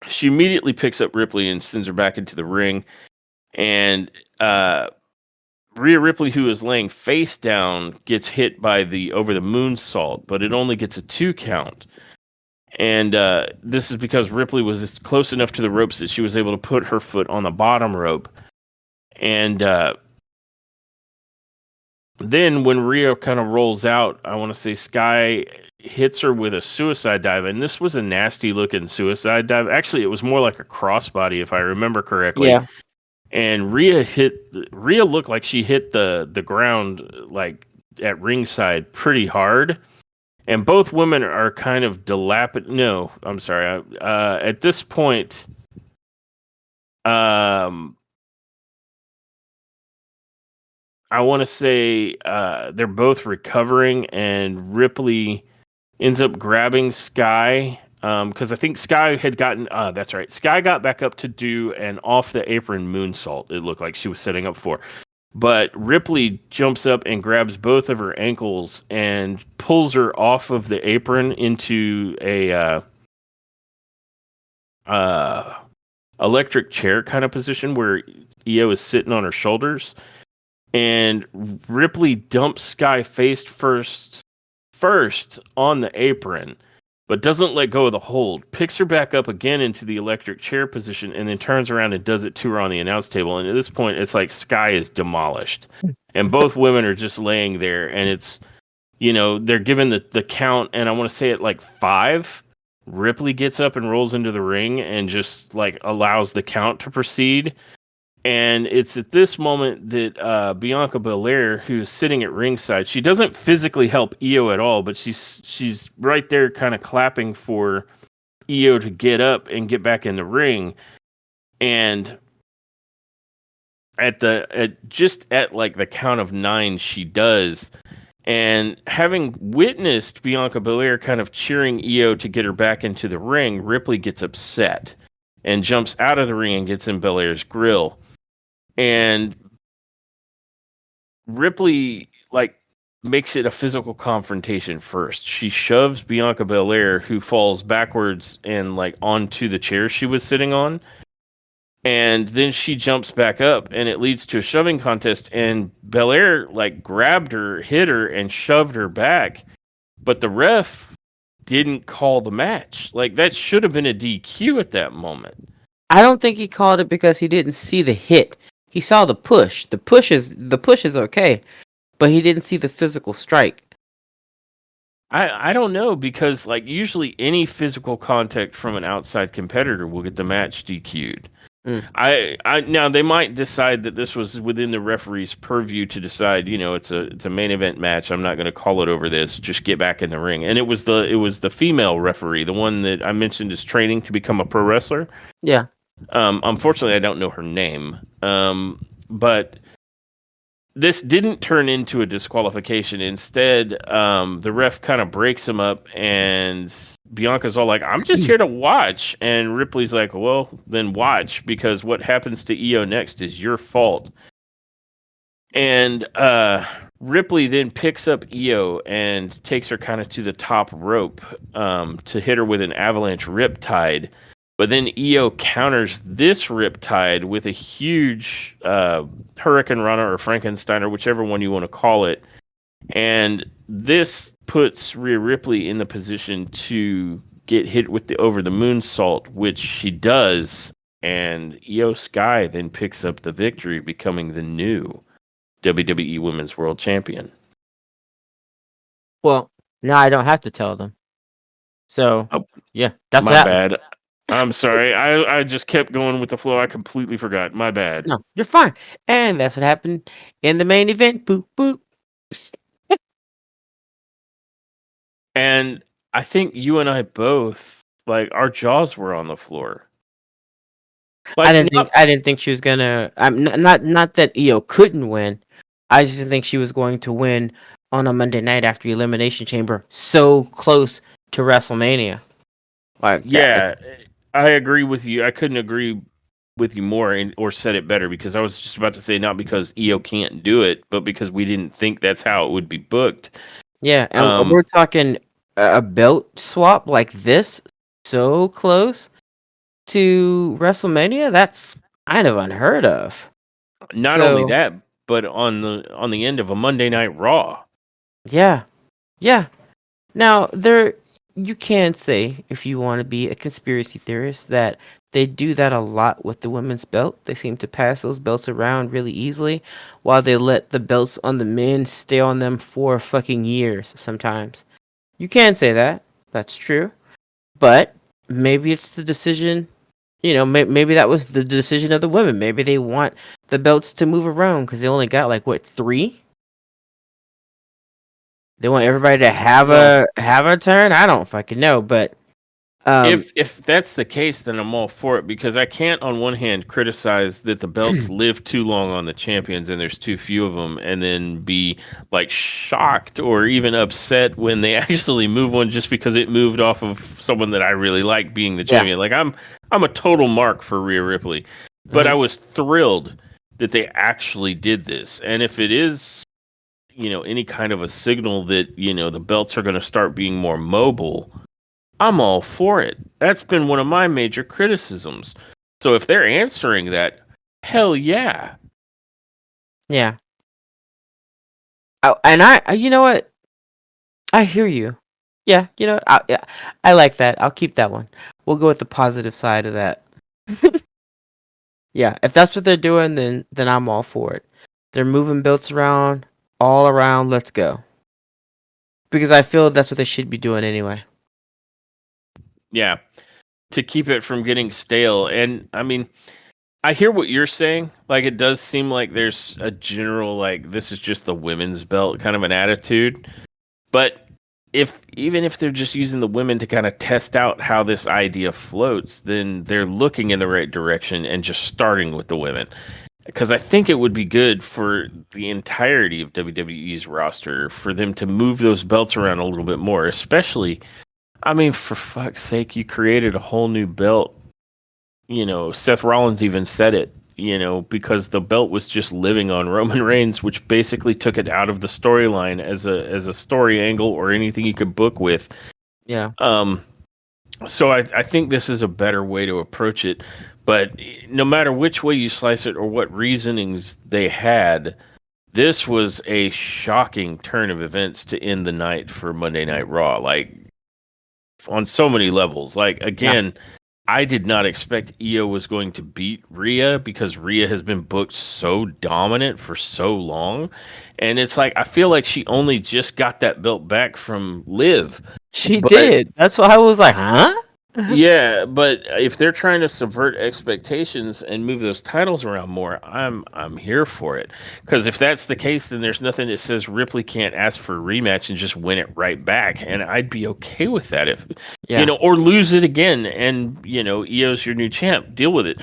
She immediately picks up Ripley and sends her back into the ring, and Rhea Ripley, who is laying face down, gets hit by the over the moonsault, but it only gets a 2 count. And this is because Ripley was close enough to the ropes that she was able to put her foot on the bottom rope. And then when Rhea kind of rolls out, I want to say Sky hits her with a suicide dive. And this was a nasty looking suicide dive. Actually, it was more like a crossbody, if I remember correctly. Yeah. And Rhea looked like she hit the ground like at ringside pretty hard. And both women are kind of dilapidated. No, I'm sorry. At this point, I want to say they're both recovering, and Ripley ends up grabbing Sky because I think Sky had gotten. That's right. Sky got back up to do an off the apron moonsault. It looked like she was setting up for. But Ripley jumps up and grabs both of her ankles and pulls her off of the apron into a electric chair kind of position where Io is sitting on her shoulders. And Ripley dumps Sky face first on the apron, but doesn't let go of the hold. Picks her back up again into the electric chair position, and then turns around and does it to her on the announce table. And at this point, it's like Sky is demolished. And both women are just laying there, and it's, they're given the count, and I want to say at like 5, Ripley gets up and rolls into the ring and just like allows the count to proceed. And it's at this moment that Bianca Belair, who's sitting at ringside, she doesn't physically help Io at all, but she's right there kind of clapping for Io to get up and get back in the ring. And at like the count of 9, she does. And having witnessed Bianca Belair kind of cheering Io to get her back into the ring, Ripley gets upset and jumps out of the ring and gets in Belair's grill. And Ripley makes it a physical confrontation first. She shoves Bianca Belair, who falls backwards and onto the chair she was sitting on. And then she jumps back up, and it leads to a shoving contest. And Belair grabbed her, hit her, and shoved her back. But the ref didn't call the match. That should have been a DQ at that moment. I don't think he called it because he didn't see the hit. He saw the push. The push is okay, but he didn't see the physical strike. I don't know, because usually any physical contact from an outside competitor will get the match DQ'd. I now they might decide that this was within the referee's purview to decide, it's a main event match. I'm not going to call it over this. Just get back in the ring. And it was the female referee, the one that I mentioned is training to become a pro wrestler. Yeah. Unfortunately, I don't know her name. But this didn't turn into a disqualification. Instead, the ref kind of breaks him up, and Bianca's all like, "I'm just here to watch." And Ripley's like, "Well, then watch, because what happens to Io next is your fault." And Ripley then picks up Io and takes her kind of to the top rope to hit her with an avalanche riptide. But then Io counters this riptide with a huge Hurricane Rana or Frankenstein, or whichever one you want to call it. And this puts Rhea Ripley in the position to get hit with the over the moonsault, which she does. And Io Sky then picks up the victory, becoming the new WWE Women's World Champion. Well, now I don't have to tell them. So, Oh, yeah, that's what my happened. bad. I'm sorry. I just kept going with the flow. I completely forgot. My bad. No, you're fine. And that's what happened in the main event. Boop, boop. And I think you and I both, like, our jaws were on the floor. Like, not I didn't think she was gonna. Not that Io couldn't win. I just didn't think she was going to win on a Monday night after Elimination Chamber, so close to WrestleMania. Like that. Yeah, I agree with you. I couldn't agree with you more or said it better because I was just about to say not because EO can't do it, but because we didn't think that's how it would be booked. Yeah, and Um, we're talking a belt swap like this, so close to WrestleMania. That's kind of unheard of. Not only So that, but on the end of a Monday Night Raw. yeah, yeah. Now, there you can say, if you want to be a conspiracy theorist, that they do that a lot with the women's belt. They seem to pass those belts around really easily, while they let the belts on the men stay on them for fucking years sometimes. You can say that. That's true. But maybe it's the decision, maybe that was the decision of the women. Maybe they want the belts to move around because they only got like what, three? They want everybody to Well, have a turn. I don't fucking know, but um, if that's the case, then I'm all for it because I can't, on one hand, criticize that the belts live too long on the champions and there's too few of them, and then be like shocked or even upset when they actually move one just because it moved off of someone that I really like being the yeah, champion. Like I'm a total mark for Rhea Ripley, but I hmm, was thrilled that they actually did this, and if it is any kind of a signal that the belts are going to start being more mobile, I'm all for it. That's been one of my major criticisms. So if they're answering that, hell yeah. yeah. You know what? I hear you. Yeah, yeah, I like that. I'll keep that one. We'll go with the positive side of that. Yeah, if that's what they're doing, then I'm all for it. They're moving belts around, all around. Let's go. Because I feel that's what they should be doing anyway. Yeah. To keep it from getting stale. And I mean, I hear what you're saying. Like, it does seem like there's a general, like, this is just the women's belt kind of an attitude. But even if they're just using the women to kind of test out how this idea floats, then they're looking in the right direction and just starting with the women. Because I think it would be good for the entirety of WWE's roster for them to move those belts around a little bit more, especially, I mean, for fuck's sake, you created a whole new belt. Seth Rollins even said it, because the belt was just living on Roman Reigns, which basically took it out of the storyline as a story angle or anything you could book with. Yeah. Um, so I think this is a better way to approach it. But no matter which way you slice it or what reasonings they had, this was a shocking turn of events to end the night for Monday Night Raw. Like, on so many levels. Like, Yeah. again, I did not expect Io was going to beat Rhea because Rhea has been booked so dominant for so long. And it's like, I feel like she only just got that belt back from Liv. She But did. That's why I was like, huh? yeah, but if they're trying to subvert expectations and move those titles around more, I'm here for it. Because if that's the case, then there's nothing that says Ripley can't ask for a rematch and just win it right back, and I'd be okay with that if Yeah. or lose it again, and Io's your new champ. Deal with it.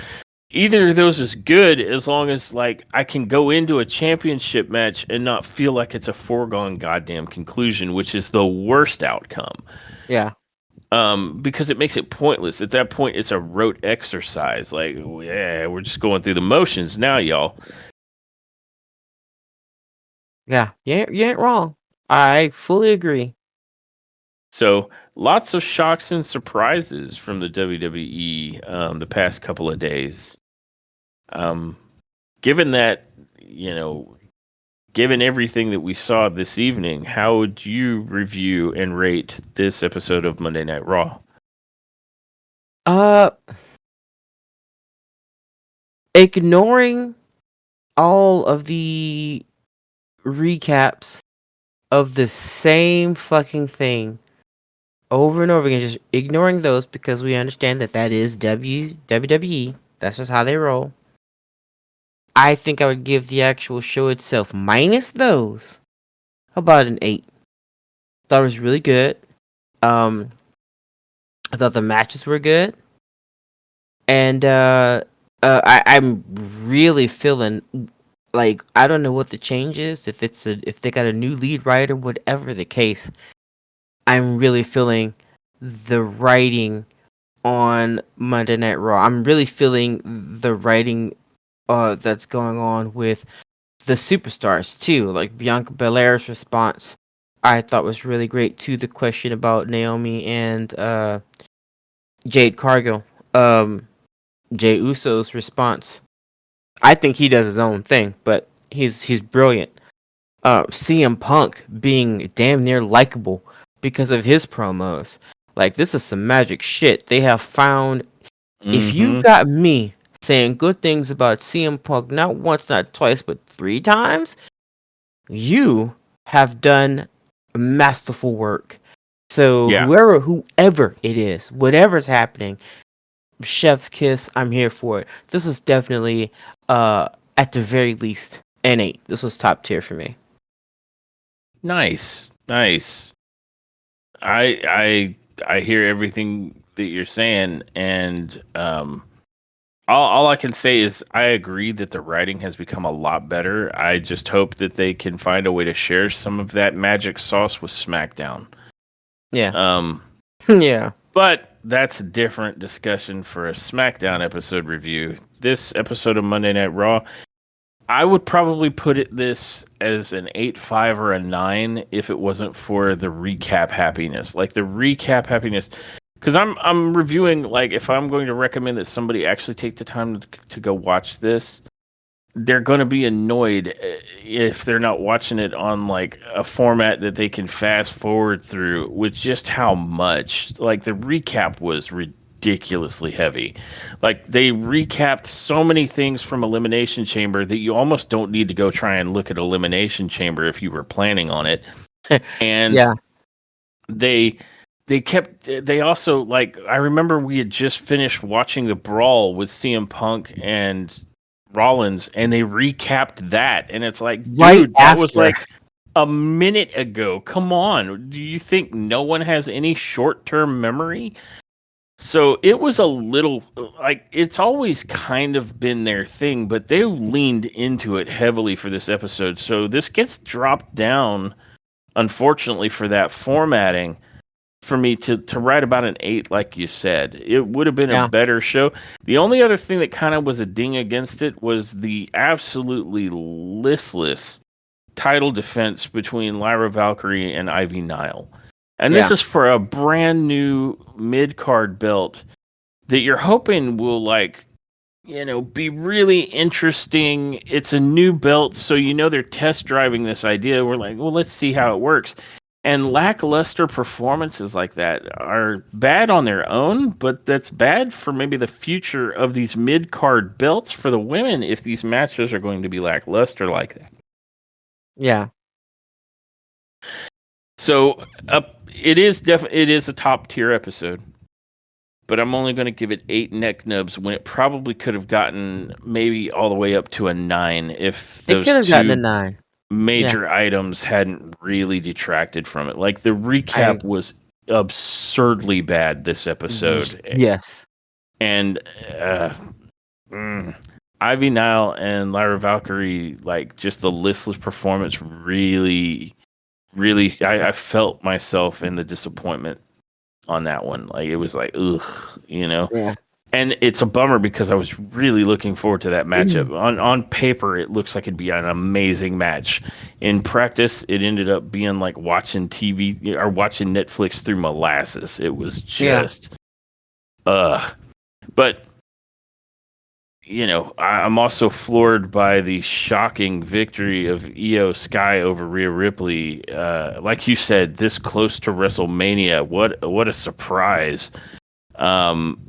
Either of those is good as long as like I can go into a championship match and not feel like it's a foregone goddamn conclusion, which is the worst outcome. Yeah. Because it makes it pointless. At that point, it's a rote exercise. Like, yeah, we're just going through the motions now, y'all. Yeah. You ain't wrong. I fully agree. So, lots of shocks and surprises from the WWE the past couple of days. Um, given that, you know, given everything that we saw this evening, how would you review and rate this episode of Monday Night Raw? Uh, ignoring all of the recaps of the same fucking thing over and over again, just ignoring those because we understand that that is WWE. That's just how they roll. I think I would give the actual show itself, minus those, about an 8. Thought it was really good. Um, I thought the matches were good, and I'm really feeling like I don't know what the change is. If they got a new lead writer, whatever the case, I'm really feeling the writing on Monday Night Raw. I'm really feeling the writing that's going on with the superstars too. Like Bianca Belair's response, I thought was really great to the question about Naomi and Jade Cargill. Jey Uso's response, I think he does his own thing, but he's brilliant. CM Punk being damn near likable because of his promos. Like, this is some magic shit. They have found. If you Mm-hmm. got me saying good things about CM Punk not once, not twice, but 3 times, you have done masterful work. So Yeah. whoever it is, whatever's happening, chef's kiss, I'm here for it. This is definitely at the very least an 8. This was top tier for me. Nice. Nice. I hear everything that you're saying, and all I can say is I agree that the writing has become a lot better. I just hope that they can find a way to share some of that magic sauce with SmackDown. Yeah. Um, Yeah. but that's a different discussion for a SmackDown episode review. This episode of Monday Night Raw, I would probably put it this as an 8.5 or a 9 if it wasn't for the recap happiness. Like the recap happiness, because I'm reviewing, like, if I'm going to recommend that somebody actually take the time to go watch this, they're going to be annoyed if they're not watching it on like a format that they can fast forward through with just how much. Like the recap was ridiculously heavy. Like they recapped so many things from Elimination Chamber that you almost don't need to go try and look at Elimination Chamber if you were planning on it. And Yeah. they they also, like, I remember we had just finished watching the brawl with CM Punk and Rollins, and they recapped that, and it's like, Right dude, that was after. like a minute ago. Come on. Do you think no one has any short-term memory? So it was a little like, it's always kind of been their thing, but they leaned into it heavily for this episode. So this gets dropped down, unfortunately, for that formatting, for me to write about an 8, like you said. It would have been a Yeah. better show. The only other thing that kind of was a ding against it was the absolutely listless title defense between Lyra Valkyrie and Ivy Nile. And this Yeah. is for a brand new mid card belt that you're hoping will, like, be really interesting. It's a new belt, so they're test driving this idea. We're like, well, let's see how it works. And lackluster performances like that are bad on their own, but that's bad for maybe the future of these mid card belts for the women if these matches are going to be lackluster like that. Yeah. So it is a top tier episode, but I'm only going to give it 8 neck nubs when it probably could have gotten maybe all the way up to a 9 if It could those have gotten a two 9. Yeah. major items hadn't really detracted from it. Like the I recap was absurdly bad this episode, yes. and uh, Ivy Nile and Lyra Valkyrie, like, just the listless performance, really, really, I felt myself in the disappointment on that one. Like, it was like, ugh. Yeah. And it's a bummer because I was really looking forward to that matchup. On paper, it looks like it'd be an amazing match. In practice, it ended up being like watching TV or watching Netflix through molasses. It was Yeah. just, but I'm also floored by the shocking victory of Io Sky over Rhea Ripley. Like you said, this close to WrestleMania, what a surprise! Um,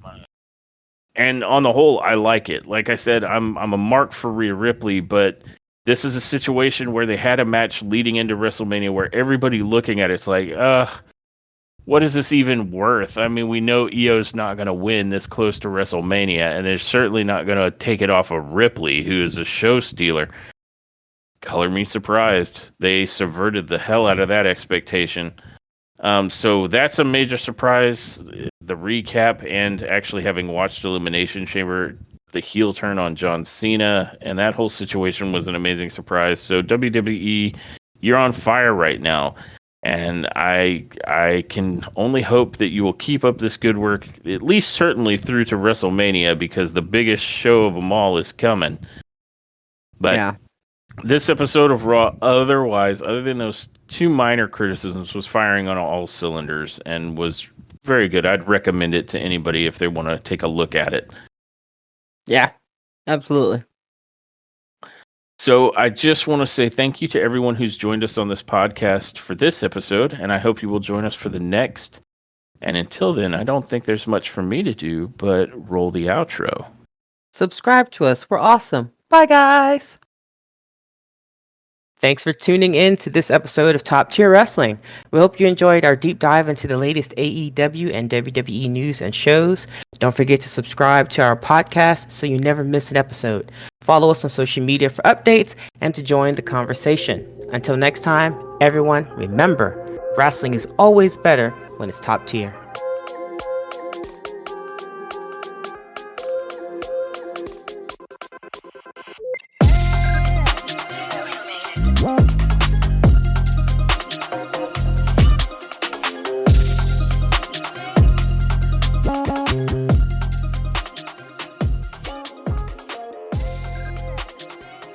and on the whole, I like it. Like I said, I'm a mark for Rhea Ripley, but this is a situation where they had a match leading into WrestleMania where everybody looking at it's like, what is this even worth? I mean, we know Io's not going to win this close to WrestleMania, and they're certainly not going to take it off of Ripley, who is a show stealer. Color me surprised. They subverted the hell out of that expectation. So that's a major surprise. The recap and actually having watched Elimination Chamber, the heel turn on John Cena, and that whole situation was an amazing surprise. So WWE, you're on fire right now. And I can only hope that you will keep up this good work, at least certainly through to WrestleMania, because the biggest show of them all is coming. But Yeah. this episode of Raw, otherwise, other than those two minor criticisms, was firing on all cylinders and was very good. I'd recommend it to anybody if they want to take a look at it. Yeah, absolutely. So I just want to say thank you to everyone who's joined us on this podcast for this episode, and I hope you will join us for the next. And until then, I don't think there's much for me to do but roll the outro. Subscribe to us. We're awesome. Bye, guys. Thanks for tuning in to this episode of Top Tier Wrestling. We hope you enjoyed our deep dive into the latest AEW and WWE news and shows. Don't forget to subscribe to our podcast so you never miss an episode. Follow us on social media for updates and to join the conversation. Until next time, everyone, remember, wrestling is always better when it's top tier.